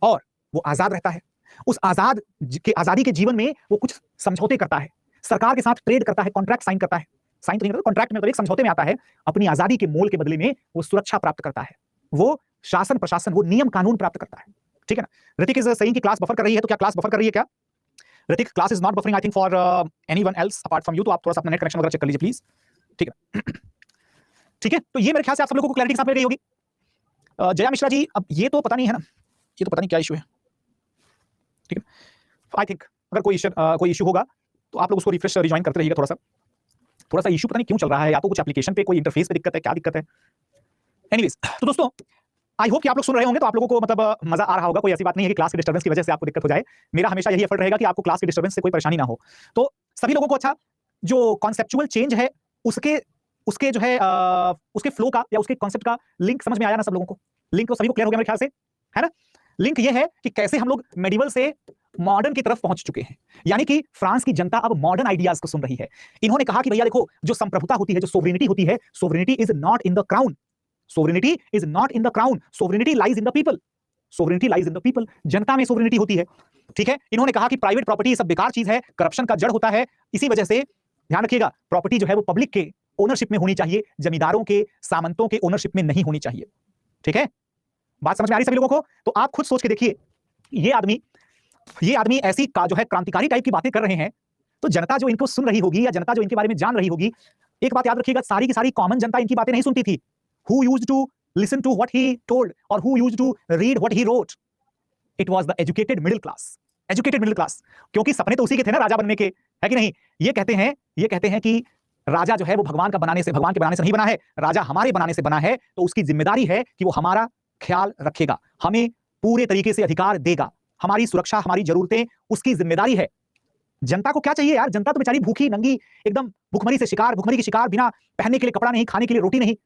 और वो आजाद रहता है। उस आजादी के जीवन में वो कुछ समझौते करता है, सरकार के साथ ट्रेड करता है, कॉन्ट्रैक्ट साइन करता है। साइन तो नहीं करता, कॉन्ट्रैक्ट में तो एक समझौते में आता है। अपनी आजादी के मोल के बदले में वो सुरक्षा प्राप्त करता है, वो शासन प्रशासन, वो नियम कानून प्राप्त करता है, ठीक है ना। ऋतिक इज सेइंग कि क्लास बफर कर रही है, तो क्या क्लास बफर कर रही है क्या? Hrithik, class is not buffering I think for anyone else apart from you. तो आप थोड़ा सा अपना नेट कनेक्शन वगैरह चेक कर लीजिए प्लीज, ठीक है। ठीक है, तो ये मेरे ख्याल से आप सब लोगों को क्लैरिटी के साथ मिल गई होगी। जया मिश्रा जी, अब ये तो पता नहीं है ना, ये तो पता नहीं क्या इशू है, ठीक है। आई थिंक अगर कोई इशू होगा तो आप लोग उसको रिफ्रेश रिजॉइन करते रहिएगा। थोड़ा सा इशू पता नहीं क्यों चल रहा है, या तो कुछ एप्लीकेशन पे कोई इंटरफेस पे दिक्कत है, क्या दिक्कत है। एनीवेज, तो दोस्तों आई होप कि आप लोग सुन रहे होंगे तो आप लोगों को मतलब मजा आ रहा होगा। कोई ऐसी बात नहीं है कि क्लास के डिस्टर्बेंस की वजह से आपको दिक्कत हो जाए। मेरा हमेशा यही एफर्ट रहेगा कि आपको क्लास के डिस्टर्बेंस से कोई परेशानी ना हो। तो सभी लोगों को अच्छा जो कॉन्सेप्चुअल चेंज है उसके उसके जो है उसके फ्लो का या उसके कॉन्सेप्ट का लिंक समझ में आया ना सब लोगों को? लिंक तो सभी को क्लियर हो गया मेरे ख्याल से, है ना? लिंक ये है कि कैसे हम लोग मेडिवल से मॉडर्न की तरफ पहुंच चुके हैं। यानी कि फ्रांस की जनता अब मॉडर्न आइडियाज को सुन रही है। इन्होंने कहा कि भैया देखो, जो संप्रभुता होती है, जो सोवरेनिटी होती है, sovereignty is not in the crown, sovereignty is not in the crown, sovereignty lies in the people, sovereignty lies in the people. जनता में सोवरेनिटी होती है, ठीक है। इन्होंने कहा कि प्राइवेट प्रॉपर्टी सब बेकार चीज है, करप्शन का जड़ होता है। इसी वजह से ध्यान रखिएगा, प्रॉपर्टी जो है वो पब्लिक के ओनरशिप में होनी चाहिए, जमींदारों के, सामंतों के ओनरशिप में नहीं होनी चाहिए, ठीक है। बात समझ में आ रही सभी लोगों को? तो आप खुद सोच के देखिए, ये आदमी ऐसी का जो है क्रांतिकारी टाइप की बातें कर रहे हैं, तो जनता जो इनको सुन रही होगी या जनता जो इनके बारे में जान रही होगी, एक बात याद रखिएगा, सारी की सारी कॉमन जनता इनकी बातें नहीं सुनती थी। Who used to listen to what he told और who used to read what he wrote? It was the educated middle class, educated middle class. क्योंकि सपने तो उसी के थे ना राजा बनने के, है कि नहीं? ये कहते हैं कि राजा जो है वो भगवान के बनाने से नहीं बना है, राजा हमारे बनाने से बना है। तो उसकी जिम्मेदारी है कि वो हमारा ख्याल रखेगा, हमें पूरे तरीके से अधिकार देगा, हमारी सुरक्षा, हमारी जरूरतें उसकी जिम्मेदारी है। जनता को क्या चाहिए यार? जनता तो बेचारी भूखी नंगी, एकदम भुखमरी की शिकार, बिना पहनने के लिए कपड़ा नहीं, खाने के लिए रोटी नहीं।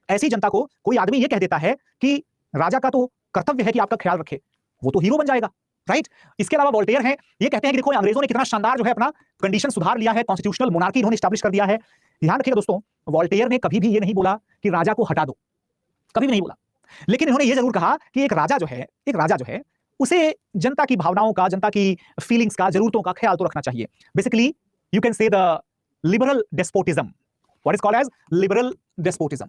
ऐसी जनता को कोई आदमी ये कह देता है कि राजा का तो कर्तव्य है कि आपका ख्याल रखे, वो तो हीरो बन जाएगा, राइट? इसके अलावा वोल्टेयर हैं, ये कहते हैं कि देखो अंग्रेजों ने कितना शानदार जो है अपना कंडीशन सुधार लिया है, कॉन्स्टिट्यूशनल मोनार्की इन्होंने एस्टैब्लिश कर दिया है। ध्यान रखिएगा दोस्तों, वोल्टेयर ने कभी भी ये नहीं बोला कि राजा को हटा दो, कभी भी नहीं बोला। लेकिन इन्होंने ये जरूर कहा कि एक राजा जो है उसे जनता की भावनाओं का, जनता की फीलिंग्स का, जरूरतों का ख्याल तो रखना चाहिए। Basically you can say the liberal despotism. What is called as liberal despotism,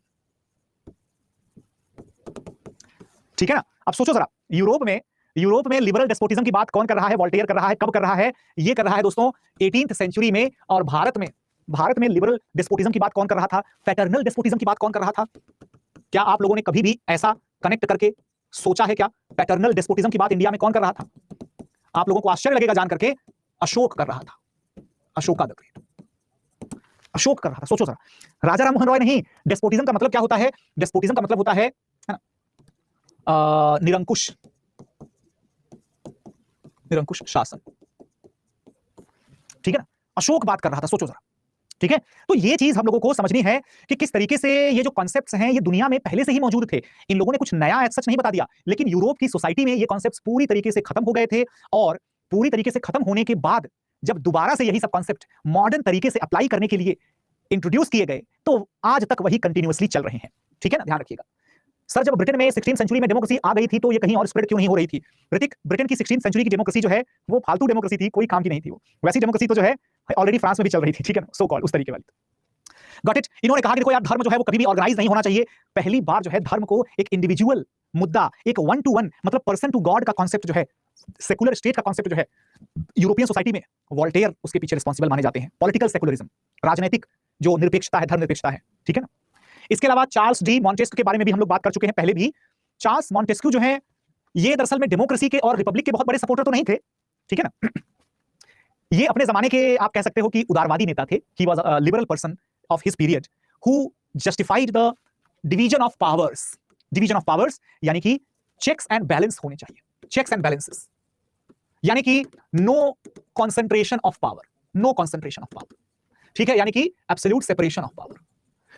ठीक है ना? अब सोचो जरा, यूरोप में लिबरल डेस्पोटिज्म की बात कौन कर रहा है? वोल्टेयर कर रहा है। कब कर रहा है? ये कर रहा है दोस्तों 18th सेंचुरी में। और भारत में लिबरल डेस्पोटिज्म की बात कौन कर रहा था? पैटर्नल डेस्पोटिज्म की बात कौन कर रहा था? क्या आप लोगों ने कभी भी ऐसा कनेक्ट करके सोचा है क्या? पैटर्नल डेस्पोटिज्म की बात इंडिया में कौन कर रहा था? आप लोगों को आश्चर्य लगेगा जान करके, अशोक कर रहा था, अशोका द ग्रेट, अशोक कर रहा था। सोचो जरा, राजा राम मोहन रॉय नहीं। डेस्पोटिज्म का मतलब क्या होता है? डेस्पोटिज्म का मतलब होता है ना, निरंकुश शासन, ठीक है ना? अशोक बात कर रहा था, सोचो जरा, ठीक है। तो ये चीज हम लोगों को समझनी है कि किस तरीके से ये जो कॉन्सेप्ट्स हैं ये दुनिया में पहले से ही मौजूद थे। इन लोगों ने कुछ नया सच नहीं बता दिया, लेकिन यूरोप की सोसाइटी में ये कॉन्सेप्ट्स पूरी तरीके से खत्म हो गए थे। और पूरी तरीके से खत्म होने के बाद जब दोबारा से यही सब कॉन्सेप्ट मॉडर्न तरीके से अप्लाई करने के लिए इंट्रोड्यूस किए गए, तो आज तक वही कंटिन्यूअसली चल रहे हैं, ठीक है ना? ध्यान रखिएगा सर, जब ब्रिटेन में 16th सेंचुरी में डेमोक्रेसी आ गई थी तो ये कहीं और स्प्रेड क्यों नहीं हो रही थी? ऋतिक, ब्रिटेन की 16th सेंचुरी की डेमोक्रेसी जो है वो फालतू डेमोक्रेसी थी, कोई काम की नहीं थी। वो वैसी डेमोक्रेसी तो जो है ऑलरेडी फ्रांस में भी चल रही थी, ठीक है ना? सो कॉल्ड उस तरीके वाली। Got it? इन्होंने कहा कि देखो यार, धर्म जो है वो कभी भी ऑर्गेनाइज नहीं होना चाहिए। पहली बार जो है धर्म को एक इंडिविजुअल मुद्दा, एक 1 to 1 मतलब पर्सन टू गॉड का कॉन्सेप्ट जो है, सेकुलर स्टेट का कॉन्सेप्ट जो है यूरोपियन सोसाइटी में, वोल्टेयर उसके पीछे रिस्पॉन्सिबल माने जाते हैं। पॉलिटिकल सेकुलरिज्म, राजनीतिक जो निरपेक्षता है, धर्मनिरपेक्षता है, ठीक है ना? इसके अलावा चार्ल्स डी मॉन्टेस्क्यू के बारे में भी हम लोग बात कर चुके हैं पहले भी। चार्ल्स मॉन्टेस्क्यू जो है ये दरअसल में डेमोक्रेसी के और रिपब्लिक के बहुत बड़े सपोर्टर तो नहीं थे, ठीक है ना? ये अपने जमाने के आप कह सकते हो कि उदारवादी नेता थे। He was a liberal person of his period who justified the division of powers, यानी कि चेक्स एंड बैलेंस होने चाहिए, चेक्स एंड बैलेंसेस, यानी कि नो कंसंट्रेशन ऑफ पावर, ठीक है, यानी कि एब्सोल्यूट सेपरेशन ऑफ पावर।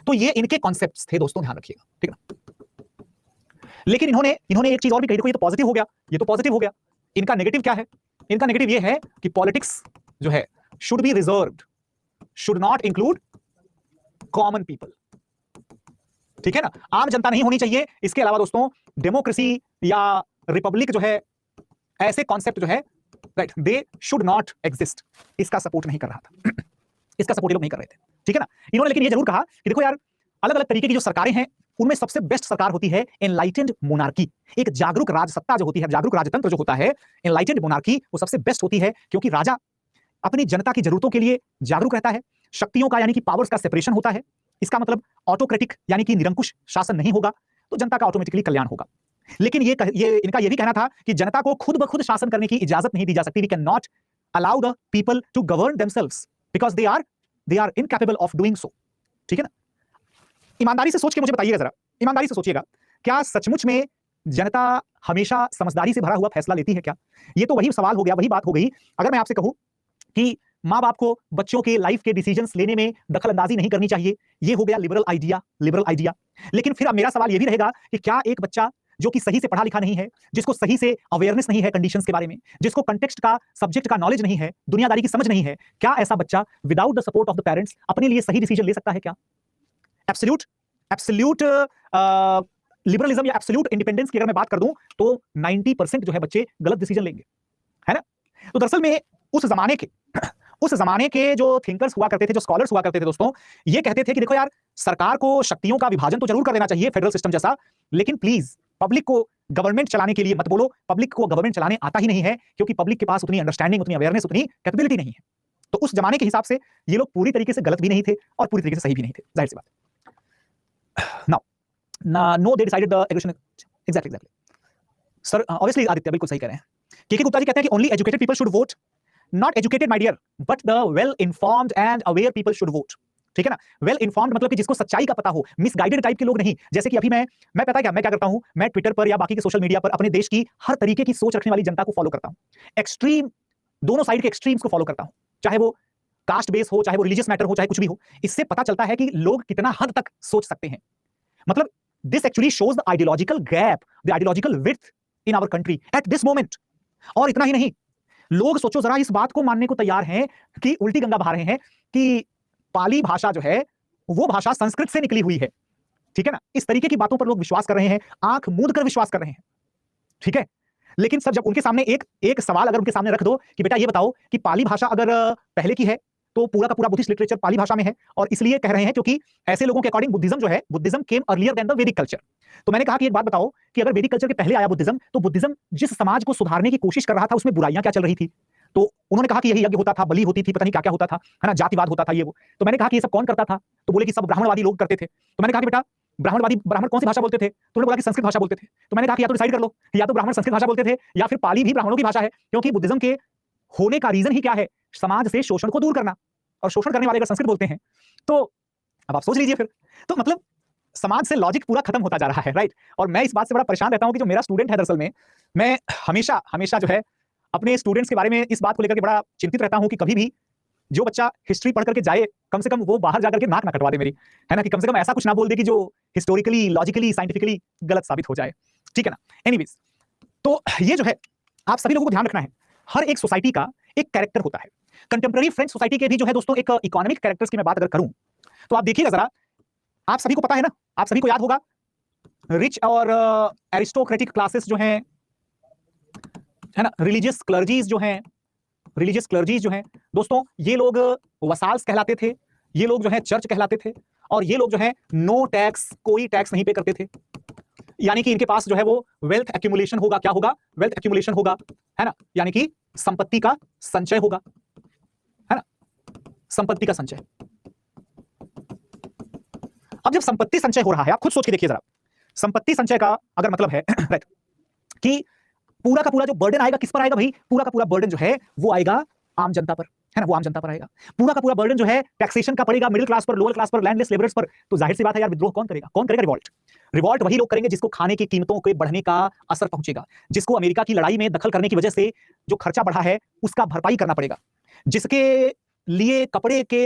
तो ये इनके कॉन्सेप्ट्स थे दोस्तों, ध्यान रखिएगा, ठीक है ना? लेकिन इन्होंने एक चीज और भी कही, देखो ये तो पॉजिटिव हो गया, ये तो पॉजिटिव हो गया। इनका नेगेटिव क्या है? इनका नेगेटिव ये है कि पॉलिटिक्स जो है should be reserved, should not include common people, ठीक है ना? आम जनता नहीं होनी चाहिए। इसके अलावा दोस्तों डेमोक्रेसी या रिपब्लिक जो है, ऐसे कॉन्सेप्ट जो है, right, they should not exist. इसका सपोर्ट नहीं कर रहा था, इसका सपोर्ट ये लोग नहीं कर रहे थे, ठीक है ना? इन्होंने लेकिन ये जरूर कहा कि देखो यार, अलग अलग तरीके की जो सरकारें हैं उनमें सबसे बेस्ट सरकार होती है एनलाइटेंड मोनार्की। एक जागरूक राजसत्ता जो होती है, जागरूक राजतंत्र जो होता है, एनलाइटेंड मोनार्की, वो सबसे बेस्ट होती है। क्योंकि राजा अपनी जनता की जरूरतों के लिए जागरूक रहता है, शक्तियों का यानी कि पावर्स का सेपरेशन होता है। इसका मतलब ऑटोक्रेटिक यानी कि निरंकुश शासन नहीं होगा। तो जनता का ऑटोमेटिकली कल्याण होगा। लेकिन ये इनका ये भी कहना था कि जनता को खुद ब खुद शासन करने की इजाजत नहीं दी जा सकती। We cannot allow the people to govern themselves because they are incapable of doing so. ठीक है ना? ईमानदारी से सोच के मुझे बताइएगा जरा, ईमानदारी से सोचिएगा, क्या सचमुच में जनता हमेशा समझदारी से भरा हुआ फैसला लेती है क्या? ये तो वही सवाल हो गया, वही बात हो गई। अगर मैं आपसे कहूं कि माँ बाप को बच्चों के लाइफ के डिसीजंस लेने में दखल अंदाजी नहीं करनी चाहिए, ये हो गया लिबरल आइडिया, लिबरल आइडिया। लेकिन फिर अब मेरा सवाल ये भी रहेगा कि क्या एक बच्चा जो कि सही से पढ़ा लिखा नहीं है, जिसको सही से अवेयरनेस नहीं है कंडीशंस के बारे में, जिसको कंटेक्स्ट का, सब्जेक्ट का नॉलेज नहीं है, दुनियादारी की समझ नहीं है, क्या ऐसा बच्चा without the support of the parents अपने लिए सही डिसीजन ले सकता है क्या? एब्सोल्यूट लिबरलिज्म या एब्सोल्यूट इंडिपेंडेंस की अगर मैं बात कर दूं तो 90% जो है बच्चे गलत डिसीजन लेंगे, है ना? तो दरअसल में उस जमाने के जो थिंकर्स हुआ करते थे, जो स्कॉलर्स हुआ करते थे दोस्तों, ये कहते थे कि देखो यार, सरकार को शक्तियों का विभाजन तो जरूर कर देना चाहिए फेडरल सिस्टम जैसा, लेकिन प्लीज पब्लिक को गवर्नमेंट चलाने के लिए मत बोलो। पब्लिक को गवर्नमेंट चलाने आता ही नहीं है, क्योंकि पब्लिक के पास उतनी अंडरस्टैंडिंग, उतनी अवेयरनेस, उतनी कैपेबिलिटी नहीं है। तो उस जमाने के हिसाब से ये लोग पूरी तरीके से गलत भी नहीं थे और पूरी तरीके से सही भी नहीं थे, जाहिर सी बात। Now no they decided the aggression. Exactly sir, obviously Aditya बिल्कुल सही कह रहे हैं। के गुप्ता जी कहते हैं कि only educated people should vote, not educated my dear, but the well informed and aware people should vote. ठीक है ना? वेल इन्फॉर्म्ड मतलब कि जिसको सच्चाई का पता हो, मिसगाइडेड टाइप के लोग नहीं। जैसे कि अभी मैं पता है क्या, मैं क्या करता हूं, मैं ट्विटर पर या बाकी के सोशल मीडिया पर अपने देश की हर तरीके की सोच रखने वाली जनता को फॉलो करता हूं। एक्सट्रीम, दोनों साइड के एक्सट्रीम्स को फॉलो करता हूं, चाहे वो कास्ट बेस हो, चाहे वो रिलीजियस मैटर हो, चाहे कुछ भी हो। इससे पता चलता है कि लोग कितना हद तक सोच सकते हैं। मतलब this actually shows the ideological gap, the ideological width in our country at this moment. और इतना ही नहीं, लोग सोचो जरा, इस बात को मानने को तैयार हैं कि उल्टी गंगा बहा रहे हैं कि पाली भाषा जो है वो भाषा संस्कृत से निकली हुई है। ठीक है ना? इस तरीके की बातों पर लोग विश्वास कर रहे हैं, आंख मूंद कर विश्वास कर रहे हैं। ठीक है? लेकिन सर, जब उनके सामने एक सवाल अगर उनके सामने रख दो कि बेटा ये बताओ कि पाली भाषा अगर पहले की है तो पूरा का पूरा बुद्धिस्ट लिटरेचर पाली भाषा में है, और इसलिए कह रहे हैं क्योंकि ऐसे लोगों के अकॉर्डिंग बुद्धिज्म जो है, Buddhism came earlier than the Vedic culture. तो मैंने कहा कि एक बात बताओ कि अगर वैदिक कल्चर के पहले आया बुद्धिज्म, तो बुद्धिज्म जिस समाज को सुधारने की कोशिश कर रहा था उसमें बुराइयां क्या चल रही थी? तो उन्होंने कहा कि यही यज्ञ होता था, बलि होती थी, पता नहीं क्या क्या होता था, है ना, जातिवाद होता था, ये वो। तो मैंने कहा कि ये सब कौन करता था? तो बोले कि सब ब्राह्मणवादी लोग करते थे। तो मैंने कहा कि बेटा, ब्राह्मण कौन सी भाषा बोलते थे? तो उन्होंने बोला कि संस्कृत भाषा बोलते थे। तो मैंने कहा कि या तो डिसाइड कर लो, या तो ब्राह्मण संस्कृत भाषा बोलते थे, या फिर पाली भी ब्राह्मणों की भाषा है, क्योंकि बुद्धिज्म के होने का रीजन ही क्या है? समाज से शोषण को दूर करना, और शोषण करने वाले अगर संस्कृत बोलते हैं तो अब आप सोच लीजिए फिर। तो मतलब समाज से लॉजिक पूरा खत्म होता जा रहा है, राइट? और मैं इस बात से बड़ा परेशान रहता हूं कि जो मेरा स्टूडेंट है, दरअसल में मैं हमेशा जो है अपने स्टूडेंट्स के बारे में इस बात को लेकर के बड़ा चिंतित रहता हूं कि कभी भी जो बच्चा हिस्ट्री पढ़ करके जाए, कम से कम वो बाहर जाकर के नाक ना कटवा दे मेरी, है ना, कि कम से कम ऐसा कुछ ना बोल दे कि जो हिस्टोरिकली, लॉजिकली, साइंटिफिकली गलत साबित हो जाए। ठीक है ना? एनीवेज, तो ये जो है आप सभी लोगों को ध्यान रखना है, हर एक सोसाइटी का एक कैरेक्टर होता है। कंटेम्प्रेरी फ्रेंच सोसाइटी के भी जो है दोस्तों एक इकोनॉमिक कैरेक्टर्स की मैं बात अगर करूं तो आप देखिएगा जरा, आप सभी को पता है ना, आप सभी को याद होगा, रिच और एरिस्टोक्रेटिक क्लासेस जो हैं, है ना, रिलीजियस क्लर्जीज जो हैं दोस्तों, ये लोग वसाल्स कहलाते थे, ये लोग जो है चर्च कहलाते थे, और ये लोग जो है नो टैक्स, कोई टैक्स नहीं पे करते थे। यानी कि इनके पास जो है वो वेल्थ एक्यूमुलेशन होगा, क्या होगा? वेल्थ एक्यूमुलेशन होगा, है ना, यानी कि संपत्ति का संचय होगा, है ना, संपत्ति का संचय। अब जब संपत्ति संचय हो रहा है, आप खुद सोच के देखिए जरा, संपत्ति संचय का अगर मतलब है राइट, कि पूरा का पूरा जो बर्डन आएगा किस पर आएगा भाई? पूरा का पूरा बर्डन जो है वो आएगा आम जनता पर, है ना, वो आम जनता पर आएगा। पूरा का पूरा बर्डन जो है टैक्सेशन का पड़ेगा मिडिल क्लास पर, लोअर क्लास पर, लैंडलेस लेबरर्स पर। तो जाहिर सी बात है यार, विद्रोह कौन करेगा? कौन करेगा रिवॉल्ट? रिवॉल्ट वही लोग करेंगे जिसको खाने की कीमतों के बढ़ने का असर पहुंचेगा, जिसको अमेरिका की लड़ाई में दखल करने की वजह से जो खर्चा बढ़ा है उसका भरपाई करना पड़ेगा, जिसके लिए कपड़े के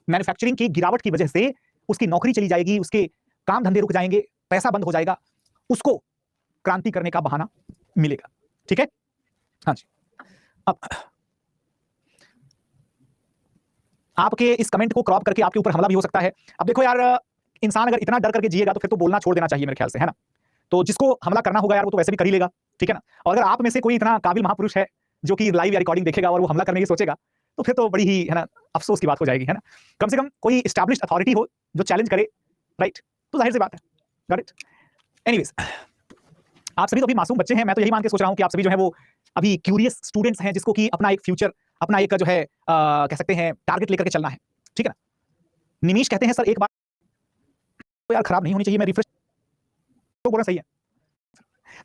मैन्युफैक्चरिंग की गिरावट की वजह से उसकी नौकरी चली जाएगी, उसके काम धंधे रुक जाएंगे, पैसा बंद हो जाएगा, उसको क्रांति करने का बहाना मिलेगा। ठीक है? हाँ जी। अब आपके इस कमेंट को क्रॉप करके आपके ऊपर हमला भी हो सकता है। अब देखो यार, इंसान अगर इतना डर करके जिएगा तो फिर तो बोलना छोड़ देना चाहिए मेरे ख्याल से, है ना। तो जिसको हमला करना होगा यार वो तो वैसे भी कर ही लेगा, ठीक है ना। और अगर आप में से कोई इतना काबिल महापुरुष है जो कि लाइव या रिकॉर्डिंग देखेगा और वो हमला करने की सोचेगा, तो फिर तो बड़ी ही, है ना, अफसोस की बात हो जाएगी, है ना। कम से कम कोई एस्टैब्लिश्ड अथॉरिटी हो जो चैलेंज करे, राइट, तो जाहिर सी बात है, गॉट इट। एनीवेज, आप सभी तो अभी मासूम बच्चे हैं, मैं तो यही मान के सोच रहा हूं कि आप सभी जो है वो अभी क्यूरियस स्टूडेंट्स हैं, जिसको कि अपना एक फ्यूचर, अपना एक जो है कह सकते हैं टारगेट लेकर के चलना है, ठीक है ना। निमीश कहते हैं सर एक बात तो यार खराब नहीं होनी चाहिए, मैं रिफ्रेश तो बोलना सही है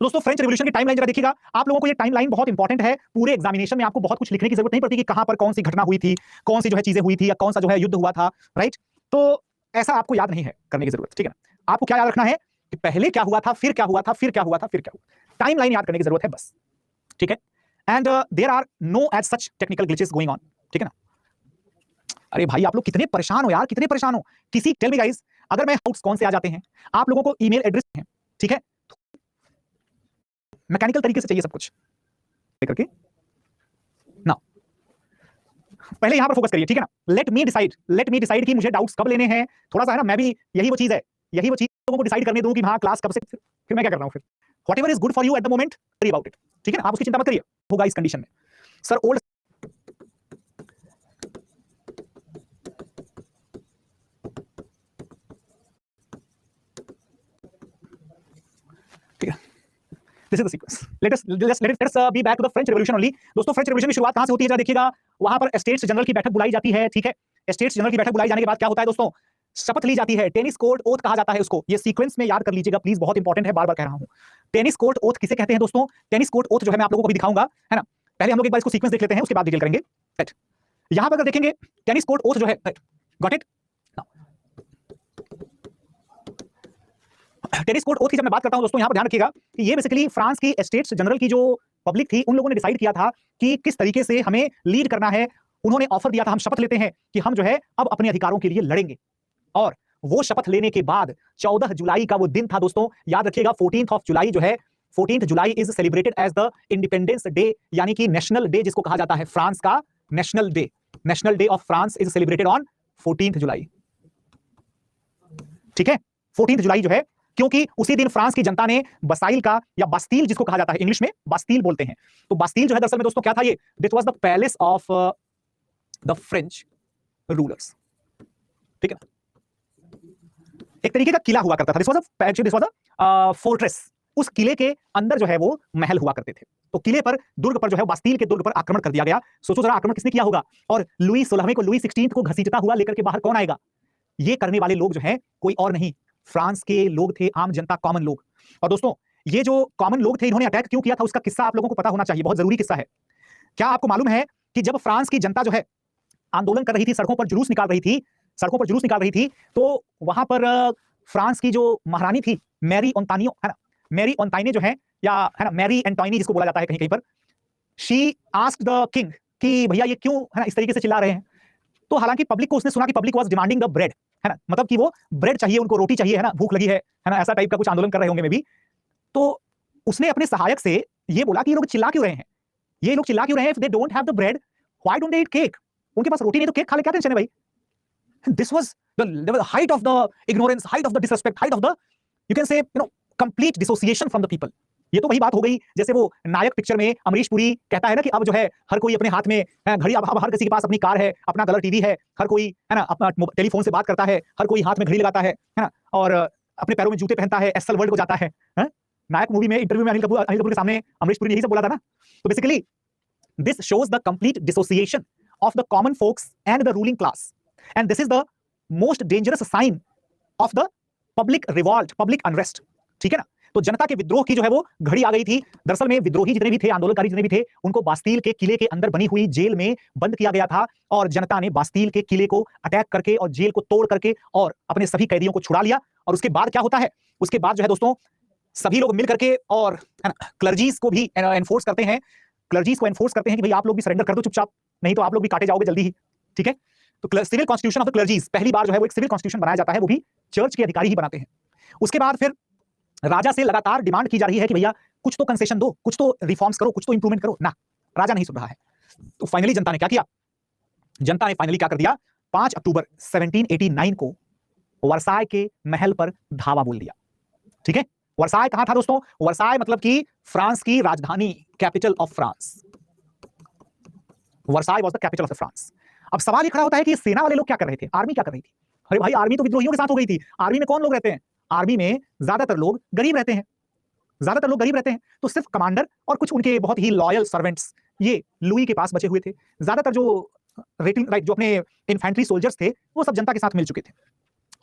दोस्तों। फ्रेंच रिवॉल्यूशन की टाइमलाइन जरा देखिएगा। आप लोगों को ये टाइमलाइन बहुत इंपॉर्टेंट है। पूरे एग्जामिनेशन में आपको बहुत कुछ लिखने की जरूरत नहीं पड़ती कि कहां पर कौन सी घटना हुई थी, कौन सी जो है चीजें हुई थी, या कौन सा जो है युद्ध हुआ था, राइट। तो ऐसा आपको याद नहीं है करने की जरूरत, ठीक है ना। आपको क्या याद रखना है कि पहले क्या हुआ था, फिर क्या हुआ था, फिर क्या हुआ था, फिर क्या हुआ। टाइमलाइन याद करने की जरूरत है बस, ठीक है। And there are no as such technical glitches going on, ठीक है ना। अरे भाई आप लोग कितने परेशान हो यार, कितने परेशान हो। किसी टेल मी गाइस, अगर मैं डाउट्स कौन से आ जाते हैं, आप लोगों को ईमेल एड्रेस है, ठीक है, मैकेनिकल तरीके से चाहिए सब कुछ करके ना। पहले यहां पर फोकस करिए, ठीक है ना। लेट मी डिसाइड कि मुझे डाउट्स कब लेने हैं। थोड़ा सा है ना, मैं भी यही वो चीज है, यही वो चीज लोगों को डिसाइड करने दूं कि हाँ क्लास कब से, फिर मैं क्या कर रहा हूं, फिर whatever is good for you at the moment worry about it, ठीक है ना। आप उसकी चिंता मत करिए, होगा इस कंडीशन में। Sir old this is the sequence. Let us be back to the French revolution only. दोस्तों फ्रेंच रिवॉल्यूशन की शुरुआत कहां से होती है जरा देखिएगा। वहां पर स्टेट्स जनरल की बैठक बुलाई जाती है, ठीक है। स्टेट्स जनरल की बैठक बुलाई जाने के बाद क्या होता है दोस्तों, शपथ ली जाती है। टेनिस कोर्ट ओथ कहा जाता है उसको। ये सीक्वेंस में याद कर लीजिएगा प्लीज, बहुत इंपॉर्टेंट है, बार बार कह रहा हूं। टेनिस कोर्ट ओथ किसे कहते हैं दोस्तों। टेनिस कोर्ट ओथ जो है मैं आप लोगों को भी दिखाऊंगा, है ना। पहले हम लोग एक बार इसको सीक्वेंस देख लेते हैं, उसके बाद डिटेल करेंगे, राइट। यहां पर अगर देखेंगे टेनिस कोर्ट ओथ जो है, got it. Tennis court oath की जब मैं बात करता हूं दोस्तों, यहां पर ध्यान रखिएगा कि ये बेसिकली फ्रांस की स्टेट्स जनरल की जो पब्लिक थी, उन लोगों ने डिसाइड किया था कि किस तरीके से हमें लीड करना है। उन्होंने ऑफर दिया था, हम शपथ लेते हैं कि हम जो है अब अपने अधिकारों के लिए लड़ेंगे। और वो शपथ लेने के बाद 14 जुलाई का वो दिन था दोस्तों, याद रखिएगा। 14th ऑफ जुलाई जो है, 14th July is celebrated as the independence day, यानी कि नेशनल डे जिसको कहा जाता है, फ्रांस का national day. National day of France is celebrated on 14th जुलाई, ठीक है। 14th जुलाई जो है, क्योंकि उसी दिन फ्रांस की जनता ने बसाइल का, या बास्टील जिसको कहा जाता है, इंग्लिश में बास्टील बोलते हैं, तो बास्टील जो है दरअसल में दोस्तों क्या था, ये this was the palace of the French rulers, ठीक है। एक तरीके का किला हुआ करता था, दिस वाज अ फोर्ट्रेस। उस किले के अंदर जो है वो महल हुआ करते थे। तो किले पर, दुर्ग पर जो है, बास्टील के दुर्ग पर आक्रमण कर दिया गया। सोचो जरा, आक्रमण किसने किया होगा। और लुई 16वें को, लुई 16th को घसीटता हुआ लेकर के बाहर कौन आएगा। ये करने वाले लोग जो है कोई और नहीं, फ्रांस के लोग थे, आम जनता, कॉमन लोग। और दोस्तों ये जो कॉमन लोग थे, इन्होंने अटैक क्यों किया था उसका किस्सा आप लोगों को पता होना चाहिए, बहुत जरूरी किस्सा है। क्या आपको मालूम है कि जब फ्रांस की जनता जो है आंदोलन कर रही थी, सड़कों पर जुलूस निकाल रही थी, तो वहां पर फ्रांस की जो महारानी थी, मैरी ओंतानियो, है ना, मैरी ओंताइने जो है, या है ना मैरी एंटोइनी जिसको बोला जाता है कहीं कहीं पर, शी आस्क्ड द किंग कि भैया ये क्यों, है ना, इस तरीके से चिल्ला रहे हैं। तो हालांकि पब्लिक को, उसने सुना कि public was demanding the bread, है ना, मतलब कि वो ब्रेड चाहिए उनको, रोटी चाहिए, है ना, भूख लगी है ना, ऐसा टाइप का कुछ आंदोलन कर रहे होंगे मे भी। तो उसने अपने सहायक से ये बोला कि ये लोग चिल्ला क्यों रहे हैं, ये लोग चिल्ला क्यों रहे हैं, if they don't have the bread why don't they eat cake. उनके पास रोटी नहीं तो केक खा ले, क्या टेंशन है भाई। This was the height of the ignorance, height of the disrespect, height of the, you can से, you know, complete dissociation from the people. ये तो वही बात हो गई जैसे वो नायक पिक्चर में अमरीश पुरी कहता है ना कि अब जो है हर कोई अपने हाथ में घड़ी, अब हर किसी के पास अपनी कार है, अपना कलर टीवी है, हर कोई, है ना, अपना टेलीफोन से बात करता है, हर कोई हाथ में घड़ी लगाता है ना, और अपने पैरों में जूते पहनता है, एसएल वर्ल्ड को जाता है। नायक मूवी में इंटरव्यू में अनिल कपूर के सामने अमरीश पुरी ने यही सब बोला था ना। तो basically this shows the complete dissociation of the common folks and the ruling class, and this is the most dangerous sign of the public revolt, public unrest, ठीक है ना। तो जनता के विद्रोह की जो है वो घड़ी आ गई थी। दरअसल में विद्रोही जितने भी थे, आंदोलनकारी जितने भी थे, उनको बास्तील के किले के अंदर बनी हुई जेल में बंद किया गया था, और जनता ने बास्तील के किले को अटैक करके और जेल को तोड़ करके और अपने सभी कैदियों को छुड़ा लिया। और उसके बाद क्या होता है, उसके बाद जो है दोस्तों सभी लोग मिल करके और क्लर्जीज को भी एनफोर्स करते हैं, क्लर्जीज को एनफोर्स करते हैं कि भाई आप लोग भी सरेंडर कर दो चुपचाप, नहीं तो आप लोग भी काटे जाओगे जल्दी ही, ठीक है। तो सिविल कॉन्स्टिट्यूशन ऑफ द क्लर्जीज, पहली बार जो है वो एक सिविल कॉन्स्टिट्यूशन बनाया जाता है, वो भी चर्च के अधिकारी ही बनाते हैं। उसके बाद फिर राजा से लगातार डिमांड की जा रही है कि भैया कुछ तो कंसेशन दो, कुछ तो रिफॉर्म्स करो, कुछ तो इंप्रूवमेंट करो ना। राजा नहीं सुन रहा है। तो फाइनली जनता ने क्या किया, जनता ने फाइनली क्या कर दिया, 5 अक्टूबर 1789 को वर्साय के महल पर धावा बोल दिया, ठीक है। वर्साय कहां था दोस्तों, वर्साय मतलब कि फ्रांस की राजधानी, capital of France. Versailles was the capital of France. अब सवाल ये खड़ा होता है कि सेना वाले लोग क्या कर रहे थे, आर्मी क्या कर रही थी। अरे भाई आर्मी तो विद्रोहियों के साथ हो गई थी। आर्मी में कौन लोग रहते हैं, आर्मी में ज्यादातर लोग गरीब रहते हैं, ज्यादातर लोग गरीब रहते हैं। तो सिर्फ कमांडर और कुछ उनके बहुत ही लॉयल सर्वेंट्स ये लुई के पास बचे हुए थे। ज्यादातर जो रेटिंग, राइट, जो अपने इन्फेंट्री सोल्जर्स थे वो सब जनता के साथ मिल चुके थे।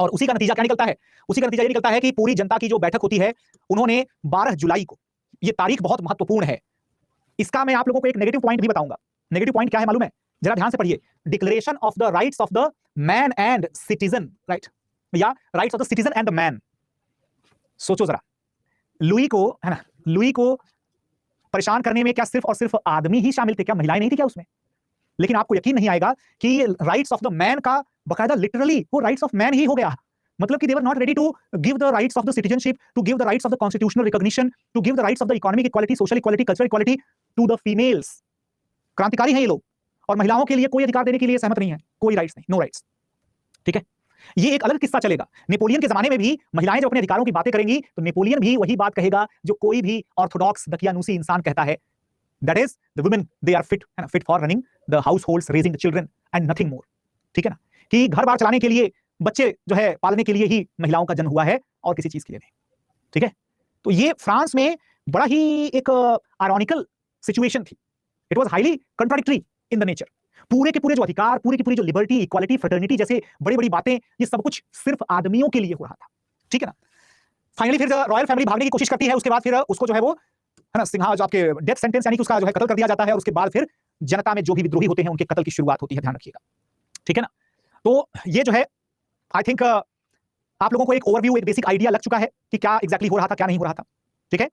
और उसी का नतीजा क्या निकलता है? उसी का नतीजा ये निकलता है कि पूरी जनता की जो बैठक होती है, उन्होंने 12 जुलाई को, ये तारीख बहुत महत्वपूर्ण है, इसका मैं आप लोगों को एक नेगेटिव पॉइंट भी बताऊंगा। नेगेटिव पॉइंट क्या है मालूम है? जरा ध्यान से पढ़िए। Declaration of the rights of the man and citizen, right, या rights of the citizen and the man. सोचो जरा, लुई को, है ना, लुई को परेशान करने में क्या सिर्फ और सिर्फ आदमी ही शामिल थे? क्या महिलाएं नहीं थी क्या उसमें? लेकिन आपको यकीन नहीं आएगा कि राइट्स ऑफ द मैन का बकायदा लिटरली वो राइट्स ऑफ मैन ही हो गया। मतलब कि they were not ready to give the rights of the citizenship, to give the rights of the constitutional recognition, to give the rights of the economic equality, social equality, cultural equality to the females. क्रांतिकारी हैं ये लोग, और महिलाओं के लिए कोई अधिकार देने के लिए सहमत नहीं है, कोई राइट्स नहीं, नो राइट्स। ठीक है, ये एक अलग किस्सा चलेगा। नेपोलियन के जमाने में भी महिलाएं जब अपने अधिकारों की बातें करेंगी तो नेपोलियन भी वही बात कहेगा जो कोई भी ऑर्थोडॉक्स दकियानूसी इंसान कहता है, that is the women they are fit, है ना, fit for running the households, raising the children and nothing more. ठीक है ना, कि घर बार चलाने के लिए, बच्चे जो है पालने के लिए ही महिलाओं का जन्म हुआ है और किसी चीज के लिए नहीं। ठीक है, तो ये फ्रांस में बड़ा ही एक आयरॉनिकल सिचुएशन थी। It was highly contradictory in the nature. पूरे के पूरे जो अधिकार, पूरी की पूरी जो लिबर्टी, इक्वालिटी, फ्रेटर्निटी जैसे बड़ी बड़ी बातें, ये सब कुछ सिर्फ आदमियों के लिए हो रहा था। ठीक है ना, फाइनली फिर रॉयल फैमिली भागने की कोशिश करती है, उसके बाद फिर उसको जो है वो, है ना, सिंहा जो आपके डेथ सेंटेंस यानी कि उसका जो है कत्ल कर दिया जाता है, और उसके बाद फिर जनता में जो भी विद्रोही होते हैं उनके कत्ल की शुरुआत होती है, ध्यान रखिएगा। ठीक है ना, तो ये जो है आई थिंक आप लोगों को एक ओवरव्यू, एक बेसिक आइडिया लग चुका है कि क्या एग्जैक्टली हो रहा था, क्या नहीं हो रहा था। ठीक है,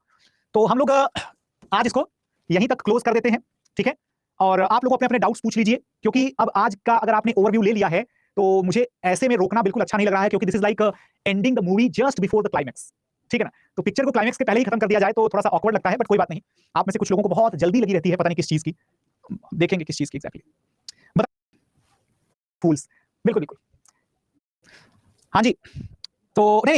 तो हम लोग आज इसको यहीं तक क्लोज कर देते हैं। ठीक है, और आप लोग अपने अपने डाउट्स पूछ लीजिए, क्योंकि अब आज का अगर आपने ओवरव्यू ले लिया है तो मुझे ऐसे में रोकना बिल्कुल अच्छा नहीं लग रहा है, क्योंकि this is like ending the movie just before the climax. ठीक है ना, तो पिक्चर को क्लाइमैक्स के पहले ही खत्म कर दिया जाए तो थोड़ा सा ऑकवर्ड लगता है, बट कोई बात नहीं। आप में से कुछ लोगों को बहुत जल्दी लगी रहती है, पता नहीं किस चीज की, देखेंगे किस चीज की एग्जैक्टली। बता, फूल्स, बिल्कुल बिल्कुल। हाँ जी, तो नहीं